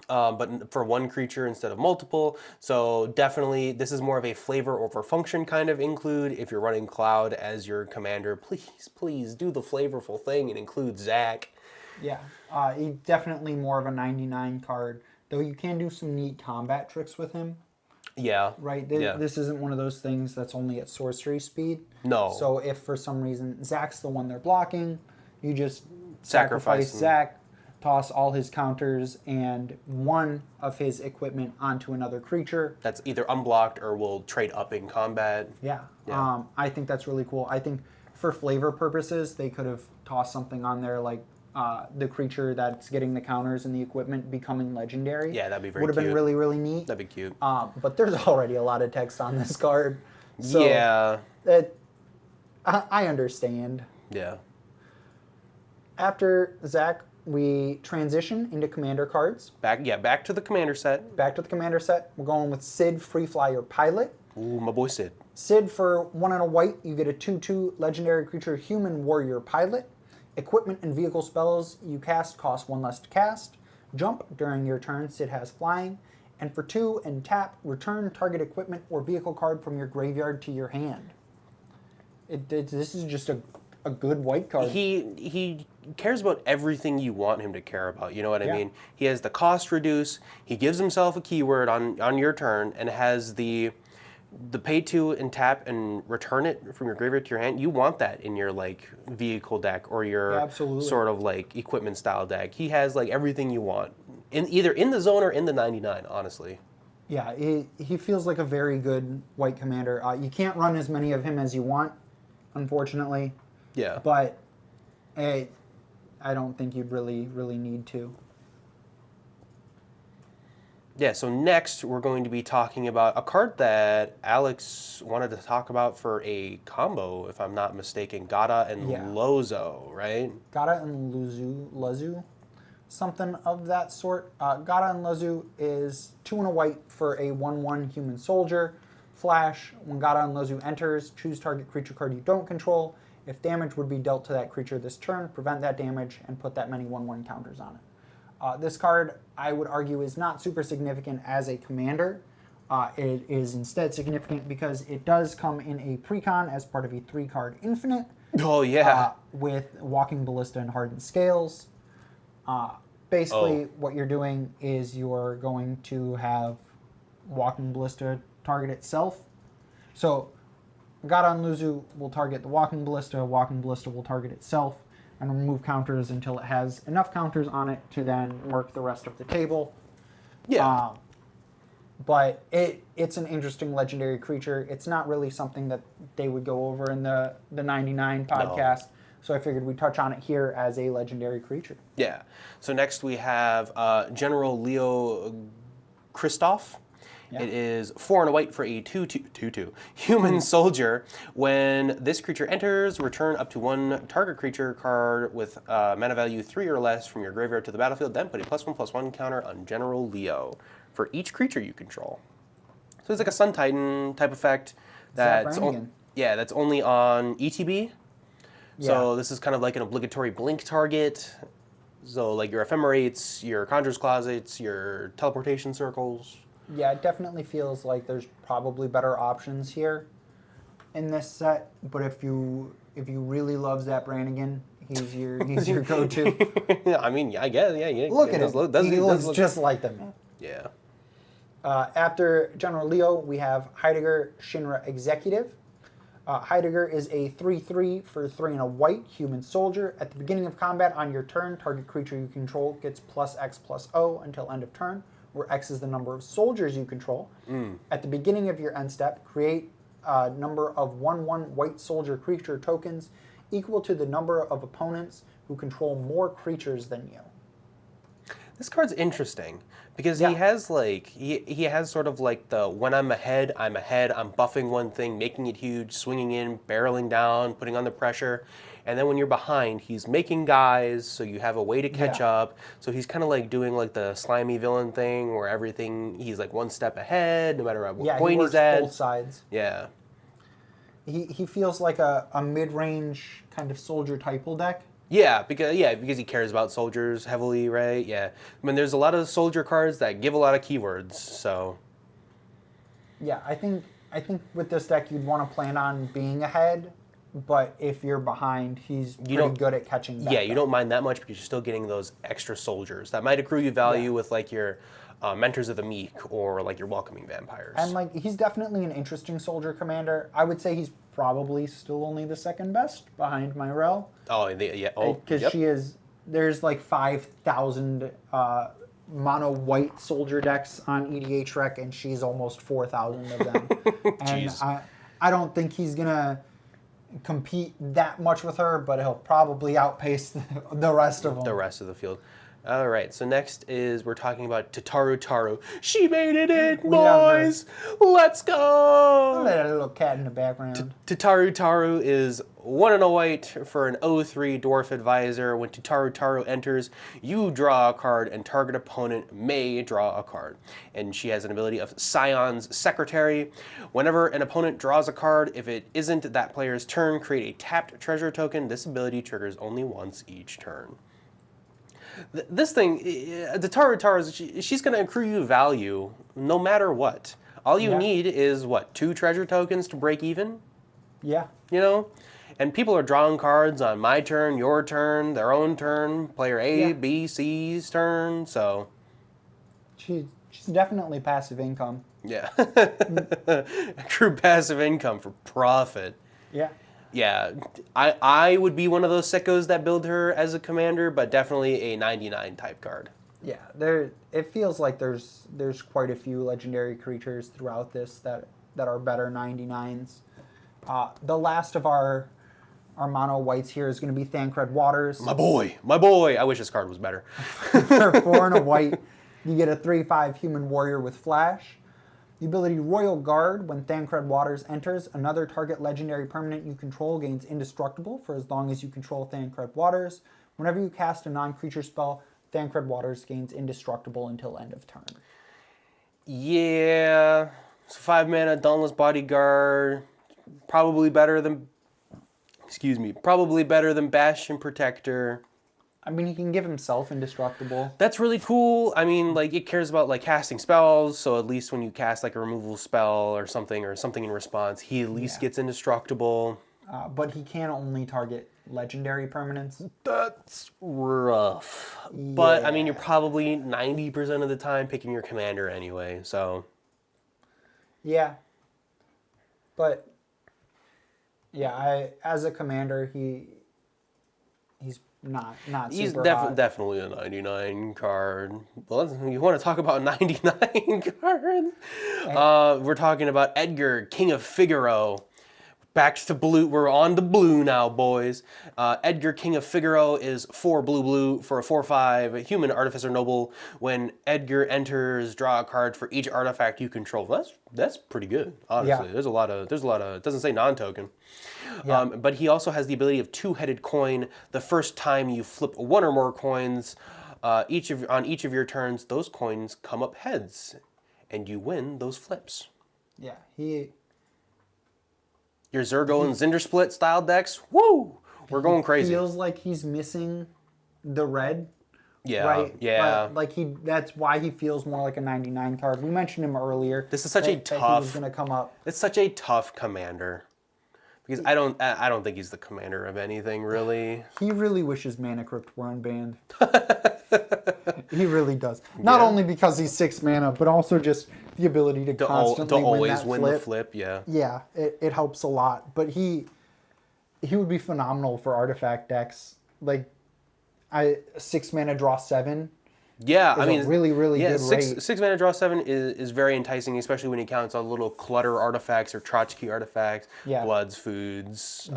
But for 1 creature instead of multiple. So definitely this is more of a flavor over function kind of include. If you're running Cloud as your commander, please do the flavorful thing and include Zac. Yeah, definitely more of a 99 card. Though you can do some neat combat tricks with him. Yeah. Right? This isn't one of those things that's only at sorcery speed. No. So if for some reason Zac's the one they're blocking, you just sacrifice Zac, toss all his counters and 1 of his equipment onto another creature. That's either unblocked or will trade up in combat. Yeah. I think that's really cool. I think for flavor purposes, they could have tossed something on there like the creature that's getting the counters and the equipment becoming legendary. Yeah, that'd be very Would have been really, really neat. That'd be cute. But there's already a lot of text on this card. So yeah. I understand. Yeah. After Zac, we transition into commander cards. Back to the commander set. Back to the commander set. We're going with Sid, Free Flyer Pilot. Ooh, my boy Sid. Sid, for 1 and a white, you get a 2/2 legendary creature, Human Warrior Pilot. Equipment and vehicle spells you cast cost 1 less to cast. Jump. During your turn, Sid has flying. And for 2 and tap, return target equipment or vehicle card from your graveyard to your hand. This is just a good white card. He cares about everything you want him to care about. You know what I Yeah. mean? He has the cost reduce. He gives himself a keyword on your turn and has the pay 2 and tap and return it from your graveyard to your hand. You want that in your like vehicle deck or your Absolutely. sort of like equipment style deck. He has like everything you want either in the zone or in the 99. Honestly. Yeah, he feels like a very good white commander. You can't run as many of him as you want, unfortunately. Yeah. But I don't think you'd really need to. Yeah, so next we're going to be talking about a card that Alex wanted to talk about for a combo, if I'm not mistaken, Gata and Lozo, right? Gata and Lazu, something of that sort. Gata and Lazu is 2 and a white for a 1/1 human soldier. Flash, when Gata and Lazu enters, choose target creature card you don't control. If damage would be dealt to that creature this turn, prevent that damage and put that many 1/1 counters on it. This card, I would argue, is not super significant as a commander. It is instead significant because it does come in a precon as part of a 3-card infinite. Oh, yeah. With Walking Ballista and Hardened Scales. Basically, what you're doing is you're going to have Walking Ballista target itself. So, Gata and Luzu will target the Walking Ballista will target itself, and remove counters until it has enough counters on it to then work the rest of the table. Yeah. But it's an interesting legendary creature. It's not really something that they would go over in the 99 podcast. No. So I figured we'd touch on it here as a legendary creature. Yeah. So next we have General Leo Christoph. Yeah. It is 4 and a white for a 2/2 human soldier. When this creature enters, return up to 1 target creature card with mana value 3 or less from your graveyard to the battlefield, then put a +1/+1 counter on General Leo for each creature you control. So it's like a Sun Titan type effect that's that's only on ETB. Yeah. So this is kind of like an obligatory blink target. So like your ephemerates, your Conjurer's Closets, your teleportation circles. Yeah, it definitely feels like there's probably better options here in this set. But if you really love Zap Brannigan, he's your go-to. I mean, I guess, yeah. Look at him. He looks just like them. Yeah. After General Leo, we have Heidegger Shinra Executive. Heidegger is a 3/3 for 3 and a white human soldier. At the beginning of combat on your turn, target creature you control gets +X/+O until end of turn, where X is the number of soldiers you control. At the beginning of your end step, create a number of 1/1 white soldier creature tokens equal to the number of opponents who control more creatures than you. This card's interesting because he has like he has sort of like the when I'm ahead, I'm buffing one thing, making it huge, swinging in, barreling down, putting on the pressure. And then when you're behind, he's making guys, so you have a way to catch up. So he's kind of like doing like the slimy villain thing where everything, he's like one step ahead, no matter what point he's at. Both sides. Yeah. He feels like a mid-range kind of soldier typal deck. Yeah, because he cares about soldiers heavily, right? Yeah. I mean, there's a lot of soldier cards that give a lot of keywords, so. Yeah, I think with this deck you'd want to plan on being ahead. But if you're behind, he's pretty good at catching back. Yeah, you don't mind that much because you're still getting those extra soldiers. That might accrue you value with like your Mentors of the Meek or like your Welcoming Vampires. And like he's definitely an interesting soldier commander. I would say he's probably still only the second best behind Myrel. Oh, yeah. Oh, because there's like 5,000 mono white soldier decks on EDH Rec, and she's almost 4,000 of them. And I don't think he's gonna compete that much with her, but he'll probably outpace the rest of them. The rest of the field. All right, so next is we're talking about Tataru. She made it in, boys! Let's go! That little cat in the background. Tataru is 1 and a white for an 0/3 Dwarf Advisor. When Tataru enters, you draw a card and target opponent may draw a card. And she has an ability of Scion's Secretary. Whenever an opponent draws a card, if it isn't that player's turn, create a tapped treasure token. This ability triggers only once each turn. This thing, the Tara, she's going to accrue you value no matter what. All you need is, what, 2 treasure tokens to break even? Yeah. You know? And people are drawing cards on my turn, your turn, their own turn, player A, B, C's turn, so... She's definitely passive income. Yeah. Accrue passive income for profit. Yeah. Yeah. I would be one of those sickos that build her as a commander, but definitely a 99 type card. Yeah, it feels like there's quite a few legendary creatures throughout this that are better 99s. The last of our mono whites here is going to be Thancred Waters. My boy. I wish this card was better. For 4 and a white, you get a 3/5 human warrior with flash. The ability Royal Guard, when Thancred Waters enters, another target legendary permanent you control gains indestructible for as long as you control Thancred Waters. Whenever you cast a non-creature spell, Thancred Waters gains indestructible until end of turn. Yeah. So 5 mana, Dauntless Bodyguard. Probably better than Bastion Protector. I mean, he can give himself indestructible. That's really cool. I mean, like, it cares about, like, casting spells, so at least when you cast, like, a removal spell or something in response, he at least gets indestructible. But he can only target legendary permanents. That's rough. Yeah. But, I mean, you're probably 90% of the time picking your commander anyway, so... Yeah. But, yeah, as a commander, he's not he's super hot. definitely a 99 card. Well, you want to talk about 99 cards? We're talking about Edgar, King of Figaro. Back to blue. We're on the blue now, boys. Edgar, King of Figaro is 4 blue for a 4/5 human artificer noble. When Edgar enters, draw a card for each artifact you control. That's pretty good, honestly. Yeah. There's a lot of. It doesn't say non-token. Yeah. But he also has the ability of 2-headed coin. The first time you flip 1 or more coins, on each of your turns, those coins come up heads, and you win those flips. Yeah, Your Zergo and Zindersplit style decks, woo! We're going crazy. Feels like he's missing the red. Yeah, right? yeah. But, like, that's why he feels more like a 99 card. We mentioned him earlier. This is such a tough. That he was going to come up. It's such a tough commander. Because I don't think he's the commander of anything, really. He really wishes Mana Crypt were unbanned. He really does. Not only because he's 6 mana, but also just the ability to constantly always win the flip. Yeah. Yeah, it helps a lot. But he would be phenomenal for artifact decks. Like, 6 mana draw 7. Yeah, I mean, really good rate. 6 mana draw 7 is very enticing, especially when he counts on little clutter artifacts or tchotchke artifacts, bloods, foods,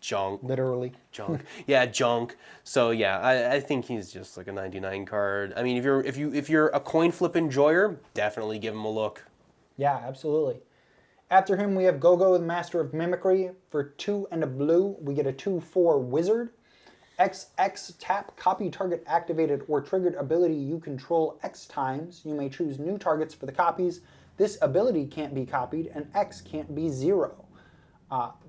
junk. Literally. Junk. Yeah, junk. So yeah, I think he's just like a 99 card. I mean, if you're a coin flip enjoyer, definitely give him a look. Yeah, absolutely. After him, we have Gogo, the Master of Mimicry. For 2 and a blue, we get a 2/4 Wizard. XX tap, copy target activated or triggered ability you control X times. You may choose new targets for the copies. This ability can't be copied, and X can't be 0.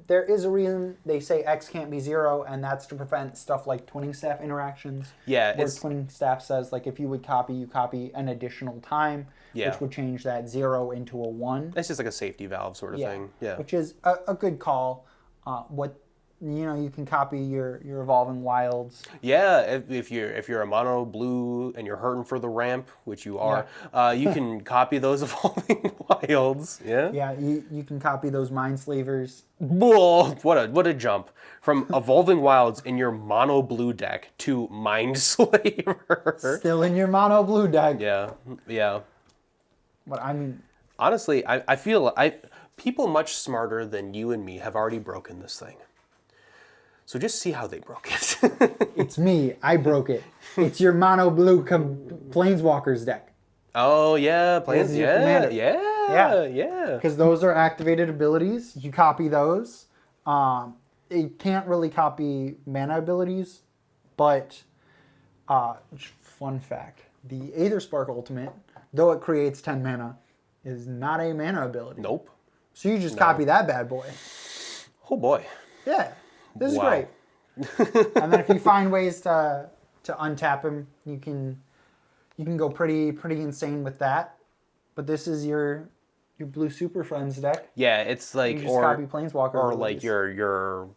There is a reason they say X can't be 0, and that's to prevent stuff like Twinning Staff interactions. Yeah, where Twinning Staff says, like, if you would copy, you copy an additional time, which would change that 0 into a 1. It's just like a safety valve sort of thing. Yeah, which is a good call. You can copy your Evolving Wilds. Yeah, if you're a mono blue and you're hurting for the ramp, which you are, you can copy those Evolving Wilds. Yeah. Yeah, you can copy those Mindslavers. Whoa! What a jump from Evolving Wilds in your mono blue deck to Mindslaver. Still in your mono blue deck. Yeah. But I mean, honestly, I feel people much smarter than you and me have already broken this thing. So just see how they broke it. It's me. I broke it. It's your mono blue Planeswalkers deck. Oh yeah, Yeah. Because those are activated abilities. You copy those. It can't really copy mana abilities, but fun fact: the Aetherspark Ultimate, though it creates 10 mana, is not a mana ability. Nope. So you just copy that bad boy. Oh boy. Yeah. This is great. And then if you find ways to to untap him. You can go pretty insane with that. But this is your blue Super Friends deck. Yeah, it's like You just copy Planeswalker or abilities. like you're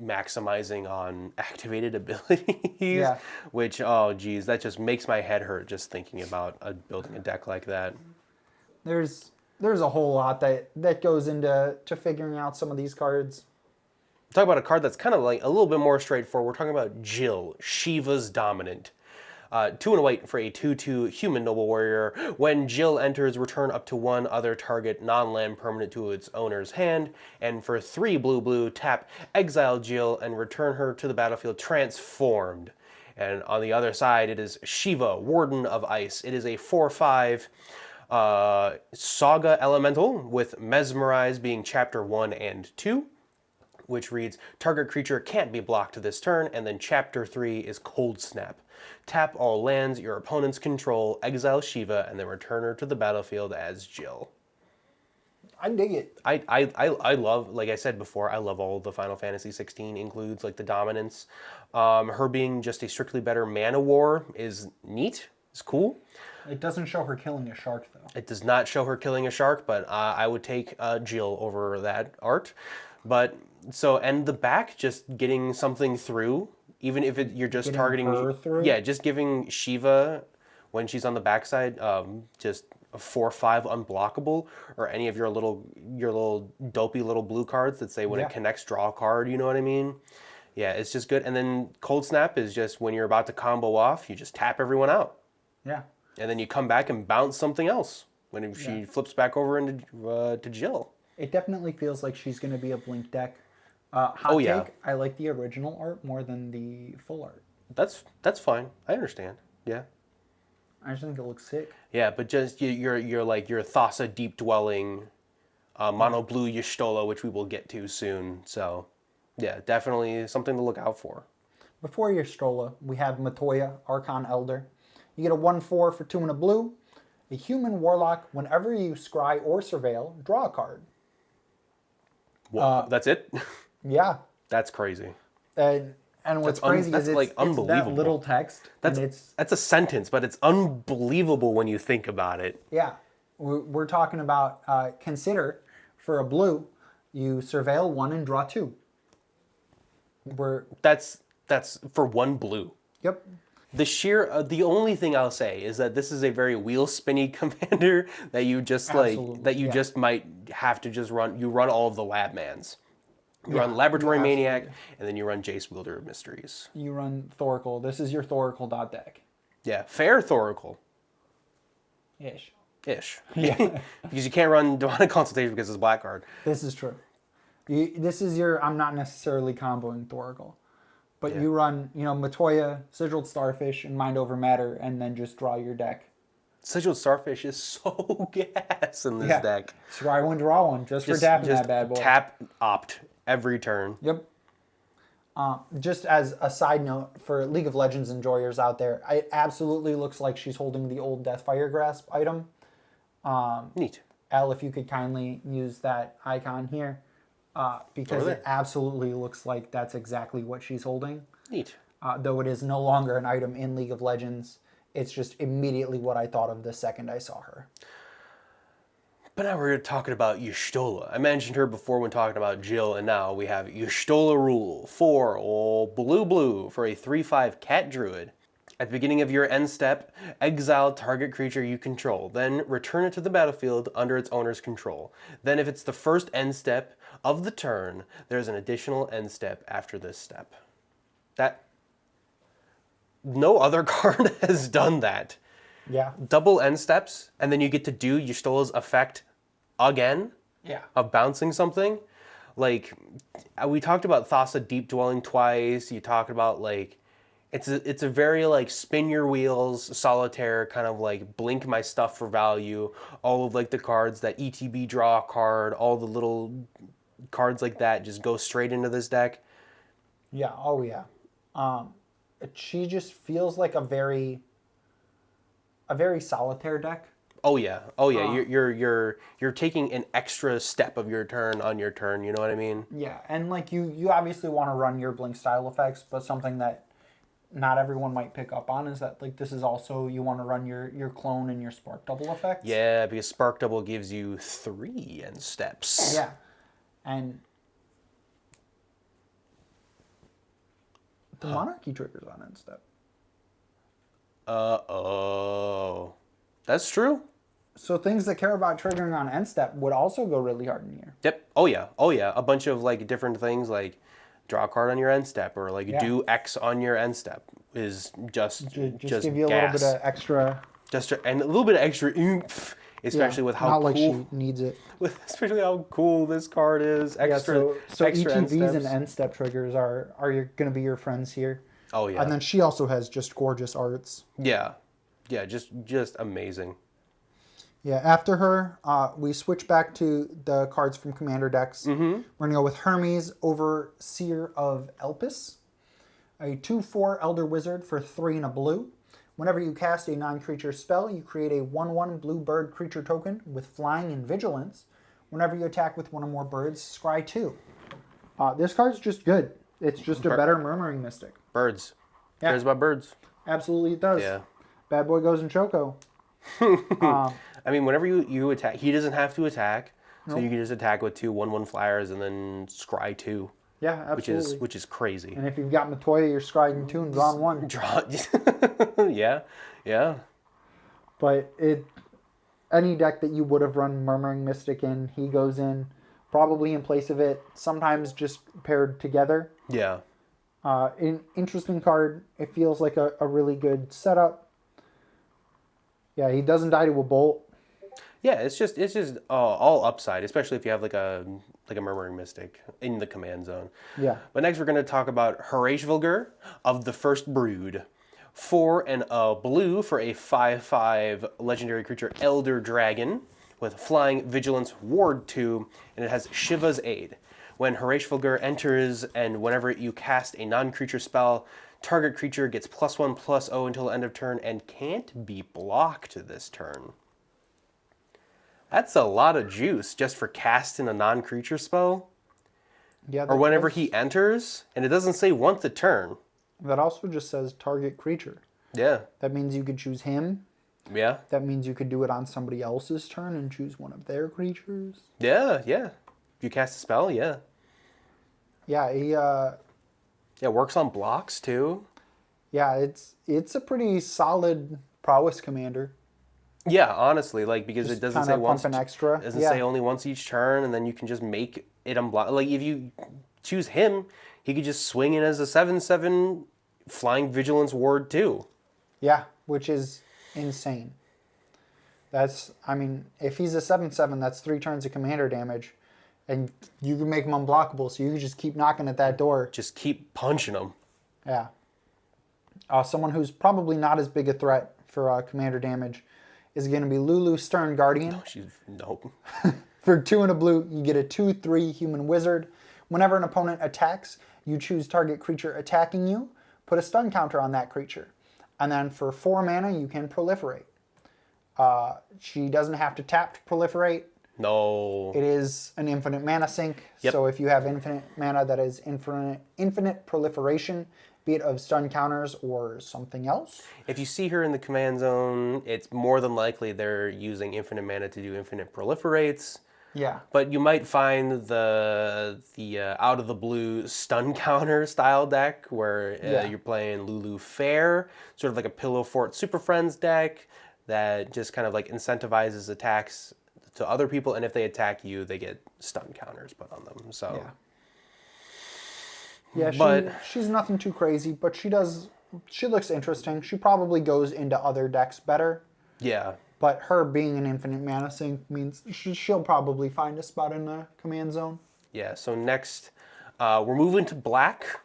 maximizing on activated abilities. Which, oh geez, that just makes my head hurt just thinking about building a deck like that. There's a whole lot that goes into figuring out some of these cards. Talk about a card that's kind of like a little bit more straightforward. We're talking about Jill, Shiva's Dominant. 2 and a white for a 2/2 human noble warrior. When Jill enters, return up to one other target non-land permanent to its owner's hand. And for 3 blue, tap, exile Jill, and return her to the battlefield transformed. And on the other side, it is Shiva, Warden of Ice. It is a 4/5 Saga Elemental with Mesmerize being Chapter 1 and 2. Which reads, target creature can't be blocked this turn, and then Chapter 3 is Cold Snap. Tap all lands your opponents control, exile Shiva, and then return her to the battlefield as Jill. I dig it. I love, like I said before, I love all the Final Fantasy 16 includes, like the dominance. Her being just a strictly better mana war is neat, it's cool. It doesn't show her killing a shark, though. It does not show her killing a shark, but I would take Jill over that art. But, so, and the back, just getting something through, even if you're just Getting targeting her through? Yeah, just giving Shiva, when she's on the backside, just a 4/5 unblockable, or any of your little dopey little blue cards that say when it connects, draw a card, you know what I mean? Yeah, it's just good. And then Cold Snap is just when you're about to combo off, you just tap everyone out. Yeah. And then you come back and bounce something else when she flips back over into to Jill. It definitely feels like she's going to be a Blink deck. Hot take, I like the original art more than the full art. That's fine. I understand. Yeah. I just think it looks sick. Yeah, but just you're like your Thassa Deep Dwelling, mono blue Y'shtola, which we will get to soon. So, yeah, definitely something to look out for. Before Y'shtola, we have Matoya, Archon Elder. You get a 1/4 for 2 and a blue. A human warlock, whenever you scry or surveil, draw a card. Well, that's it? Yeah. That's crazy. And what's crazy is it's that little text. That's a sentence, but it's unbelievable when you think about it. Yeah. We're talking about consider for a blue, you surveil 1 and draw 2. That's for 1 blue. Yep. The only thing I'll say is that this is a very wheel spinny commander that you just just might have to just run. You run all of the lab mans. You run Laboratory Maniac, and then you run Jace Wielder of Mysteries. You run Thoracle. This is your Thoracle deck. Yeah, fair Thoracle. Ish. Yeah. Because you can't run Demonic Consultation because it's a black card. This is true. This is your, I'm not necessarily comboing Thoracle. But you run, Matoya, Sigiled Starfish, and Mind Over Matter, and then just draw your deck. Sigiled Starfish is so gas in this deck. Scry 1, draw 1, just for tapping that bad boy. Tap, opt, every turn. Yep. Just as a side note for League of Legends enjoyers out there, it absolutely looks like she's holding the old Deathfire Grasp item. Neat. Al, if you could kindly use that icon here. Because it absolutely looks like that's exactly what she's holding. Neat. Though it is no longer an item in League of Legends, it's just immediately what I thought of the second I saw her. But now we're talking about Y'shtola. I mentioned her before when talking about Jill, and now we have Y'shtola Rule. 4 blue for a 3/5 cat druid. At the beginning of your end step, exile target creature you control. Then return it to the battlefield under its owner's control. Then if it's the first end step of the turn, there's an additional end step after this step. No other card has done that. Yeah. Double end steps, and then you get to do Y'shtola's effect again of bouncing something. Like, we talked about Thassa Deep Dwelling twice. You talked about, like, it's a very, like, spin your wheels, solitaire, kind of, like, blink my stuff for value. All of, like, the cards that ETB draw a card, all the little cards like that just go straight into this deck. Yeah, oh yeah. She just feels like a very solitaire deck. Oh yeah. You're taking an extra step of your turn on your turn, you know what I mean? Yeah, and like you obviously want to run your blink style effects, but something that not everyone might pick up on is that like this is also you want to run your clone and your spark double effects. Yeah, because spark double gives you 3 end steps. Yeah, and the monarchy triggers on end step. Oh, that's true. So things that care about triggering on end step would also go really hard in here. Yep. Oh yeah. A bunch of like different things like draw a card on your end step or like do X on your end step is just give you a little bit of extra. And a little bit of extra oomph, especially with how not cool. Like she needs it. Especially how cool this card is. Extra. So extra end ETBs steps. and end step triggers are going to be your friends here. Oh yeah. And then she also has just gorgeous arts. Yeah. Just amazing. Yeah, after her, we switch back to the cards from Commander decks. We're going to go with Hermes, Overseer of Elpis, a 2/4 Elder Wizard for 3 and a blue. Whenever you cast a non-creature spell, you create a 1/1 blue bird creature token with flying and vigilance. Whenever you attack with one or more birds, scry 2. This card's just good. It's just a better Murmuring Mystic. Birds. Yeah. Cares about birds. Absolutely it does. Yeah. Bad boy goes in Choco. I mean, whenever you attack, he doesn't have to attack, so you can just attack with 2 1/1 flyers and then scry 2. Yeah, absolutely. Which is crazy. And if you've got Matoya, you're scrying 2 and drawing 1. Yeah. But any deck that you would have run Murmuring Mystic in, he goes in, probably in place of it, sometimes just paired together. Yeah. An interesting card. It feels like a really good setup. Yeah, he doesn't die to a bolt. Yeah, it's just all upside, especially if you have like a Murmuring Mystic in the command zone. Yeah. But next we're going to talk about Herald of the First Brood. 4 and a blue for a 5/5 legendary creature Elder Dragon with flying, vigilance, ward 2, and it has Shiva's Aid. When Herald enters and whenever you cast a non-creature spell, target creature gets +1/+0 until the end of turn and can't be blocked this turn. That's a lot of juice just for casting a non-creature spell. Yeah. Or whenever he enters, and it doesn't say once a turn. That also just says target creature. Yeah. That means you could choose him. Yeah. That means you could do it on somebody else's turn and choose one of their creatures. Yeah. If you cast a spell, yeah. Yeah, he Yeah, works on blocks too. yeah, it's a pretty solid prowess commander. Yeah, honestly, like because Just it doesn't say kinda once. pumping extra. It doesn't Yeah. say only once each turn, and then you can just make it unblock. Like if you choose him, he could just swing in as a 7/7 flying vigilance ward too. Yeah, which is insane. I mean, if he's a 7/7, that's 3 turns of commander damage, and you can make him unblockable. So you can just keep knocking at that door. Just keep punching him. Yeah. Someone who's probably not as big a threat for commander damage is going to be Lulu Stern Guardian. Nope. For 2 and a blue, you get a 2/3 human wizard. Whenever an opponent attacks, you choose target creature attacking you, put a stun counter on that creature. And then for 4 mana, you can proliferate. She doesn't have to tap to proliferate. No. It is an infinite mana sink. Yep. So if you have infinite mana that is infinite proliferation, be it of stun counters or something else. If you see her in the command zone, it's more than likely they're using infinite mana to do infinite proliferates. Yeah. But you might find the out of the blue stun counter style deck where you're playing Lulu Fair, sort of like a Pillow Fort Super Friends deck that just kind of like incentivizes attacks to other people, and if they attack you, they get stun counters put on them. So yeah, she's nothing too crazy, but she looks interesting. She probably goes into other decks better. Yeah. But her being an infinite mana sink means she'll probably find a spot in the command zone. Yeah, so next we're moving to black,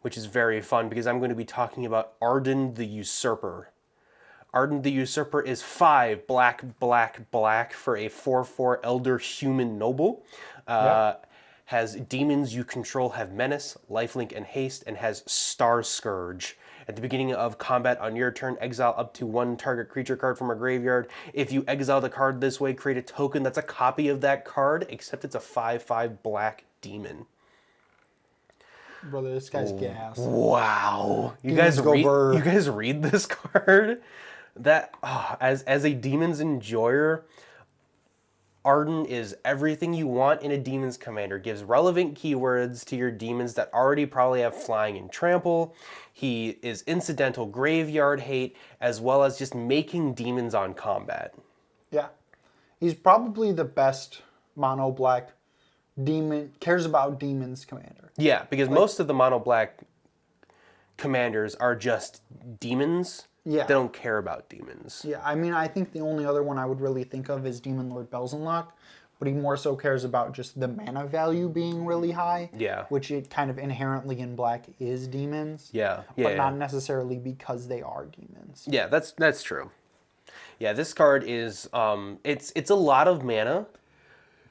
which is very fun because I'm going to be talking about Arden the Usurper. Arden the Usurper is 5 black for a 4/4 Elder Human Noble. Has demons you control have Menace, Lifelink, and Haste, and has Star Scourge. At the beginning of combat on your turn, exile up to 1 target creature card from a graveyard. If you exile the card this way, create a token that's a copy of that card, except it's a 5/5 black demon. Brother, this guy's gas. Wow. You Demons guys go read burr. you guys read this card? That as a Demons enjoyer, Arden is everything you want in a Demons commander. Gives relevant keywords to your Demons that already probably have flying and trample. He is incidental graveyard hate, as well as just making Demons on combat. Yeah. He's probably the best mono black demon, cares about demons commander. Yeah, because most of the mono black commanders are just demons. Yeah. They don't care about demons. Yeah, I mean, I think the only other one I would really think of is Demon Lord Belzenlock, but he more so cares about just the mana value being really high. Yeah. Which it kind of inherently in black is demons. Yeah. But not necessarily because they are demons. Yeah, that's true. Yeah, this card is it's a lot of mana,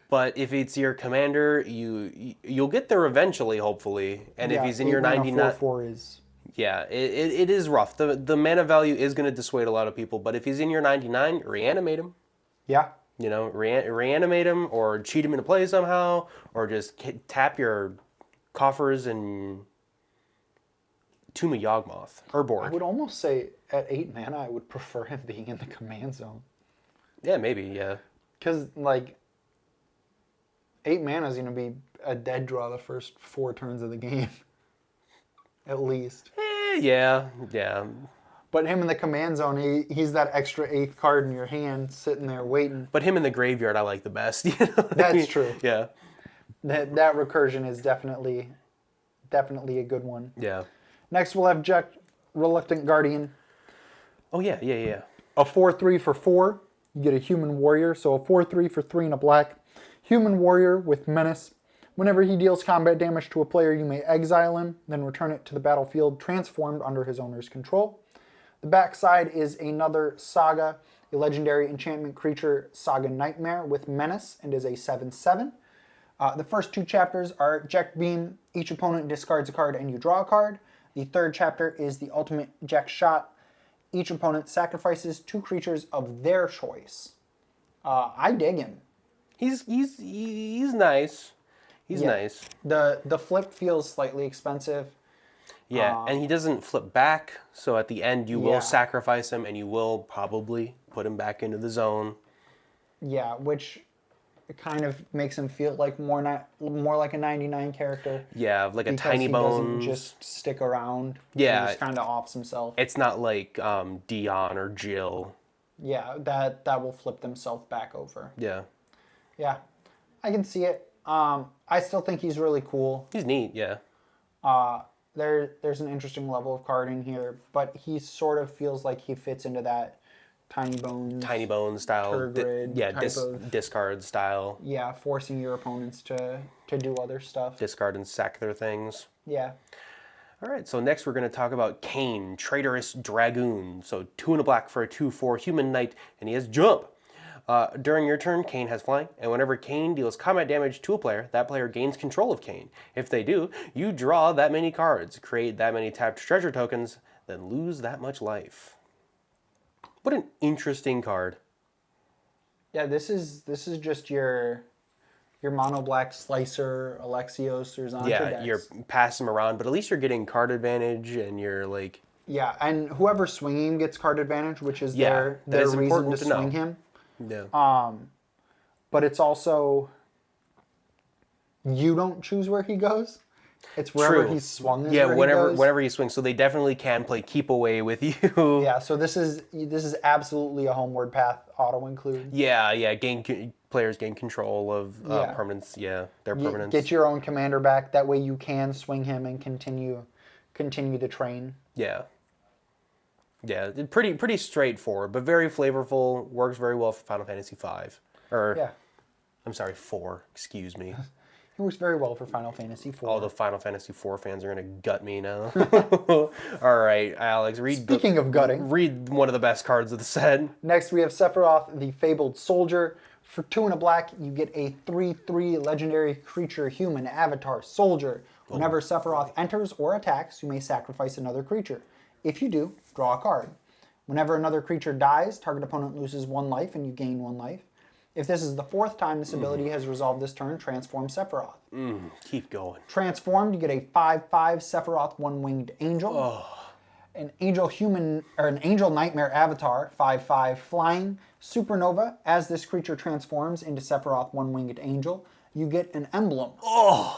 but if it's your commander, you'll get there eventually, hopefully. And if he's in your 99, 4/4 is. Yeah, it is rough. The mana value is going to dissuade a lot of people, but if he's in your 99, reanimate him. Yeah. You know, reanimate him or cheat him into play somehow, or just tap your coffers and Tomb of Yawgmoth or I board. would almost say at 8 mana, I would prefer him being in the command zone. Yeah, maybe, yeah. Because, like, 8 mana is going to be a dead draw the first 4 turns of the game. At least. Yeah. But him in the command zone, he's that extra 8th card in your hand sitting there waiting. But him in the graveyard, I like the best. You know what I That's mean? true. Yeah. That recursion is definitely a good one. Yeah. Next, we'll have Jack Reluctant Guardian. Oh, yeah. A 4/3 for 4. You get a human warrior. So a 4/3 for 3 and a black. Human warrior with menace. Whenever he deals combat damage to a player, you may exile him, then return it to the battlefield transformed under his owner's control. The backside is another Saga, a legendary enchantment creature, Saga Nightmare with menace, and is a 7/7. The first 2 chapters are Jack Beam. Each opponent discards a card and you draw a card. The third chapter is the ultimate Jack Shot. Each opponent sacrifices 2 creatures of their choice. I dig him. He's nice. He's nice. The flip feels slightly expensive. Yeah, and he doesn't flip back, so at the end you will sacrifice him and you will probably put him back into the zone. Yeah, which kind of makes him feel like more like a 99 character. Yeah, like a Tiny he Bones. doesn't just stick around. Yeah. He just kind of offs himself. It's not like Dion or Jill. Yeah, that will flip themselves back over. Yeah. Yeah, I can see it. I still think he's really cool. He's neat, yeah. There's an interesting level of carding here, but he sort of feels like he fits into that Tiny Bones style. Turgid Discard style. Yeah, forcing your opponents to do other stuff. Discard and sack their things. Yeah. All right, so next we're going to talk about Kane, Traitorous Dragoon. So 2 and a black for a 2/4 human knight, and he has jump. During your turn, Kane has flying, and whenever Kane deals combat damage to a player, that player gains control of Kane. If they do, you draw that many cards, create that many tapped treasure tokens, then lose that much life. What an interesting card. Yeah, this is just your mono black slicer, Alexios, or Zonta decks. You're passing them around, but at least you're getting card advantage, and you're like... Yeah, and whoever's swinging him gets card advantage, which is their is reason to to know. swing him. Yeah. But it's also, you don't choose where he goes. It's wherever he's swung. Is where whenever he swings. So they definitely can play keep away with you. Yeah. So this is absolutely a homeward path auto include. Yeah. Players gain control of permanents. Yeah, their permanents. Get your own commander back. That way you can swing him and continue the train. Yeah. Yeah, pretty straightforward, but very flavorful. Works very well for Final Fantasy V. I'm sorry, 4. Excuse me. It works very well for Final Fantasy IV. All the Final Fantasy IV fans are going to gut me now. All right, Alex, Speaking of gutting. Read one of the best cards of the set. Next, we have Sephiroth, the Fabled Soldier. For 2 and a black, you get a 3/3 legendary creature human avatar soldier. Whenever Sephiroth enters or attacks, you may sacrifice another creature. If you do, draw a card. Whenever another creature dies, target opponent loses 1 life and you gain 1 life. If this is the 4th time this ability has resolved this turn, transform Sephiroth. Keep going. Transformed, you get a 5/5 Sephiroth One-Winged Angel. An Angel Nightmare Avatar, 5/5 Flying. Supernova, as this creature transforms into Sephiroth One-Winged Angel, you get an emblem.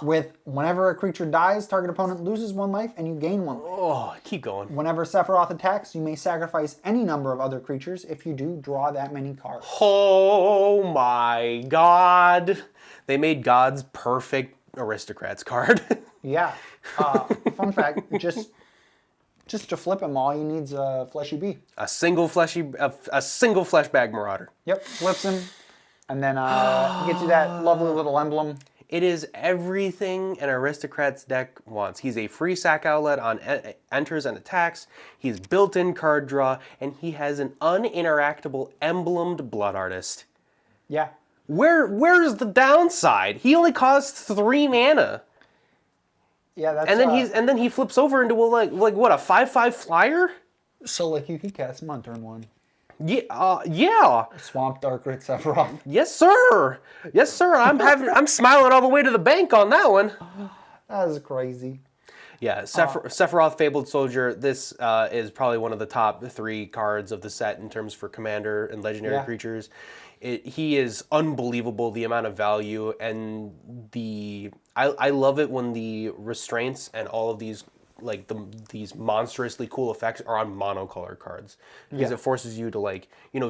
With whenever a creature dies, target opponent loses 1 life and you gain 1 life. Keep going. Whenever Sephiroth attacks, you may sacrifice any number of other creatures. If you do, draw that many cards. Oh my god. They made God's perfect aristocrats card. Yeah. Fun fact, just to flip him, all he needs a Fleshy Bee. a single flesh bag marauder. Yep, flips him, and then gets you that lovely little emblem. It is everything an aristocrat's deck wants. He's a free sack outlet on enters and attacks. He's built-in card draw, and he has an uninteractable emblemed blood artist. Yeah. Where's the downside? He only costs 3 mana. Yeah, that's. And then he flips over into a what, a 5/5 flyer? So like you could cast him on turn 1. Yeah. Swamp Darkrit Sephiroth. Yes, sir. Yes, sir. I'm smiling all the way to the bank on that one. That is crazy. Yeah, Sephiroth Fabled Soldier. This is probably one of the top 3 cards of the set in terms for commander and legendary creatures. He is unbelievable, the amount of value, and I love it when the restraints and all of these these monstrously cool effects are on monocolor cards, because it forces you to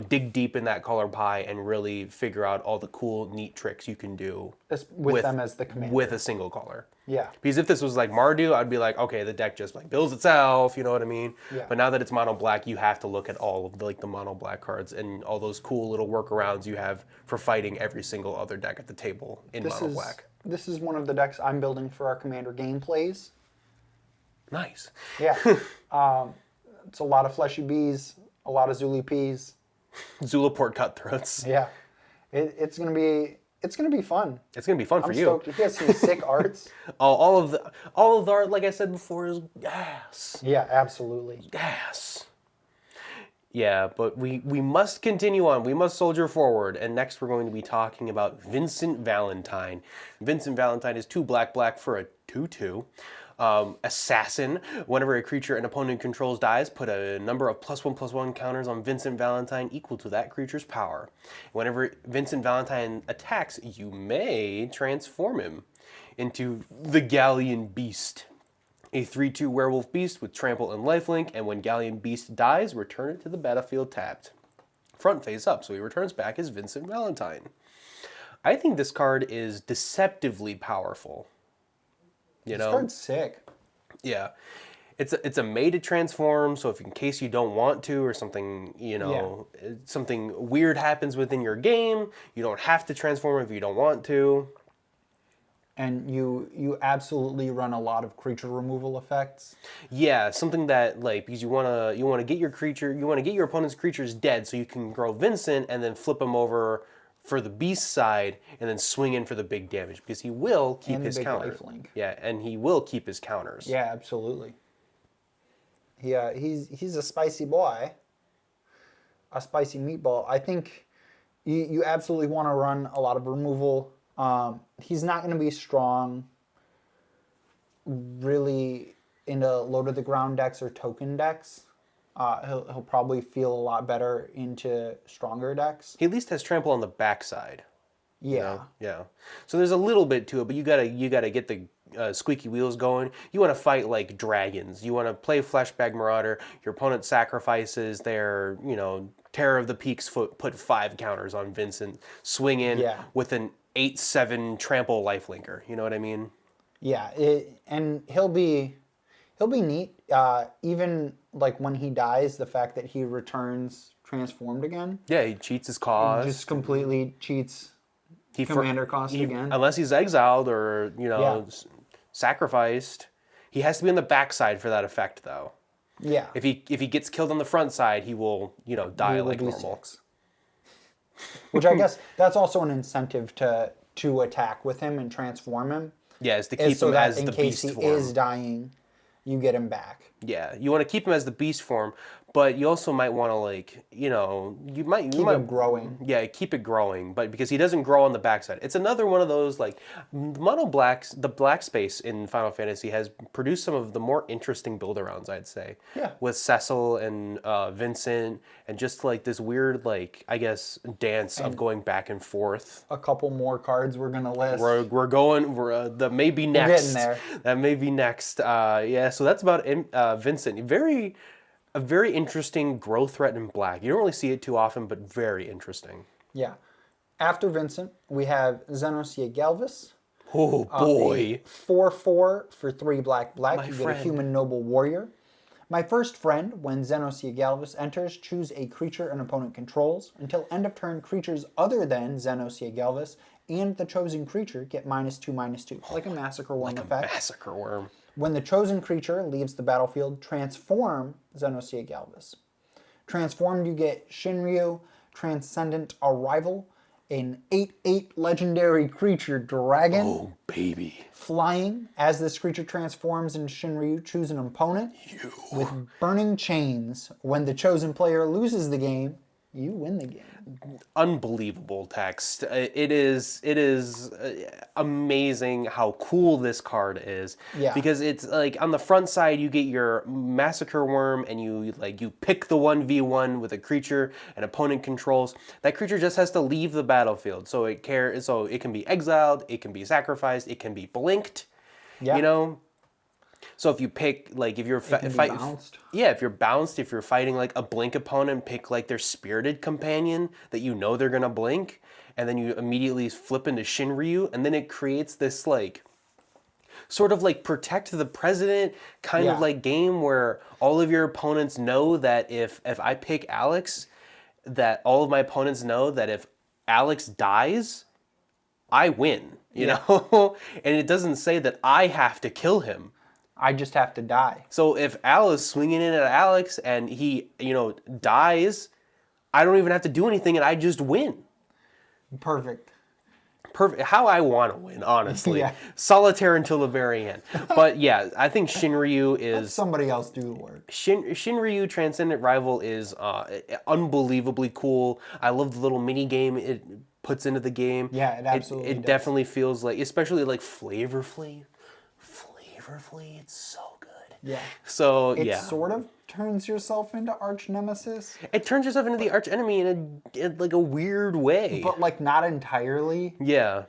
dig deep in that color pie and really figure out all the cool, neat tricks you can do with them as the commander. With a single color. Yeah. Because if this was like Mardu, I'd be like, okay, the deck just builds itself, you know what I mean? Yeah. But now that it's mono black, you have to look at all of the mono black cards and all those cool little workarounds you have for fighting every single other deck at the table in mono black. This is one of the decks I'm building for our commander gameplays. Nice. Yeah. It's a lot of Fleshy Bees, a lot of Zuli Peas. Zulaport Cutthroats. Yeah. It's gonna be fun. It's gonna be fun for you. Stoked. He has some sick arts. All of the art, like I said before, is gas. Yeah, absolutely. Gas. Yeah, but we must continue on. We must soldier forward. And next we're going to be talking about Vincent Valentine. Vincent Valentine is 2 black for a 2/2. Assassin. Whenever a creature an opponent controls dies, put a number of +1/+1 counters on Vincent Valentine equal to that creature's power. Whenever Vincent Valentine attacks, you may transform him into the Galleon Beast. A 3/2 werewolf beast with trample and lifelink, and when Galleon Beast dies, return it to the battlefield tapped. Front face up, so he returns back as Vincent Valentine. I think this card is deceptively powerful. This card's sick. Yeah. It's a made to transform, so if in case you don't want to or something, something weird happens within your game, you don't have to transform if you don't want to. And you absolutely run a lot of creature removal effects. Yeah, something that because you wanna get your opponent's creatures dead so you can grow Vincent and then flip him over for the beast side and then swing in for the big damage, because he will keep his counters. Yeah, and he will keep his counters. Yeah, absolutely. Yeah, he's a spicy boy. A spicy meatball. I think you absolutely want to run a lot of removal. He's not going to be strong really into low to the ground decks or token decks. He'll probably feel a lot better into stronger decks. He at least has trample on the backside. Yeah. Yeah. So there's a little bit to it, but you gotta get the squeaky wheels going. You want to fight like dragons. You want to play Fleshbag Marauder. Your opponent sacrifices their, Terror of the Peaks foot, put 5 counters on Vincent, swing in with an 8/7 trample lifelinker. You know what I mean? Yeah, and he'll be neat. Even when he dies, the fact that he returns transformed again. Yeah, he cheats his cause. He just completely cheats commander cost again. Unless he's exiled or sacrificed. He has to be on the backside for that effect, though. Yeah. If he gets killed on the front side, he will die like normal. 6. Which I guess that's also an incentive to attack with him and transform him. Yeah, is to keep him as the beast form. In case he is dying, you get him back. Yeah, you want to keep him as the beast form, But you also might want to like, you might Keep it growing. Yeah, keep it growing, but because he doesn't grow on the backside. It's another one of those like mono blacks. The black space in Final Fantasy has produced some of the more interesting build-arounds, I'd say. Yeah. With Cecil and Vincent, and just like this weird like I guess dance of going back and forth. A couple more cards we're gonna list. We're going. That may be next. We're getting there. That may be next. Yeah. So that's about Vincent. A very interesting growth threat in black. You don't really see it too often, but very interesting. Yeah. After Vincent, we have Xenosia Galvis. Oh boy. 4/4 for 3 black. You friend. get a human noble warrior. My first friend, when Xenosia Galvis enters, choose a creature an opponent controls. Until end of turn, creatures other than Xenosia Galvis and the chosen creature get -2/-2, like a Massacre Worm effect. Massacre Worm. When the chosen creature leaves the battlefield, transform Xenosia Galvis. Transformed, you get Shinryu, Transcendent Arrival, an 8/8 legendary creature dragon. Oh, baby. Flying. As this creature transforms in Shinryu, choose an opponent with Burning Chains. When the chosen player loses the game, you win the game. Unbelievable text. It is amazing how cool this card is. Yeah. Because it's like on the front side you get your Massacre Worm and you pick the 1v1 with a creature an opponent controls. That creature just has to leave the battlefield. So it can be exiled, it can be sacrificed, it can be blinked. Yeah. So if you pick, like, if you're bounced. Yeah, if you're bounced, if you're fighting like a blink opponent, pick like their spirited companion that you know they're gonna blink, and then you immediately flip into Shinryu, and then it creates this like sort of like protect the president kind of like game where all of your opponents know that if I pick Alex, that all of my opponents know that if Alex dies, I win. You know, and it doesn't say that I have to kill him. I just have to die. So if Al is swinging in at Alex and he, dies, I don't even have to do anything and I just win. Perfect. How I want to win, honestly. Yeah. Solitaire until the very end. But yeah, I think Shinryu is... Let somebody else do the work. Shinryu Transcendent Rival is unbelievably cool. I love the little mini game it puts into the game. Yeah, it absolutely It definitely feels like, especially like Flavor Flav, it's so good. Yeah. So, It sort of turns yourself into arch nemesis. It turns yourself into the arch enemy in like a weird way. But like not entirely. Yeah.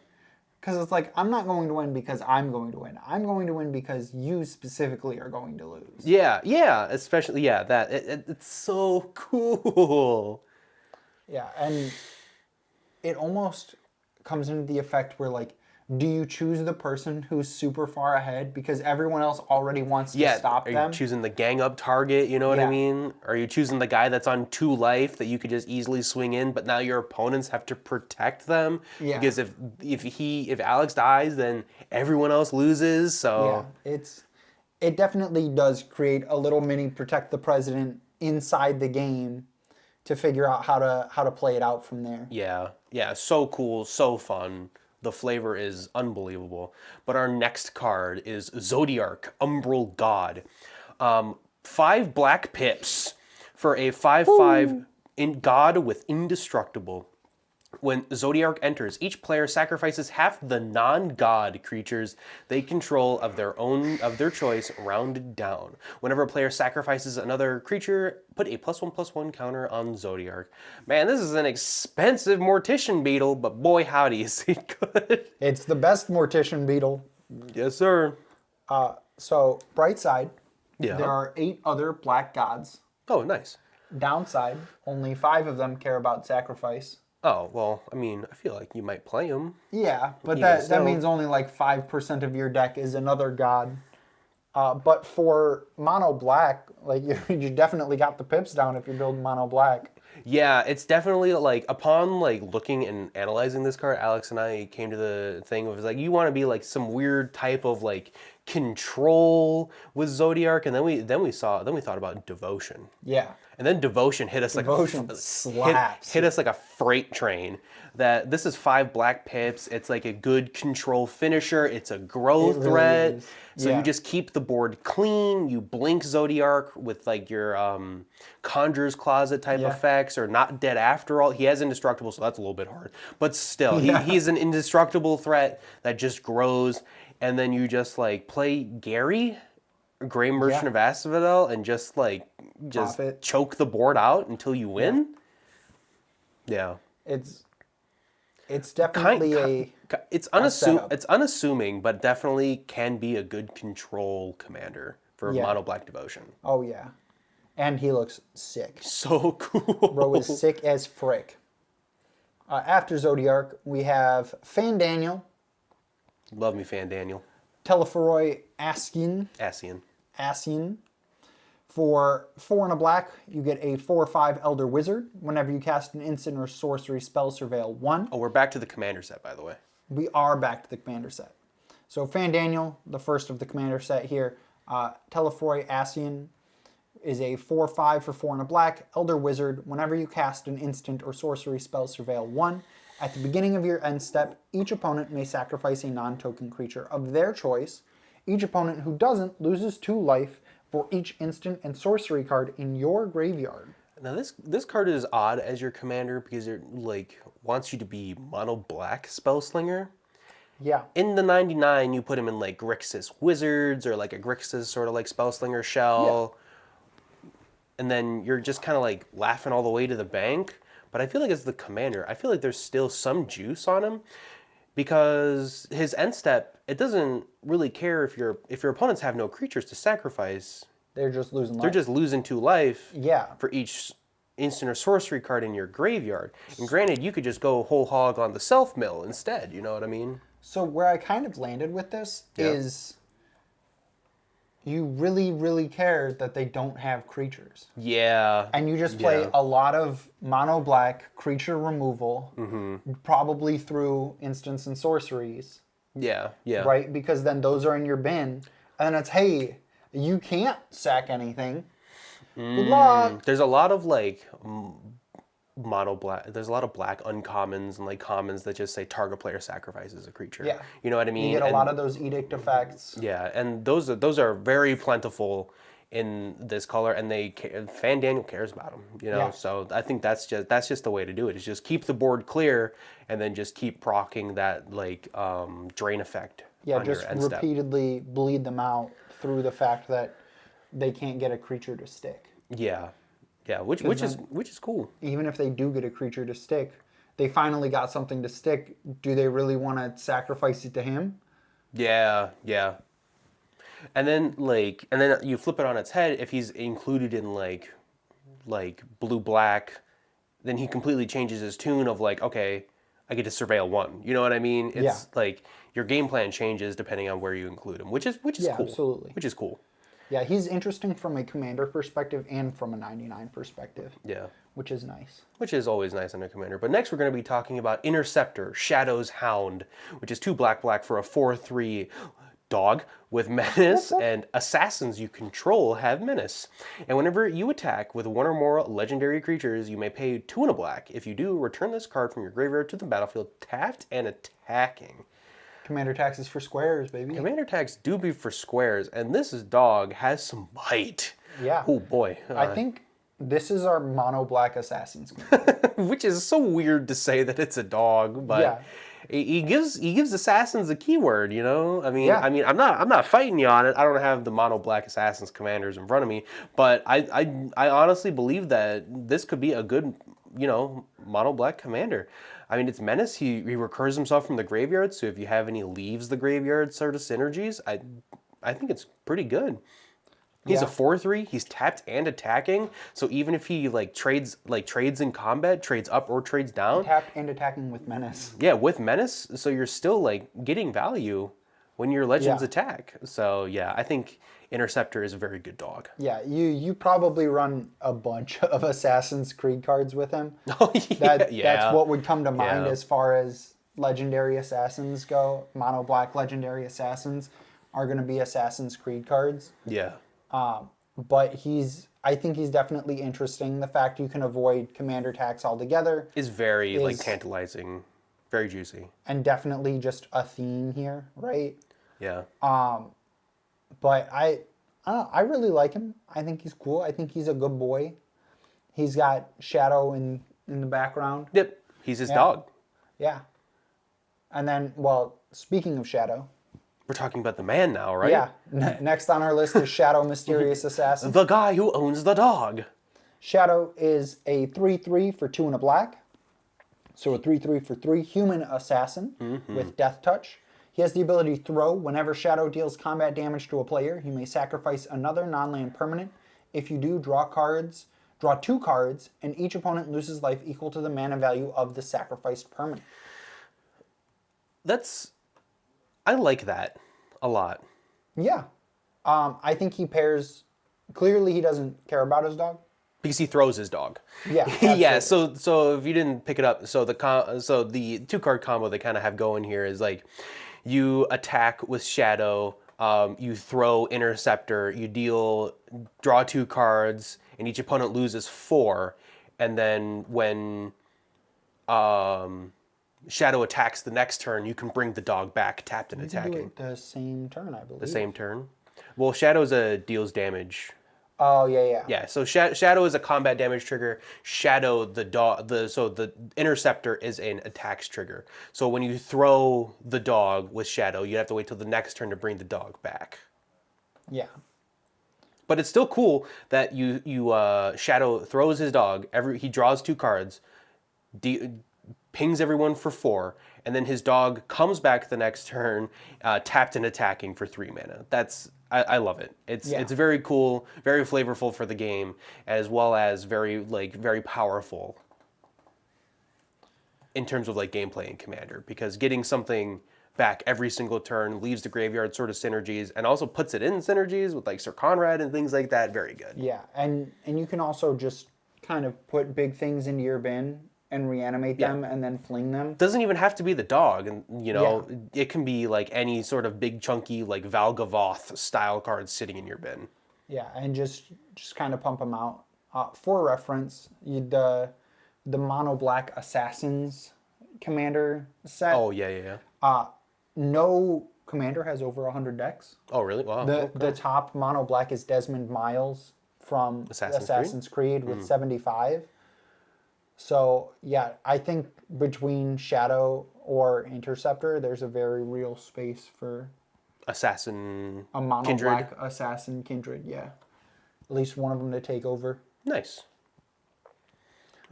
Because it's like, I'm not going to win because I'm going to win. I'm going to win because you specifically are going to lose. Yeah, especially, it's so cool. Yeah, and it almost comes into the effect where like, do you choose the person who's super far ahead because everyone else already wants to stop them? Are you choosing the gang up target, you know what I mean? Are you choosing the guy that's on 2 life that you could just easily swing in, but now your opponents have to protect them? Yeah. Because if Alex dies, then everyone else loses, so... Yeah, it definitely does create a little mini protect the president inside the game to figure out how to play it out from there. Yeah, so cool, so fun. The flavor is unbelievable. But our next card is Zodiarch, Umbral God. 5 black pips for a 5/5 God with Indestructible. When Zodiarch enters, each player sacrifices half the non-god creatures they control of their choice, rounded down. Whenever a player sacrifices another creature, put a +1/+1 counter on Zodiarch. Man, this is an expensive Mortician Beetle, but boy howdy is he good. It's the best Mortician Beetle. Yes, sir. So, bright side, Yeah. there are 8 other black gods. Oh, nice. Downside, only 5 of them care about sacrifice. Oh, well, I mean, I feel like you might play him. Yeah, but Even that still. means only like 5% of your deck is another god. But for mono black, like you definitely got the pips down if you're building mono black. Yeah, it's definitely like upon like looking and analyzing this card, Alex and I came to the thing of like you want to be like some weird type of like control with Zodiark, and then we thought about Devotion. Yeah. And then Devotion hit us slaps. hit us like a freight train. That this is 5 black pips. It's like a good control finisher. It's a growth threat. Is. So you just keep the board clean. You blink Zodiark with like your Conjurer's Closet type effects, or not dead after all. He has indestructible, so that's a little bit hard. But still, he's an indestructible threat that just grows. And then you just like play Gary, Grey Merchant of Asphodel, and just choke the board out until you win. Yeah. It's definitely it's unassuming, but definitely can be a good control commander for mono black Devotion. Oh yeah, and he looks sick. So cool. Bro is sick as frick. After Zodiark, we have Fan Daniel. Love me, Fan Daniel. Telephoroi Ascian. For 4 and a black, you get a 4/5 Elder Wizard. Whenever you cast an instant or sorcery spell, surveil 1. Oh, we're back to the commander set, by the way. We are back to the commander set. So Fan Daniel, the first of the commander set here. Telephoroi Ascian is a 4/5 for 4 and a black Elder Wizard. Whenever you cast an instant or sorcery spell, surveil 1. At the beginning of your end step, each opponent may sacrifice a non-token creature of their choice. Each opponent who doesn't loses 2 life for each instant and sorcery card in your graveyard. Now this card is odd as your commander because it wants you to be mono black Spellslinger. Yeah. In the 99, you put him in like Grixis Wizards or like a Grixis sort of like Spellslinger shell. Yeah. And then you're just kind of like laughing all the way to the bank. But I feel like as the commander, I feel like there's still some juice on him. Because his end step, it doesn't really care if your opponents have no creatures to sacrifice. They're just losing life. They're just losing 2 life for each instant or sorcery card in your graveyard. And granted, you could just go whole hog on the self-mill instead, you know what I mean? So where I kind of landed with this is you really, really care that they don't have creatures. Yeah. And you just play a lot of mono black creature removal, probably through instants and sorceries. Yeah, yeah. Right? Because then those are in your bin. And then it's, hey, you can't sack anything. Good luck. There's a lot of like mono black. There's a lot of black uncommons and like commons that just say target player sacrifices a creature. Yeah. You know what I mean? You get a lot of those edict effects. Yeah, and those are very plentiful in this color, and Fan Daniel cares about them. You know, so I think that's just the way to do it. Is just keep the board clear, and then just keep proccing that like drain effect. Yeah, on just your end repeatedly bleed them out through the fact that they can't get a creature to stick. Yeah. Yeah, which is cool. Even if they do get a creature to stick, they finally got something to stick. Do they really want to sacrifice it to him? Yeah, yeah. And then you flip it on its head. If he's included in like blue black, then he completely changes his tune of like, okay, I get to surveil 1. You know what I mean? It's like your game plan changes depending on where you include him, which is cool. Absolutely. Which is cool. Yeah, he's interesting from a commander perspective and from a 99 perspective. Yeah. Which is nice. Which is always nice in a commander. But next we're going to be talking about Interceptor, Shadow's Hound, which is 2 black for a 4/3 dog with menace, and assassins you control have menace. And whenever you attack with 1 or more legendary creatures, you may pay 2 and a black. If you do, return this card from your graveyard to the battlefield tapped and attacking. Commander tax is for squares, baby. Commander tax do be for squares, and this dog has some bite. Yeah. Oh boy. I think this is our mono black assassins. Which is so weird to say that it's a dog, but he gives assassins a keyword, you know? I mean, I'm not fighting you on it. I don't have the mono black assassins commanders in front of me, but I honestly believe that this could be a good, mono black commander. I mean, it's menace. He recurs himself from the graveyard, so if you have any leaves the graveyard sort of synergies, I think it's pretty good. He's a 4/3. He's tapped and attacking. So even if he trades in combat, trades up or trades down, tapped and attacking with menace. Yeah, with menace. So you're still getting value when your legends attack. So yeah, I think Interceptor is a very good dog. Yeah, you probably run a bunch of Assassin's Creed cards with him. Oh yeah, that's what would come to mind as far as legendary assassins go. Mono black legendary assassins. are going to be Assassin's Creed cards. Yeah. But I think he's definitely interesting. The fact you can avoid commander tax altogether is very like tantalizing, very juicy, and definitely just a theme here, right? Yeah. But I really like him. I think he's cool. I think he's a good boy. He's got Shadow in the background. Yep. He's his dog. Yeah. And then, well, speaking of Shadow. We're talking about the man now, right? Yeah. Next on our list is Shadow Mysterious Assassin. The guy who owns the dog. Shadow is a 3/3 for 2 and a black. So a 3/3 for 3 human assassin with Death Touch. He has the ability to throw. Whenever Shadow deals combat damage to a player, you may sacrifice another non-land permanent. If you do, draw 2 cards, and each opponent loses life equal to the mana value of the sacrificed permanent. I like that a lot. Yeah. I think he pairs... Clearly he doesn't care about his dog. Because he throws his dog. Yeah. Yeah, so if you didn't pick it up, so the 2-card combo they kind of have going here is like you attack with Shadow, you throw Interceptor, you draw 2 cards, and each opponent loses 4, and then when Shadow attacks the next turn, you can bring the dog back tapped and attacking. You can do it the same turn, I believe. The same turn? Well, Shadow's deals damage. Oh, yeah. Yeah, so Shadow is a combat damage trigger. Shadow, the Interceptor is an attacks trigger. So when you throw the dog with Shadow, you have to wait till the next turn to bring the dog back. Yeah. But it's still cool that Shadow throws his dog. He draws 2 cards, pings everyone for 4, and then his dog comes back the next turn, tapped and attacking for 3 mana. I love it. It's very cool, very flavorful for the game, as well as very powerful in terms of like gameplay and Commander, because getting something back every single turn leaves the graveyard sort of synergies, and also puts it in synergies with like Sir Conrad and things like that. Very good. Yeah, and you can also just kind of put big things into your bin and reanimate them and then fling them. Doesn't even have to be the dog, and it can be like any sort of big chunky like Valgavoth style card sitting in your bin. Yeah, and just kind of pump them out. For reference, the mono black assassins commander set. Oh yeah. No commander has over 100 decks. Oh really? Wow. The top mono black is Desmond Miles from Assassin's Creed with 75. So, yeah, I think between Shadow or Interceptor, there's a very real space for... Assassin a mono-black Assassin Kindred, yeah. At least one of them to take over. Nice.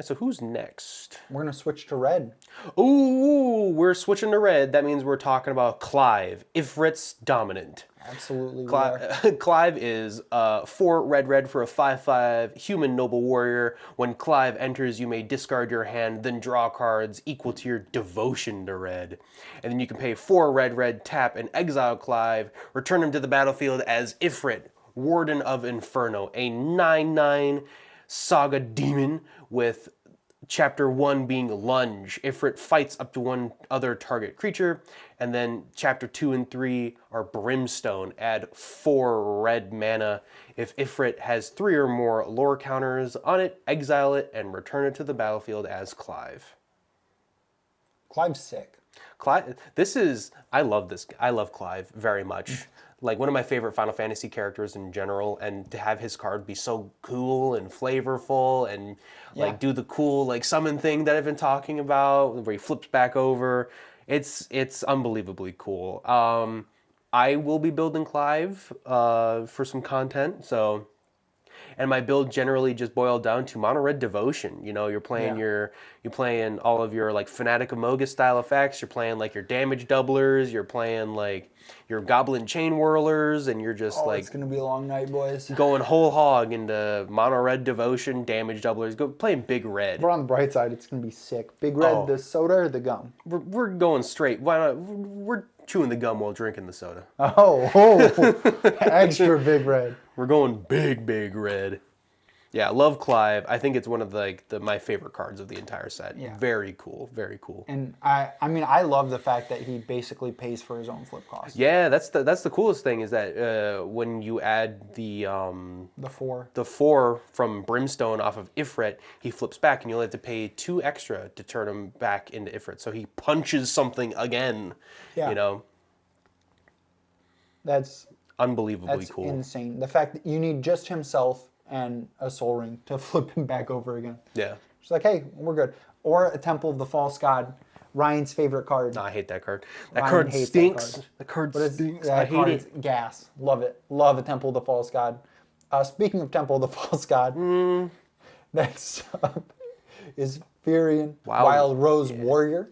So who's next? We're going to switch to red. Ooh, we're switching to red. That means we're talking about Clive, Ifrit's Dominant. Absolutely. Clive is 4 red for a 5/5 human noble warrior. When Clive enters, you may discard your hand, then draw cards equal to your devotion to red. And then you can pay 4 red, tap, and exile Clive. Return him to the battlefield as Ifrit, Warden of Inferno, a 9/9 saga demon with Chapter 1 being Lunge. Ifrit fights up to 1 other target creature. And then Chapter 2 and 3 are Brimstone. Add 4 red mana. If Ifrit has 3 or more lore counters on it, exile it and return it to the battlefield as Clive. Clive's sick. I love this. I love Clive very much. Like one of my favorite Final Fantasy characters in general, and to have his card be so cool and flavorful and like do the cool like summon thing that I've been talking about where he flips back over. It's unbelievably cool. I will be building Clive for some content, so. And my build generally just boiled down to mono red devotion. You know, you're playing you're playing all of your like Fanatic of Mogus style effects. You're playing like your damage doublers. You're playing like your Goblin Chain Whirlers, and you're just like it's gonna be a long night, boys. Going whole hog into mono red devotion, damage doublers. Go playing big red. We're on the bright side. It's gonna be sick. Big red, the soda or the gum? We're going straight. Why not? We're chewing the gum while drinking the soda. Oh, extra big red. We're going big red. Yeah, I love Clive. I think it's one of my favorite cards of the entire set. Yeah. Very cool. Very cool. And I mean, I love the fact that he basically pays for his own flip cost. Yeah, that's the coolest thing is that when you add the 4 from Brimstone off of Ifrit, he flips back, and you'll have to pay 2 extra to turn him back into Ifrit. So he punches something again. Yeah. You know. That's unbelievably cool. Insane. The fact that you need just himself and a Soul Ring to flip him back over again. Yeah. It's like, hey, we're good. Or a Temple of the False God, Ryan's favorite card. No, I hate that card. That card stinks. That card stinks. I hate it. Gas. Love it. Love a Temple of the False God. Speaking of Temple of the False God, next up is Firion, Wild Rose Warrior.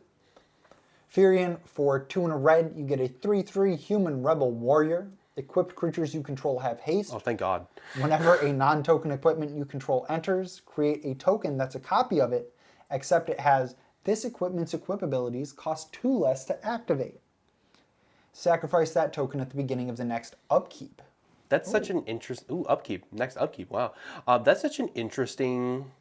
Firion, for 2 and a red, you get a 3/3 human rebel warrior. Equipped creatures you control have haste. Oh, thank God. Whenever a non-token equipment you control enters, create a token that's a copy of it, except it has this equipment's equip abilities cost 2 less to activate. Sacrifice that token at the beginning of the next upkeep. That's such an interesting... Ooh, upkeep. Next upkeep. Wow. That's such an interesting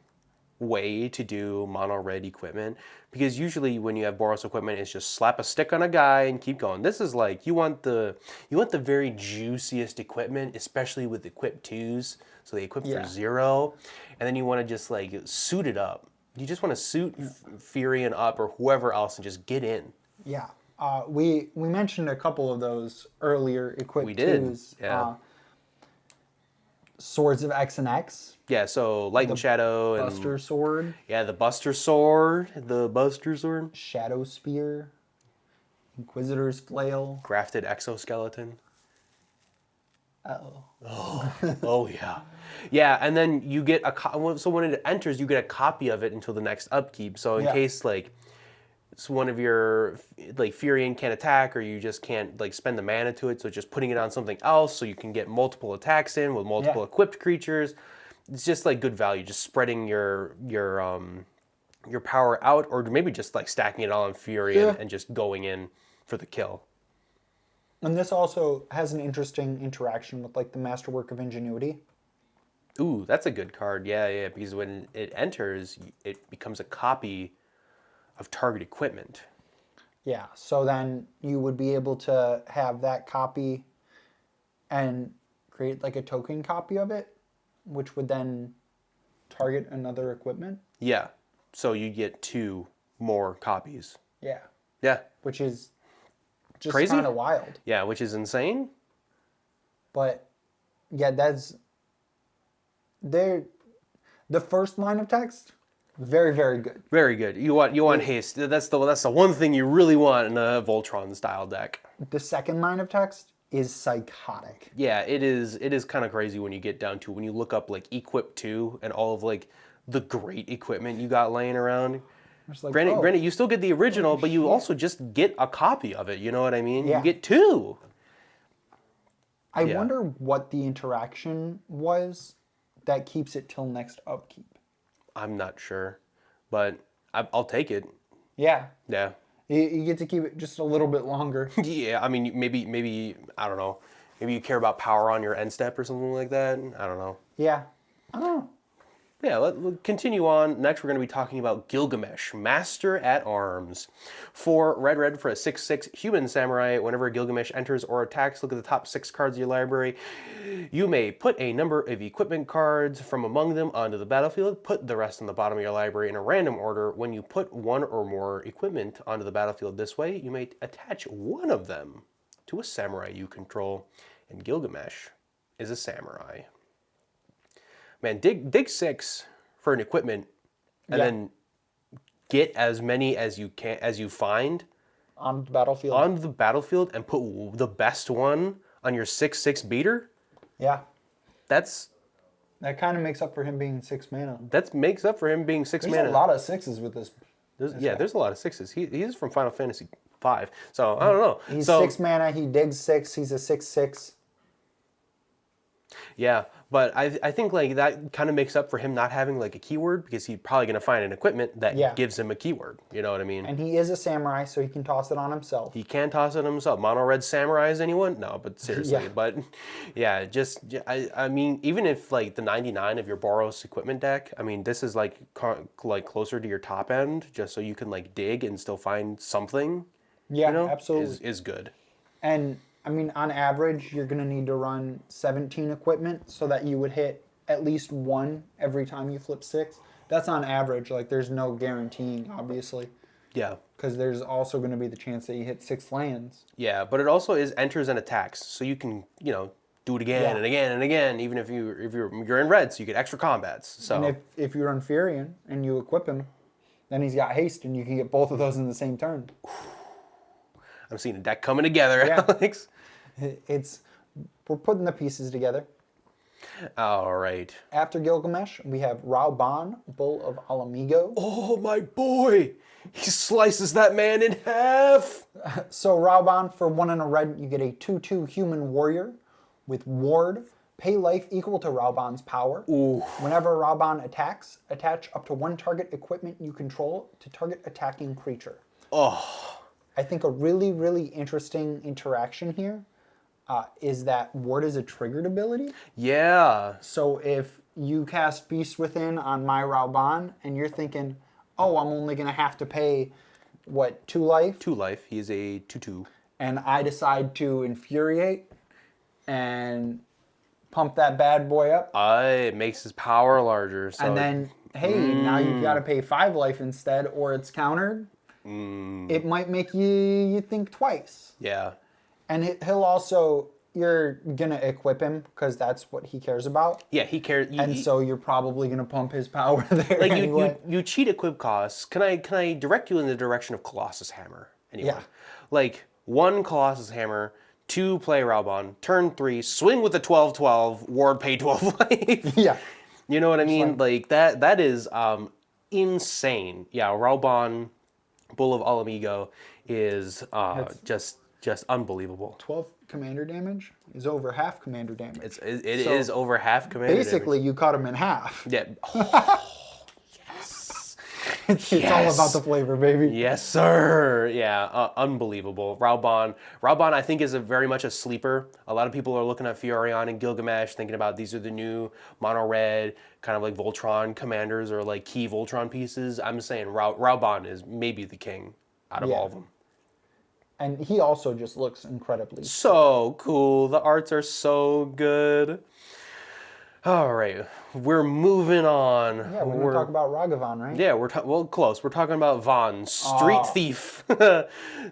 way to do mono red equipment, because usually when you have Boros equipment, it's just slap a stick on a guy and keep going. This is like you want the very juiciest equipment, especially with equip 2s, so they equip for 0, and then you want to just like suit it up. You just want to suit Firion up or whoever else and just get in. Yeah. We mentioned a couple of those earlier equip 2s. We did. Yeah. Swords of X and X. Yeah, so Light and Shadow. Buster Sword. Yeah, the Buster Sword. The Buster Sword. Shadow Spear. Inquisitor's Flail. Grafted Exoskeleton. Uh-oh. Oh, yeah. Yeah, and then you get so when it enters, you get a copy of it until the next upkeep. So in case, like, it's one of your, like, Firion can't attack, or you just can't, like, spend the mana to it, so just putting it on something else so you can get multiple attacks in with multiple equipped creatures. It's just, like, good value, just spreading your power out, or maybe just, like, stacking it all on Firion and just going in for the kill. And this also has an interesting interaction with, like, the Masterwork of Ingenuity. Ooh, that's a good card. Yeah, because when it enters, it becomes a copy of target equipment. Yeah, so then you would be able to have that copy and create like a token copy of it, which would then target another equipment. Yeah, so you get 2 more copies. Yeah. Yeah. Which is just crazy, kind of wild. Yeah, which is insane. But yeah, the first line of text, very, very good. Very good. You want haste. That's the one thing you really want in a Voltron style deck. The second line of text is psychotic. Yeah, it is kind of crazy when you get down to when you look up like Equip 2 and all of like the great equipment you got laying around. Like, granted, you still get the original, but you also just get a copy of it. You know what I mean? Yeah. You get 2. I wonder what the interaction was that keeps it till next upkeep. I'm not sure, but I'll take it. Yeah. Yeah. You get to keep it just a little bit longer. Yeah, I mean, maybe I don't know. Maybe you care about power on your end step or something like that. I don't know. Yeah. I don't know. Yeah, we'll continue on. Next, we're going to be talking about Gilgamesh, Master at Arms. For red for a 6/6 human samurai, whenever Gilgamesh enters or attacks, look at the top 6 cards of your library. You may put a number of equipment cards from among them onto the battlefield. Put the rest on the bottom of your library in a random order. When you put 1 or more equipment onto the battlefield this way, you may attach 1 of them to a samurai you control. And Gilgamesh is a samurai. Man, dig 6 for an equipment, and then get as many as you find on the battlefield. On the battlefield, and put the best one on your 6/6 beater. Yeah, that kind of makes up for him being 6 mana. That makes up for him being 6 mana. There's a lot of 6s with this. There's a lot of 6s. He's from Final Fantasy V, so I don't know. He's 6 mana. He digs 6. He's a 6/6. Yeah, but I think like that kind of makes up for him not having like a keyword because he's probably going to find an equipment that gives him a keyword. You know what I mean? And he is a samurai, so he can toss it on himself. He can toss it on himself. Mono red samurais, anyone? No, but seriously. Yeah. But yeah, just I mean, even if like the 99 of your Boros equipment deck, I mean, this is like closer to your top end, just so you can like dig and still find something. Yeah, you know, absolutely. Is good. And I mean, on average, you're going to need to run 17 equipment so that you would hit at least one every time you flip 6. That's on average. Like, there's no guaranteeing, obviously. Yeah. Because there's also going to be the chance that you hit 6 lands. Yeah, but it also is enters and attacks, so you can, you know, do it again and again and again, even if you're in red, so you get extra combats. So. And if you run Furion and you equip him, then he's got haste, and you can get both of those in the same turn. I'm seeing a deck coming together, Alex. We're putting the pieces together. All right. After Gilgamesh, we have Rauban, Bull of Alamigo. Oh, my boy! He slices that man in half! So Rauban, for 1 and a red, you get a 2/2 human warrior with ward. Pay life equal to Rauban's power. Ooh. Whenever Rauban attacks, attach up to 1 target equipment you control to target attacking creature. Oh. I think a really, really interesting interaction here is that ward is a triggered ability. Yeah. So if you cast Beast Within on my Rauban and you're thinking, oh, I'm only going to have to pay, what, 2 life? 2 life. He's a 2/2. And I decide to Infuriate and pump that bad boy up. It makes his power larger. So and then, hey, now you've got to pay 5 life instead, or it's countered. It might make you think twice. Yeah. And he'll also, you're going to equip him because that's what he cares about. Yeah, he cares. And so you're probably going to pump his power there like anyway. you cheat equip costs. Can I direct you in the direction of Colossus Hammer? Anyway. Yeah. Like 1 Colossus Hammer, 2 play Rauban, turn 3, swing with the 12/12, ward pay 12 life. Yeah. You know what I mean? Like that is insane. Yeah, Rauban, Bull of Alamigo is just unbelievable. 12 commander damage is over half commander damage. It is over half commander Basically, damage. you cut him in half. Yeah. It's all about the flavor, baby. Yes, sir. Yeah, unbelievable. Rauban, I think, is very much a sleeper. A lot of people are looking at Furion and Gilgamesh, thinking about these are the new mono red, kind of like Voltron commanders or like key Voltron pieces. I'm saying Rauban is maybe the king out of all of them. And he also just looks incredibly so cool. The arts are so good. All right, we're moving on. Yeah, we're going to talk about Ragavan, right? Yeah, close. We're talking about Von, Street Thief.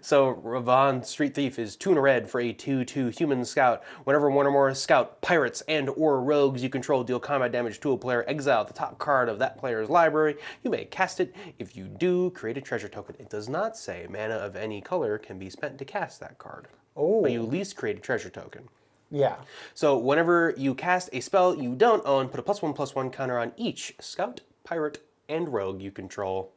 So Von, Street Thief is 2 and a red for a 2/2 human scout. Whenever 1 or more scout, pirates, and or rogues you control deal combat damage to a player, exile the top card of that player's library. You may cast it. If you do, create a treasure token. It does not say mana of any color can be spent to cast that card. Oh. But you at least create a treasure token. Yeah. So whenever you cast a spell you don't own, put a +1/+1 counter on each scout, pirate, and rogue you control.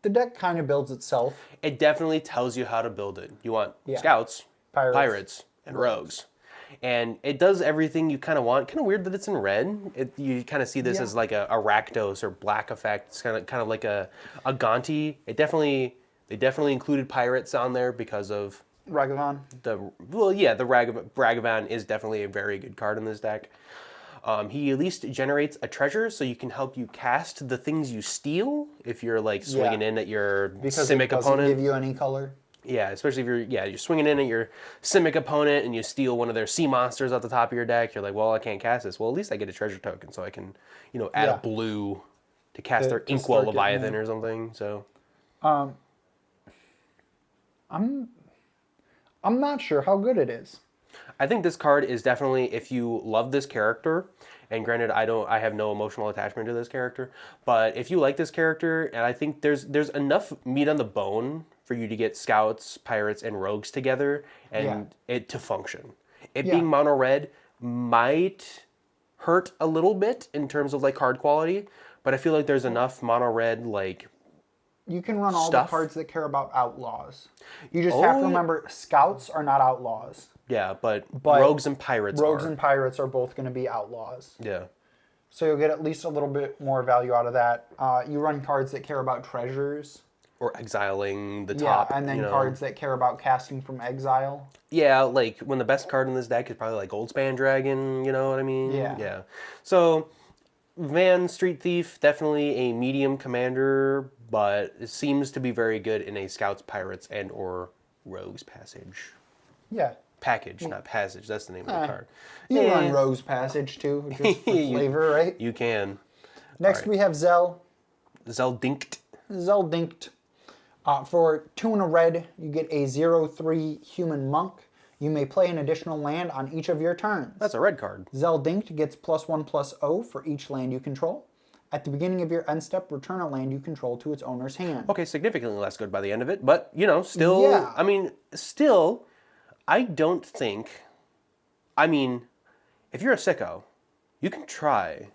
The deck kind of builds itself. It definitely tells you how to build it. You want scouts, pirates, and rogues. And it does everything you kind of want. Kind of weird that it's in red. You kind of see this as like a Rakdos or black effect. It's kind of like a Gonti. They definitely included pirates on there because of Ragavan. the Ragavan is definitely a very good card in this deck. He at least generates a treasure, so you can help you cast the things you steal if you're like swinging in at your Simic opponent. Because it doesn't give you any color. Yeah, especially if you're swinging in at your Simic opponent and you steal one of their sea monsters off the top of your deck. You're like, well, I can't cast this. Well, at least I get a treasure token, so I can add a blue to cast their Inkwell Leviathan or something. So, I'm not sure how good it is. I think this card is definitely, if you love this character, and granted, I have no emotional attachment to this character, but if you like this character, and I think there's enough meat on the bone for you to get scouts, pirates, and rogues together, and it to function. It being mono red might hurt a little bit in terms of like card quality, but I feel like there's enough mono red like. You can run all the cards that care about outlaws. You just have to remember, scouts are not outlaws. Yeah, but rogues and pirates and pirates are both going to be outlaws. Yeah. So you'll get at least a little bit more value out of that. You run cards that care about treasures. Or exiling the top. Yeah, and then cards that care about casting from exile. Yeah, like when the best card in this deck is probably like Goldspan Dragon, you know what I mean? Yeah. So, Van Street Thief, definitely a medium commander, but it seems to be very good in a Scouts, Pirates, and or Rogues Passage. Yeah. Package, not Passage. That's the name of the card. You run Rogues Passage too, just for flavor, right? You can. Next we have Zell. Zeldinkt. Zeldinkt. For 2 and a red, you get a 0/3 human monk. You may play an additional land on each of your turns. That's a red card. Zeldinkt gets +1/+0 for each land you control. At the beginning of your end step, return a land you control to its owner's hand. Okay, significantly less good by the end of it, but, still, Yeah. I mean, still, I don't think, if you're a sicko, you can try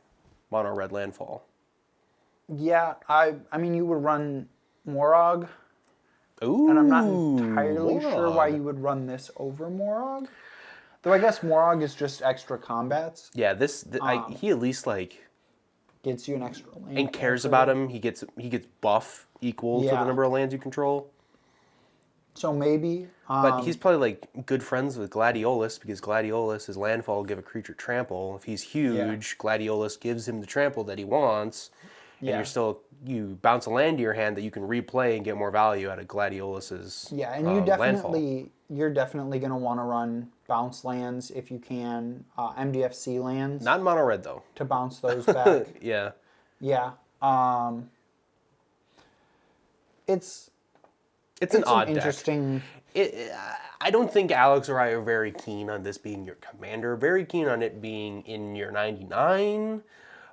mono red landfall. Yeah, I mean, you would run Morog. Ooh, And I'm not entirely sure why you would run this over Morog. Though I guess Morog is just extra combats. Yeah, he at least Gets you an extra land. and cares about him. He gets buff equal to the Yeah. number of lands you control. So maybe. But he's probably good friends with Gladiolus because Gladiolus, his landfall, give a creature trample. If he's huge, Gladiolus gives him the trample that he wants. And you bounce a land to your hand that you can replay and get more value out of Gladiolus's Yeah, and landfall. you're definitely going to want to run bounce lands if you can, MDFC lands. Not mono red though. To bounce those back. Yeah. Yeah. It's an odd interesting. I don't think Alex or I are very keen on this being your commander. Very keen on it being in your 99.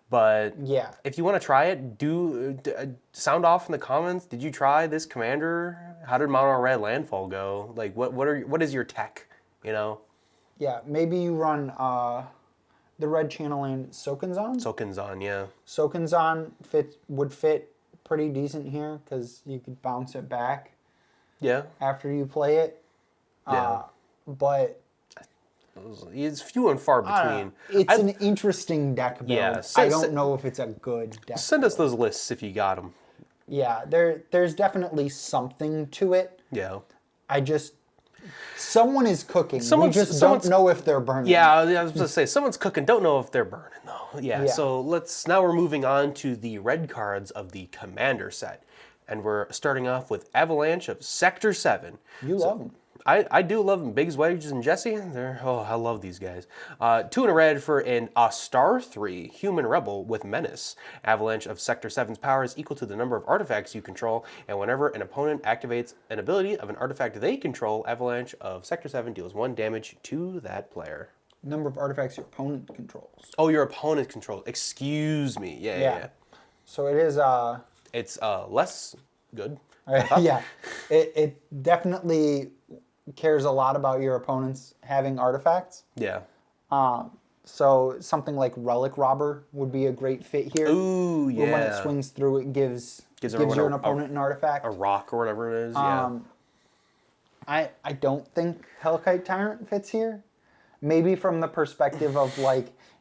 But yeah, if you want to try it, sound off in the comments. Did you try this commander? How did mono red landfall go? Like, what is your tech? Yeah, maybe you run the red channel land Sokenzan. Sokenzan, yeah. Sokenzan would fit pretty decent here because you could bounce it back. Yeah. After you play it. Yeah. But it's few and far between. It's an interesting deck build. Yeah, I don't know if it's a good deck. Send us those lists if you got them. Yeah, there's definitely something to it. Yeah. Someone is cooking. We just don't know if they're burning. Yeah, I was going to say, someone's cooking. Don't know if they're burning, though. Yeah, so now we're moving on to the red cards of the Commander set. And we're starting off with Avalanche of Sector 7. You love them. I do love them. Biggs, Wedges, and Jesse. I love these guys. 2 and a red for a star 3 human rebel with menace. Avalanche of Sector 7's power is equal to the number of artifacts you control, and whenever an opponent activates an ability of an artifact they control, Avalanche of Sector 7 deals 1 damage to that player. Number of artifacts your opponent controls. Oh, your opponent controls. Excuse me. Yeah. So it is. It's less good. Yeah, it definitely cares a lot about your opponents having artifacts. Yeah. So something like Relic Robber would be a great fit here. Ooh, yeah. When it swings through, it gives your opponent an artifact. A rock or whatever it is, yeah. I don't think Hellkite Tyrant fits here. Maybe from the perspective of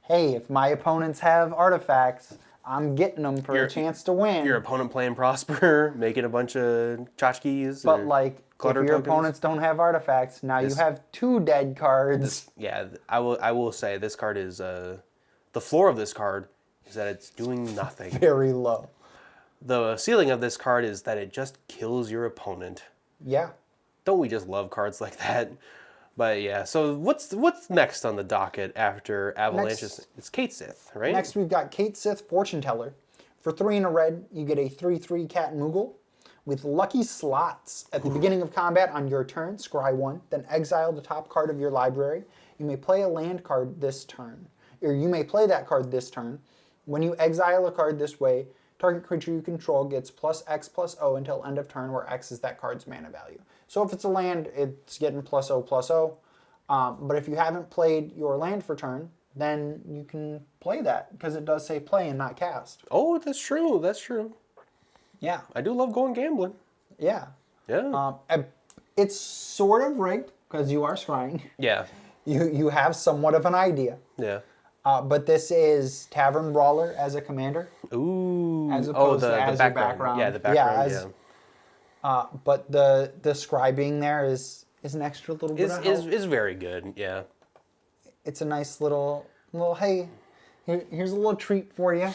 hey, if my opponents have artifacts, I'm getting them for a chance to win. Your opponent playing Prosper, making a bunch of tchotchkes. But if your opponents don't have artifacts, now you have 2 dead cards. I will say this card is the floor of this card is that it's doing nothing. Very low. The ceiling of this card is that it just kills your opponent. Yeah. Don't we just love cards like that? But yeah, so what's next on the docket after Avalanche? It's Kate Sith, right? Next we've got Kate Sith, Fortune Teller. For 3 and a red, you get a 3/3 Cat Moogle with lucky slots. At the beginning of combat on your turn, scry 1, then exile the top card of your library. You may play a land card this turn. Or you may play that card this turn. When you exile a card this way, target creature you control gets +X+0 until end of turn, where X is that card's mana value. So if it's a land, it's getting +0/+0. But if you haven't played your land for turn, then you can play that, because it does say play and not cast. Oh, that's true. That's true. Yeah. I do love going gambling. Yeah. Yeah. It's sort of rigged, because you are scrying. Yeah. You have somewhat of an idea. Yeah. But this is Tavern Brawler as a commander. Ooh. As opposed to as the your background. background. Yeah, the background. But the scribing there is an extra little bit of help. Is very good. Yeah. It's a nice little hey, here's a little treat for you.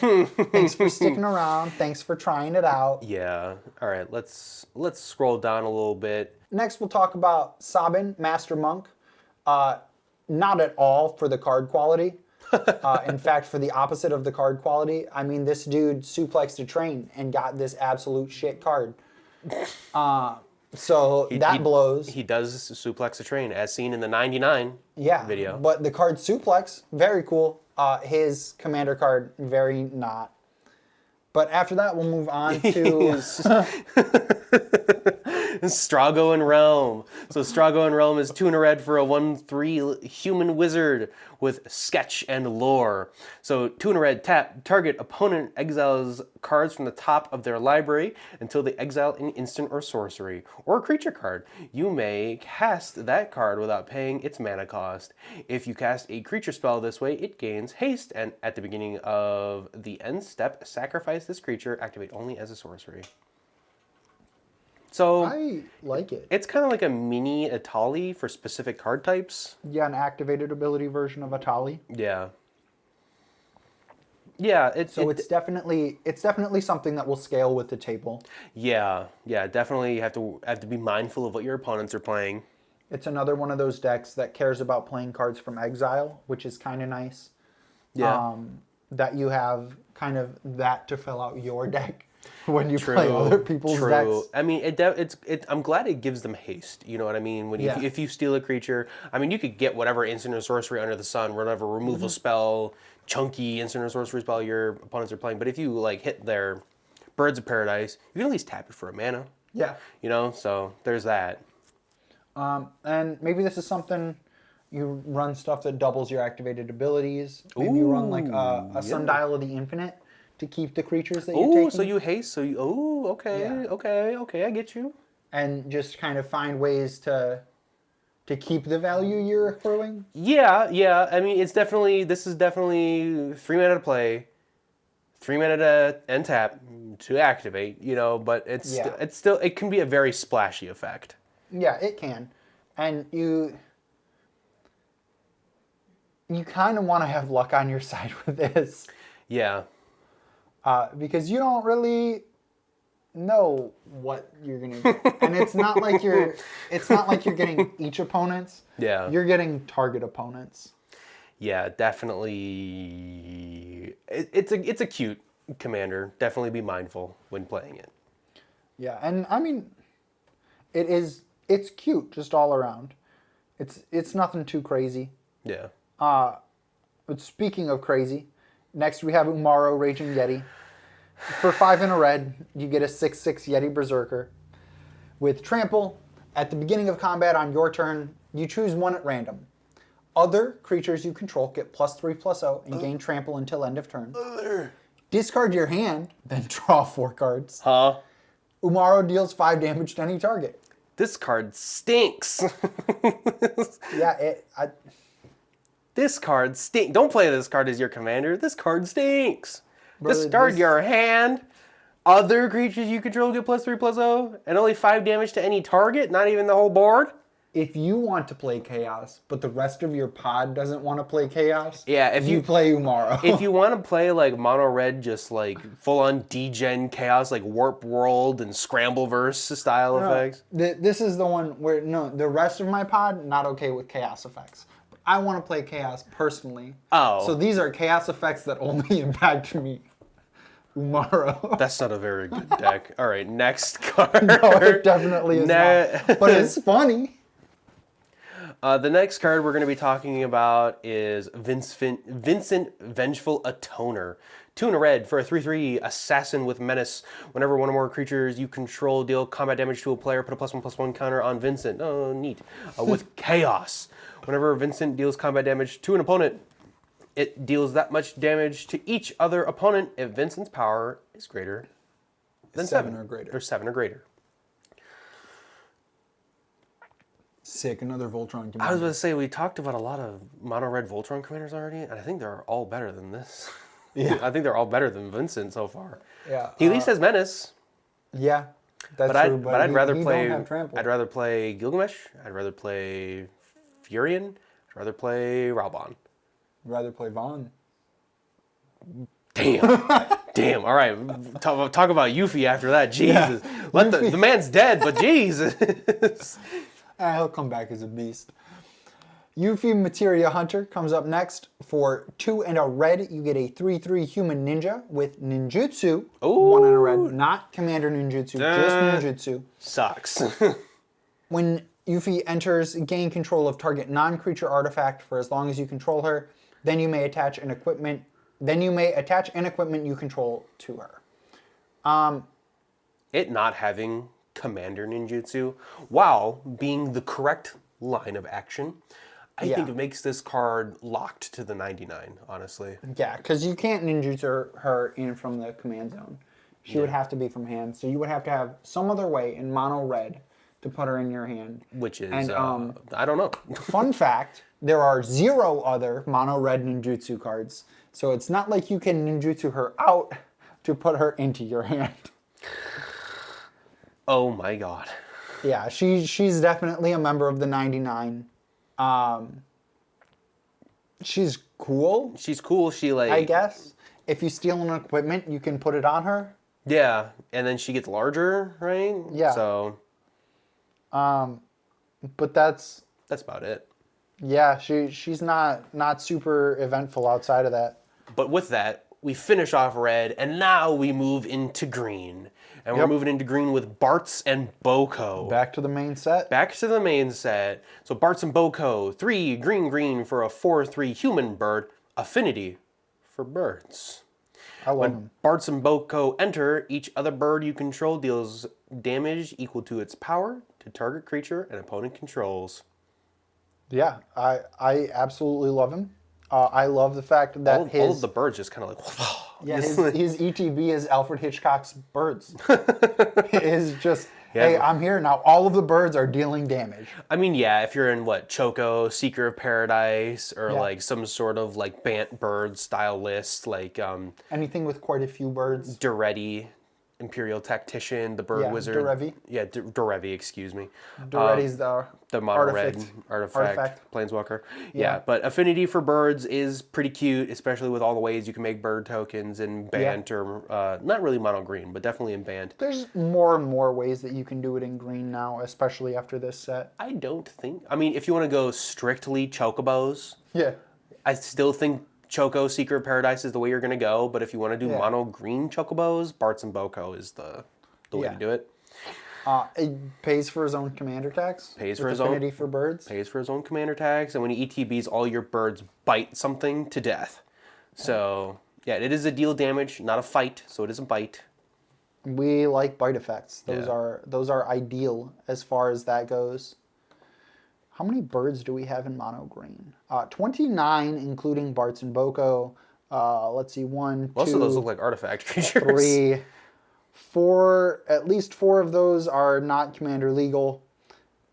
Thanks for sticking around. Thanks for trying it out. Yeah. All right. Let's scroll down a little bit. Next, we'll talk about Sabin, Master Monk. Not at all for the card quality. In fact, for the opposite of the card quality, I mean, this dude suplexed a train and got this absolute shit card. So that blows. He does suplex a train, as seen in the 99 video. But the card suplex, very cool. His commander card, very not. But after that, we'll move on to... Strago and Realm. So Strago and Realm is 2 and a red for a 1/3 human wizard with sketch and lore. So 2 and a red, tap, target opponent exiles cards from the top of their library until they exile an instant or sorcery or a creature card. You may cast that card without paying its mana cost. If you cast a creature spell this way, it gains haste, and at the beginning of the end step, sacrifice this creature, activate only as a sorcery. So I like it. It's kind of like a mini Atali for specific card types. Yeah, an activated ability version of Atali. Yeah. Yeah, it's definitely something that will scale with the table. Yeah, definitely you have to be mindful of what your opponents are playing. It's another one of those decks that cares about playing cards from exile, which is kind of nice. Yeah. That you have kind of that to fill out your deck. When you play other people's decks. I mean, I'm glad it gives them haste. You know what I mean? If you steal a creature, I mean, you could get whatever instant or sorcery under the sun, whatever removal spell, chunky instant or sorcery spell your opponents are playing. But if you like hit their Birds of Paradise, you can at least tap it for a mana. Yeah. You know, so there's that. And maybe this is something you run stuff that doubles your activated abilities. Maybe you run like a Sundial of the Infinite. To keep the creatures that you're taking. So you haste, okay, I get you. And just kind of find ways to keep the value you're accruing? Yeah, I mean, this is definitely 3 mana to play, 3 mana to end tap to activate, you know, but it can be a very splashy effect. Yeah, it can. And you kind of want to have luck on your side with this. Yeah. Because you don't really know what you're gonna get, and it's not like you're getting each opponent's. Yeah. You're getting target opponents. Yeah, definitely. It's a cute commander. Definitely be mindful when playing it. Yeah, and I mean, it's cute just all around. It's nothing too crazy. Yeah. But speaking of crazy. Next, we have Umaro Raging Yeti. For 5 and a red, you get a 6/6 Yeti Berserker. With Trample, at the beginning of combat on your turn, you choose one at random. Other creatures you control get +3/+0 and gain Trample until end of turn. Discard your hand, then draw 4 cards. Huh? Umaro deals 5 damage to any target. This card stinks. Yeah, This card stinks. Don't play this card as your commander. This card stinks. Discard your hand. Other creatures you control get +3/+0 and only 5 damage to any target, not even the whole board. If you want to play Chaos, but the rest of your pod doesn't want to play Chaos, if you play Umaro. If you want to play like mono red, just like full on degen Chaos, like Warp World and Scrambleverse style effects. This is the one where the rest of my pod not okay with Chaos effects. I want to play Chaos personally. Oh. So these are Chaos effects that only impact me. Umaro. That's not a very good deck. All right, next card. No, it definitely is not. But it's funny. The next card we're going to be talking about is Vincent Vengeful Atoner. 2 and a red for a 3/3 assassin with menace. Whenever one or more creatures you control deal combat damage to a player, put a +1/+1 counter on Vincent. Oh, neat. With Chaos. Whenever Vincent deals combat damage to an opponent, it deals that much damage to each other opponent if Vincent's power is greater than 7 or greater. Or 7 or greater. Sick, another Voltron commander. I was going to say, we talked about a lot of mono-red Voltron commanders already, and I think they're all better than this. Yeah. I think they're all better than Vincent so far. Yeah. He at least has Menace. Yeah, that's true. But I'd rather he play. don't have trample. I'd rather play Gilgamesh. I'd rather play Furion. I'd rather play Raubon. I'd rather play Vaughn. Damn. Damn. All right. Talk about Yuffie after that. Jesus. Yeah. The man's dead, but Jesus. He'll come back as a beast. Yuffie Materia Hunter comes up next. For 2 and a red, you get a 3/3 human ninja with ninjutsu. Ooh. 1 and a red, not commander ninjutsu, just ninjutsu. Sucks. When Yuffie enters, gain control of target non-creature artifact for as long as you control her. Then you may attach an equipment. You control to her. It not having commander ninjutsu, while being the correct line of action, I think it makes this card locked to the 99, honestly. Yeah, because you can't ninjutsu her in from the command zone. She would have to be from hand, so you would have to have some other way in mono red to put her in your hand. Which is, I don't know. Fun fact, there are 0 other mono red ninjutsu cards, so it's not like you can ninjutsu her out to put her into your hand. Oh my god. Yeah, she's definitely a member of the 99. She's cool. She's cool. She like, I guess. If you steal an equipment, you can put it on her. Yeah, and then she gets larger, right? Yeah. So. But that's about it. Yeah, she's not super eventful outside of that. But with that, we finish off red, and now we move into green. And we're moving into green with Bartz and Boko. Back to the main set. Back to the main set. So Bartz and Boko, 3 green for a 4/3 human bird. Affinity for birds. I love when them. Bartz and Boko enter, each other bird you control deals damage equal to its power to target creature and opponent controls. Yeah, I absolutely love him. I love the fact that all of the birds just kind of like... Yeah, his ETB is Alfred Hitchcock's birds. It is just, hey, I'm here now. All of the birds are dealing damage. I mean, yeah, if you're in Choco, Seeker of Paradise, or like some sort of like Bant bird style list, like anything with quite a few birds. Duretti, Imperial Tactician, the Bird Wizard. Durevi. Yeah, Durevi, excuse me. Duretti's the mono red artifact Planeswalker. Yeah, but Affinity for Birds is pretty cute, especially with all the ways you can make bird tokens in Bant or not really mono green, but definitely in Bant. There's more and more ways that you can do it in green now, especially after this set. I don't think. I mean, if you want to go strictly Chocobos, I still think Choco Seeker of Paradise is the way you're going to go, but if you want to do mono green Chocobos, Bartz and Boko is the way to do it. It pays for his own commander tax. Pays for his affinity for birds. Pays for his own commander tax, and when he ETBs, all your birds bite something to death. So, yeah, it is a deal damage, not a fight, so it is a bite. We like bite effects. Those are ideal as far as that goes. How many birds do we have in mono green? 29, including Bartz and Boko. Let's see, 1, Most 2, of those look like artifact creatures. 3, 4. At least 4 of those are not commander legal.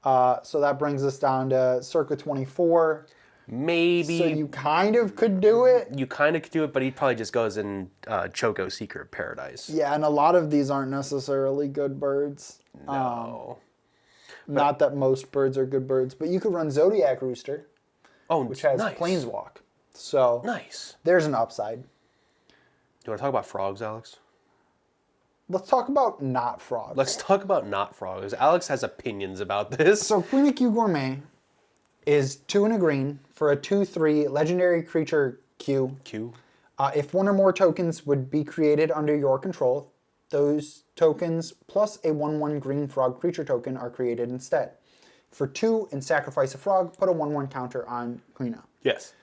So that brings us down to circa 24. Maybe. So you kind of could do it. You kind of could do it, but he probably just goes in Choco Seeker of Paradise. Yeah, and a lot of these aren't necessarily good birds. No. Not that most birds are good birds, but you could run Zodiac Rooster, which has Planeswalk. So there's an upside. Do you want to talk about frogs, Alex? Let's talk about not frogs. Let's talk about not frogs. Alex has opinions about this. So Queen of Q Gourmet is 2 and a green for a 2/3 legendary creature Q. If 1 or more tokens would be created under your control, those tokens plus a 1/1 green frog creature token are created instead. For 2 and sacrifice a frog, put a 1/1 counter on Quina. Yes.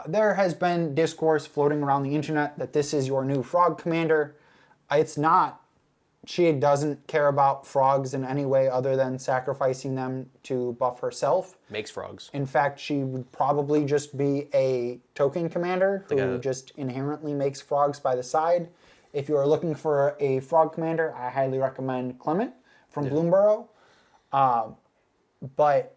There has been discourse floating around the internet that this is your new frog commander. It's not. She doesn't care about frogs in any way other than sacrificing them to buff herself. Makes frogs. In fact, she would probably just be a token commander who just inherently makes frogs by the side. If you are looking for a frog commander, I highly recommend Clement from Bloomburrow. But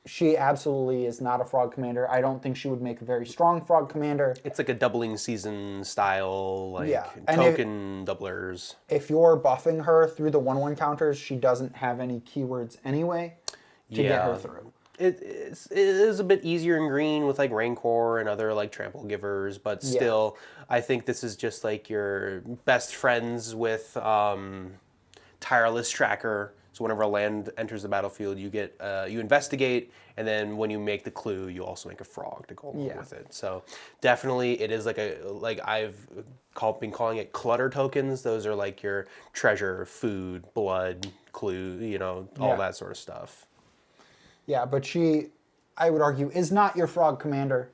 she absolutely is not a frog commander. I don't think she would make a very strong frog commander. It's like a doubling season style, like Yeah, and token doublers. If you're buffing her through the 1/1 counters, she doesn't have any keywords anyway to get her through. It is a bit easier in green with like Rancor and other like trample givers, but still, I think this is just like your best friends with Tireless Tracker. So whenever a land enters the battlefield, you get you investigate, and then when you make the clue, you also make a frog to go along with it. So definitely, it is like I've been calling it clutter tokens. Those are like your treasure, food, blood, clue, you know, all that sort of stuff. Yeah, but she, I would argue, is not your frog commander.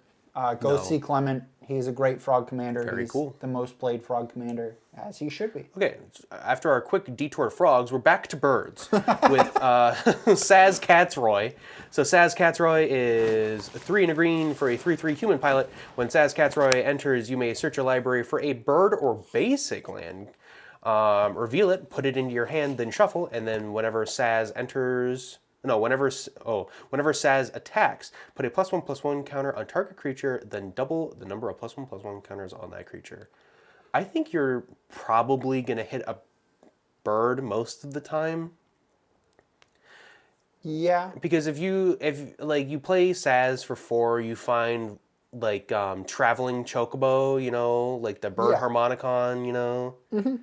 Go see Clement. He's a great frog commander. Very cool. The most played frog commander, as he should be. Okay, after our quick detour to frogs, we're back to birds with Saz Catsroy. So Saz Catsroy is 3 and a green for a 3/3 human pilot. When Saz Catsroy enters, you may search your library for a bird or basic land. Reveal it, put it into your hand, then shuffle, and then whenever Saz enters... whenever Saz attacks, put a +1/+1 counter on target creature, then double the number of +1/+1 counters on that creature. I think you're probably going to hit a bird most of the time. Yeah. Because if you play Saz for 4, you find like traveling chocobo, you know, like the bird harmonicon, you know. Mm-hmm.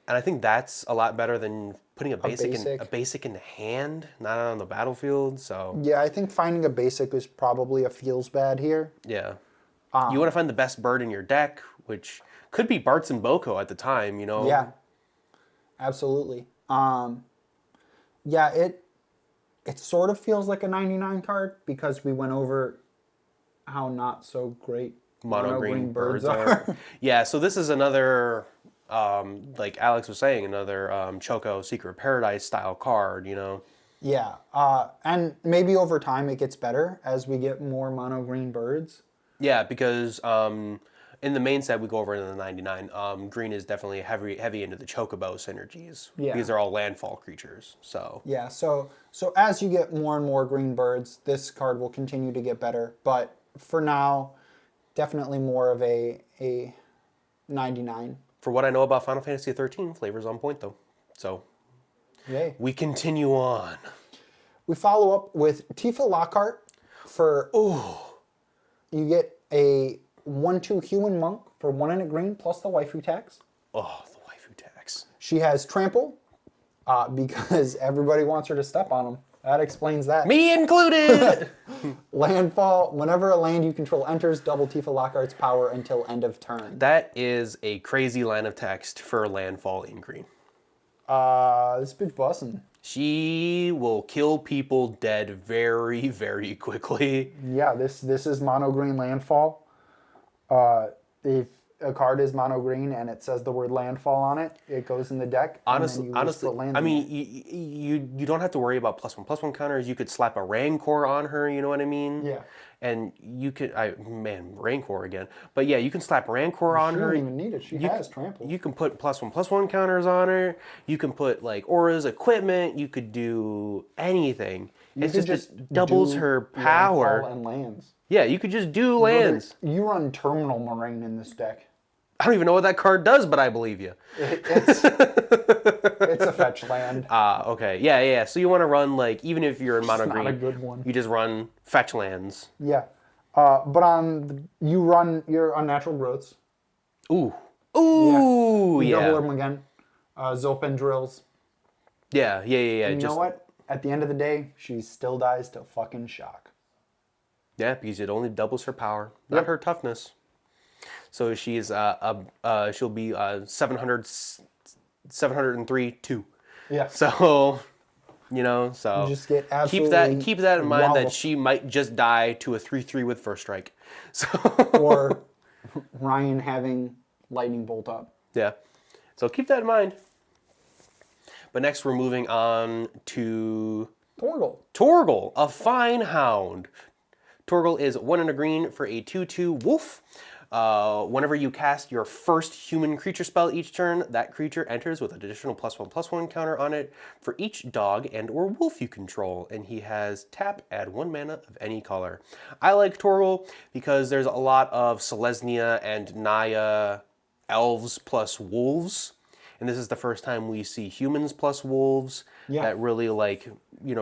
And I think that's a lot better than putting a basic in the hand, not on the battlefield. So yeah, I think finding a basic is probably a feels bad here. Yeah, you want to find the best bird in your deck, which could be Bartz and Boko at the time. You know. Yeah, absolutely. Yeah, it sort of feels like a 99 card because we went over how not so great mono green birds are. Yeah, so this is another. Like Alex was saying, another Choco Secret Paradise style card, you know? Yeah, and maybe over time it gets better as we get more mono green birds. Yeah, because in the main set we go over into the 99. Green is definitely heavy into the Chocobo synergies. Yeah. These are all landfall creatures, so. Yeah, so as you get more and more green birds, this card will continue to get better. But for now, definitely more of a 99. For what I know about Final Fantasy 13, flavor's on point, though. So, yay. We continue on. We follow up with Tifa Lockhart for... You get a 1/2 human monk for 1 and a green plus the waifu tax. Oh, the waifu tax. She has trample because everybody wants her to step on them. That explains that. Me included! Landfall. Whenever a land you control enters, double Tifa Lockhart's power until end of turn. That is a crazy line of text for landfall in green. This bitch bussin'. She will kill people dead very, very quickly. Yeah, this is mono green landfall. If a card is mono green and it says the word landfall on it, it goes in the deck. Honestly, I mean, you don't have to worry about +1/+1 counters. You could slap a Rancor on her. You know what I mean? Yeah. And you could, Rancor again. But yeah, you can slap Rancor on her. She doesn't even need it. She has trample. You can put +1/+1 counters on her. You can put like auras, equipment. You could do anything. It's just doubles her power. And lands. Yeah, you could just do lands. You run Terminal Moraine in this deck. I don't even know what that card does, but I believe you. It's a fetch land. Okay. Yeah. So you want to run, like, even if you're in mono green, not a good one. You just run fetch lands. Yeah. But you run your unnatural growths. Ooh. You double them again. Zolpen drills. Yeah. And you know what? At the end of the day, she still dies to fucking shock. Yeah, because it only doubles her power, not her toughness. So she's she'll be 703/2. Yeah. So, you know, so you just get absolutely keep that in mind that she might just die to a 3/3 with first strike. So or Ryan having lightning bolt up. Yeah. So keep that in mind. But next we're moving on to Torgal, a fine hound. Torgal is 1 and a green for a 2/2 wolf. Whenever you cast your first human creature spell each turn, that creature enters with an additional +1/+1 counter on it for each dog and or wolf you control, and he has tap, add 1 mana of any color. I like Torgal because there's a lot of Selesnya and Naya elves plus wolves, and this is the first time we see humans plus wolves that really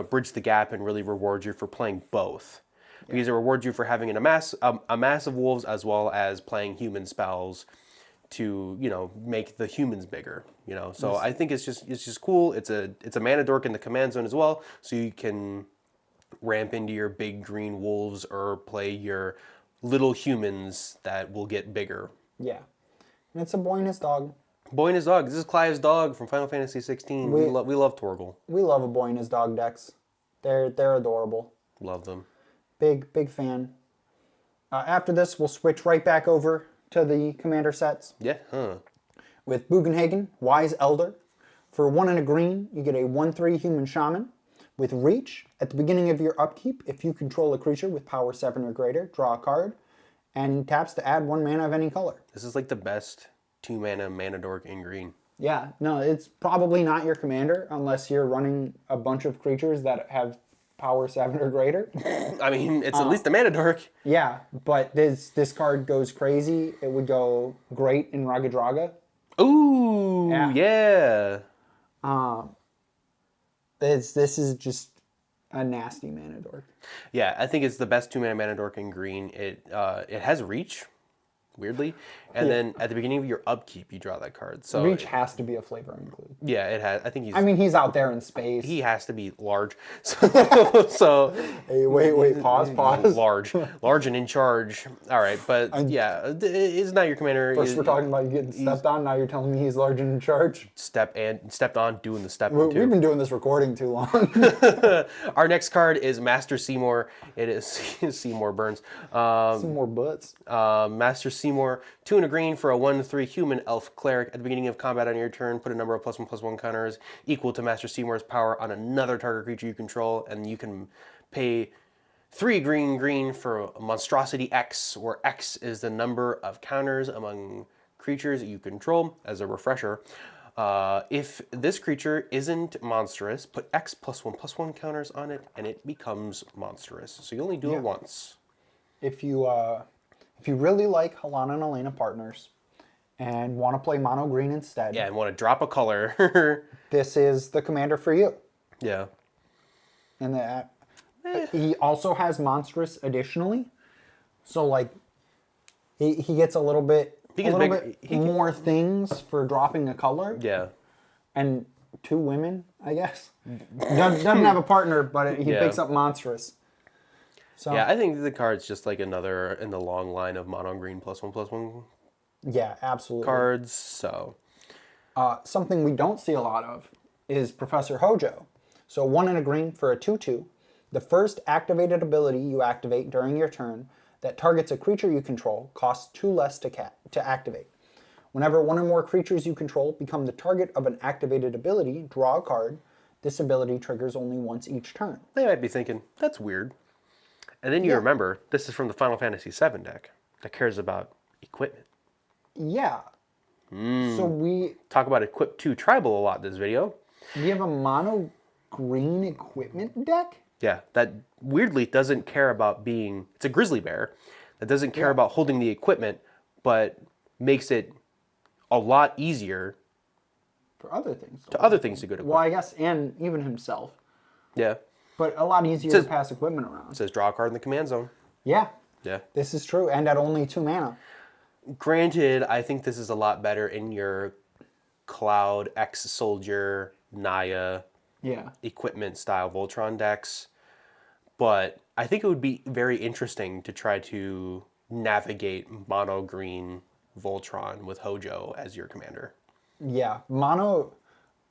bridge the gap and really reward you for playing both. Because it rewards you for having a mass of wolves as well as playing human spells to make the humans bigger. So I think it's just cool. It's a mana dork in the command zone as well, so you can ramp into your big green wolves or play your little humans that will get bigger. Yeah, and it's a boy and his dog. Boy and his dog. This is Klive's dog from Final Fantasy 16. We love Torgal. We love a boy and his dog decks. They're adorable. Love them. Big fan. After this, we'll switch right back over to the commander sets. Yeah, With Bugenhagen, Wise Elder. For 1 and a green, you get a 1/3 human shaman. With Reach, at the beginning of your upkeep, if you control a creature with power 7 or greater, draw a card, and taps to add 1 mana of any color. This is like the best 2 mana dork in green. Yeah, no, it's probably not your commander unless you're running a bunch of creatures that have power 7 or greater. I mean, it's at least a mana dork. Yeah, but this card goes crazy. It would go great in Raga Draga. Ooh, yeah. This is just a nasty mana dork. Yeah, I think it's the best 2 mana dork in green. It has Reach, weirdly, and then at the beginning of your upkeep, you draw that card. So Reach has to be a flavor include. Yeah, it has. I think he's out there in space. He has to be large. So hey, wait, pause. Large and in charge. All right, but it's not your commander. First we're talking about you getting stepped on. Now you're telling me he's large and in charge. Stepped on, doing the step. We've been doing this recording too long. Our next card is Master Seymour. It is Seymour Burns. Seymour Butts. Master Seymour, 2 and a green for a 1/3 human elf cleric. At the beginning of combat on your turn, put a number of +1/+1 counters equal to Master Seymour's power on another target creature you control, and you can pay 3 green for a monstrosity X, where X is the number of counters among creatures you control. As a refresher, if this creature isn't monstrous, put X +1/+1 counters on it, and it becomes monstrous. So you only do it once. If you really like Halana and Elena Partners and want to play mono green instead, and want to drop a color, this is the commander for you. Yeah. And that he also has monstrous additionally, so like he gets a little bit more things for dropping a color. Yeah. And 2 women, I guess. Doesn't have a partner, but he picks up monstrous. So, yeah, I think the card's just like another in the long line of mono green +1/+1 yeah, absolutely. cards. So something we don't see a lot of is Professor Hojo. So 1 and a green for a 2/2. The first activated ability you activate during your turn that targets a creature you control costs 2 less to activate. Whenever 1 or more creatures you control become the target of an activated ability, draw a card. This ability triggers only once each turn. They might be thinking, that's weird. And then you remember, this is from the Final Fantasy VII deck that cares about equipment. Yeah. So we talk about Equip 2 Tribal a lot in this video. We have a mono green equipment deck? Yeah, that weirdly doesn't care about being... It's a grizzly bear that doesn't care about holding the equipment, but makes it a lot easier... For other things. Other things to go to. Well, I guess, and even himself. Yeah. But a lot easier to pass equipment around. It says draw a card in the command zone. Yeah. Yeah. This is true, and at only 2 mana. Granted, I think this is a lot better in your Cloud, X-Soldier, Naya, equipment style Voltron decks. But I think it would be very interesting to try to navigate mono green Voltron with Hojo as your commander. Yeah, mono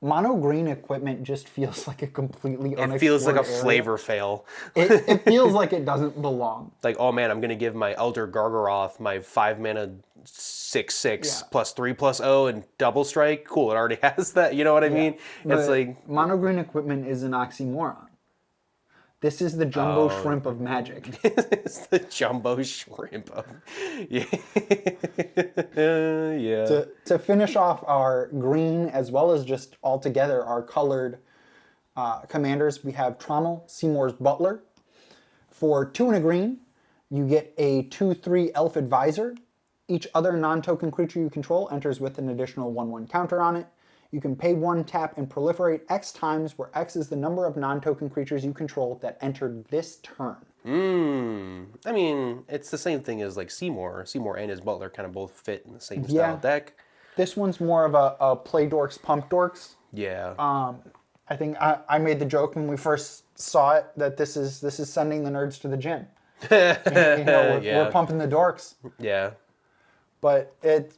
green equipment just feels like a completely unexplored It feels like a area. flavor fail. It feels like it doesn't belong. Like, oh man, I'm going to give my Elder Gargaroth my 5 mana 6/6 +3/+0 and double strike. Cool, it already has that. You know what I mean? But It's like mono green equipment is an oxymoron. This is the jumbo shrimp of Magic. It's the jumbo shrimp of... Yeah. Yeah. To finish off our green, as well as just altogether our colored commanders, we have Trommel, Seymour's Butler. For 2 and a green, you get a 2/3 Elf Advisor. Each other non-token creature you control enters with an additional 1/1 counter on it. You can pay 1, tap, and proliferate X times, where X is the number of non-token creatures you control that entered this turn. I mean, it's the same thing as like Seymour. Seymour and his Butler kind of both fit in the same style deck. This one's more of a play dorks, pump dorks. Yeah. I think I made the joke when we first saw it that this is sending the nerds to the gym. We're pumping the dorks. Yeah. But it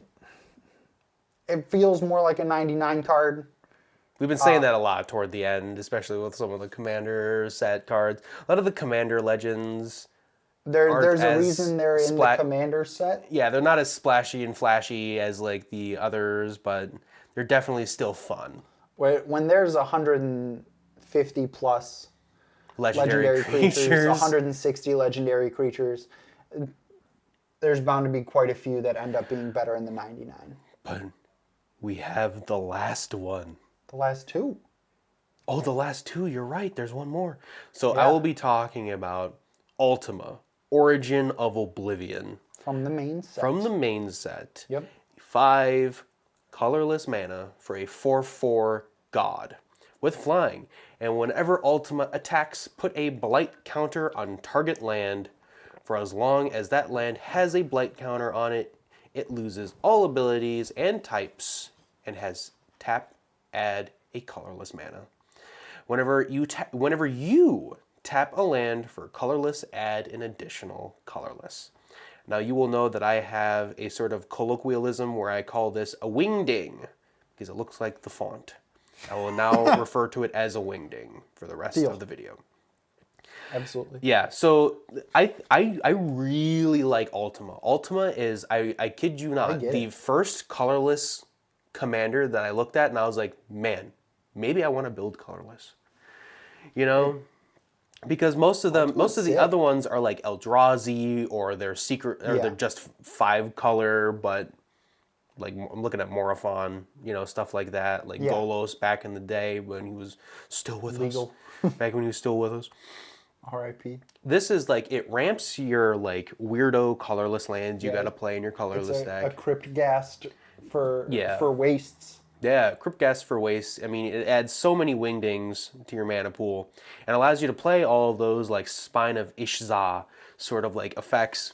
feels more like a 99 card. We've been saying that a lot toward the end, especially with some of the Commander set cards. A lot of the Commander Legends. There's a reason they're in the Commander set. Yeah, they're not as splashy and flashy as like the others, but they're definitely still fun. When there's 150 plus legendary creatures, 160 legendary creatures, there's bound to be quite a few that end up being better in the 99. But we have the last one. The last 2. Oh, the last 2, you're right. There's one more. So I will be talking about Ultima, Origin of Oblivion. From the main set. From the main set. Yep. 5 colorless mana for a 4/4 god with flying. And whenever Ultima attacks, put a blight counter on target land. For as long as that land has a blight counter on it, it loses all abilities and types and has tap, add a colorless mana. Whenever you tap a land for colorless, add an additional colorless. Now you will know that I have a sort of colloquialism where I call this a wingding because it looks like the font. I will now refer to it as a wingding for the rest of the video. Absolutely. Yeah, so I really like Ultima. Ultima is, I kid you not, the first colorless commander that I looked at and I was like, man, maybe I want to build colorless. You know? Because most of the other ones are like Eldrazi or they're secret or they're just 5 color, but like I'm looking at Morophon, stuff like that, like Golos back in the day when he was still with us. Back when he was still with us. R.I.P. This is like, it ramps your like weirdo colorless lands you got to play in your colorless deck. A Cryptghast for wastes. Yeah, Cryptghast for wastes. I mean, it adds so many wingdings to your mana pool and allows you to play all of those like Spine of Ishza sort of like effects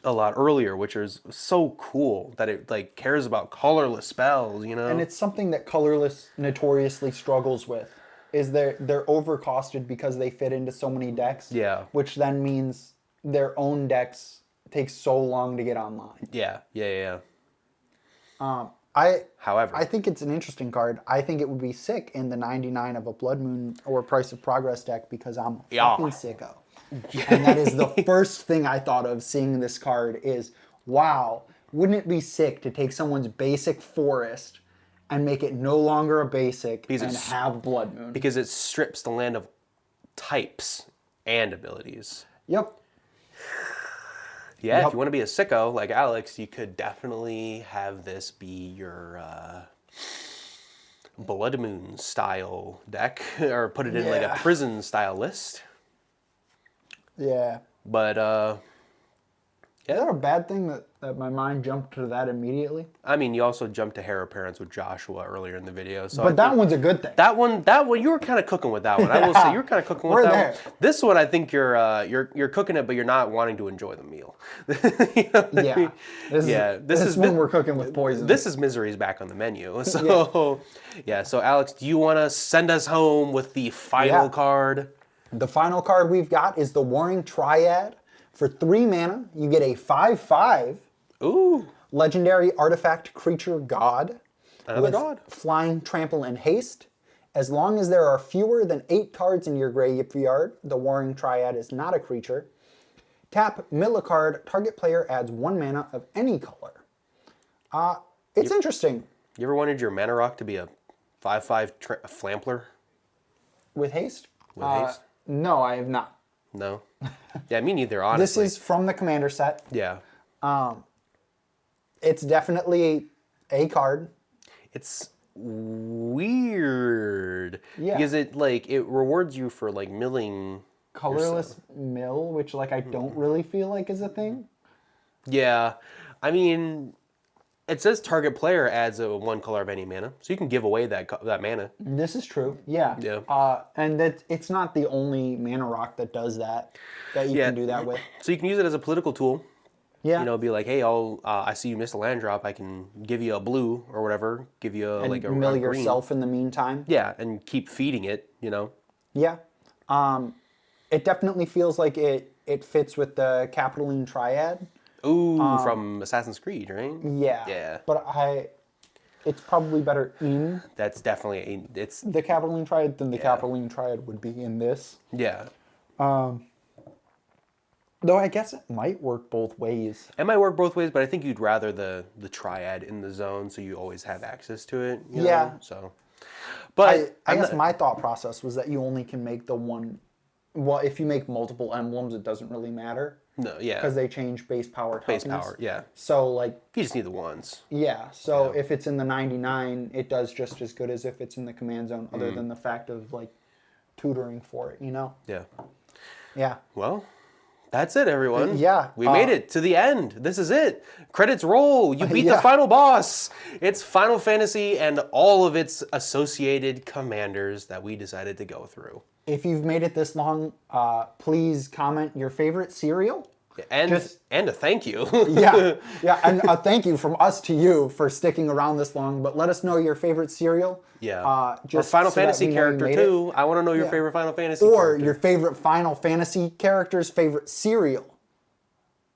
a lot earlier, which is so cool that it like cares about colorless spells, And it's something that colorless notoriously struggles with. Is they're overcosted because they fit into so many decks. Yeah. Which then means their own decks take so long to get online. Yeah. However, I think it's an interesting card. I think it would be sick in the 99 of a Blood Moon or Price of Progress deck because I'm a fucking sicko. And that is the first thing I thought of seeing this card is, wow, wouldn't it be sick to take someone's basic forest and make it no longer a basic and have Blood Moon? Because it strips the land of types and abilities. Yep. Yeah, if you want to be a sicko like Alex, you could definitely have this be your Blood Moon style deck, or put it in like a prison style list. Yeah. But is that a bad thing that my mind jumped to that immediately? I mean, you also jumped to Heir Apparents with Joshua earlier in the video. So but that one's a good thing. That one, you were kind of cooking with that one. I will say you were kind of cooking with that one. This one, I think you're cooking it, but you're not wanting to enjoy the meal. This is when we're cooking with poison. This is Misery's back on the menu. So so Alex, do you want to send us home with the final card? The final card we've got is the Warring Triad. For 3 mana, you get a 5/5 legendary artifact creature god. Another god. Flying, trample, and haste. As long as there are fewer than 8 cards in your graveyard, the Warring Triad is not a creature. Tap, mill a card, target player adds 1 mana of any color. It's interesting. You ever wanted your mana rock to be a 5/5 Flampler? With haste? With haste? No, I have not. No? Yeah, me neither, honestly. This is from the Commander set. Yeah. It's definitely a card. It's weird. Yeah. Because it rewards you for like milling. Colorless mill, which like I don't really feel like is a thing. Yeah. I mean, it says target player adds a 1 color of any mana, so you can give away that mana. This is true. Yeah. Yeah. And it's not the only mana rock that does that you can do that with. So you can use it as a political tool. Yeah. You know, be like, hey, I see you missed a land drop. I can give you a blue or whatever. Give you a mill green. yourself in the meantime. Yeah, and keep feeding it. You know. Yeah. It definitely feels like it fits with the Capitoline Triad. Ooh, from Assassin's Creed, right? Yeah. Yeah. But it's probably better in That's definitely it's. the Capitoline Triad than the Capitoline Triad would be in this. Yeah. Though I guess it might work both ways. It might work both ways, but I think you'd rather the Triad in the zone, so you always have access to it. You Yeah. know? So. But I guess my thought process was that you only can make the one. Well, if you make multiple emblems, it doesn't really matter. No, yeah. Because they change base power toughness. Base power, yeah. So, like... You just need the ones. Yeah, so if it's in the 99, it does just as good as if it's in the command zone, other than the fact of, like, tutoring for it, you know? Yeah. Yeah. Well, that's it, everyone. Yeah. We made it to the end. This is it. Credits roll. You beat the final boss. It's Final Fantasy and all of its associated commanders that we decided to go through. If you've made it this long, please comment your favorite cereal. And a thank you. Yeah, and a thank you from us to you for sticking around this long. But let us know your favorite cereal. Yeah. Just or Final so that Fantasy we know you character made too. I want to know your favorite Final Fantasy or character. your favorite Final Fantasy character's favorite cereal.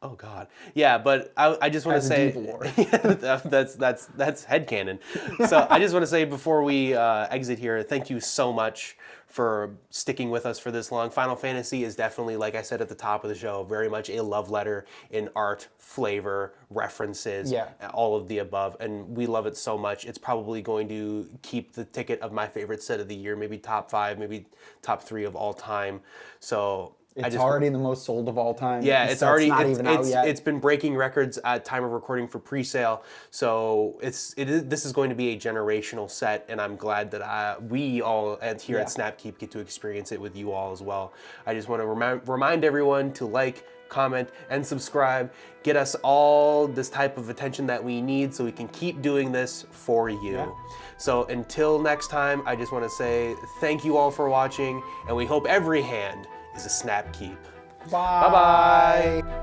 Oh God, yeah, but I just want to say that's headcanon. So I just want to say before we exit here, thank you so much for sticking with us for this long. Final Fantasy is definitely, like I said at the top of the show, very much a love letter in art, flavor, references, all of the above, and we love it so much. It's probably going to keep the ticket of my favorite set of the year, maybe top 5, maybe top 3 of all time. So. It's already the most sold of all time. Yeah, it's already not even out yet. It's been breaking records at time of recording for pre-sale. So this is going to be a generational set, and I'm glad that we all here at Snapkeep get to experience it with you all as well. I just want to remind everyone to like, comment, and subscribe. Get us all this type of attention that we need so we can keep doing this for you. Yeah. So until next time, I just want to say thank you all for watching, and we hope every hand is a Snapkeep. Bye. Bye-bye.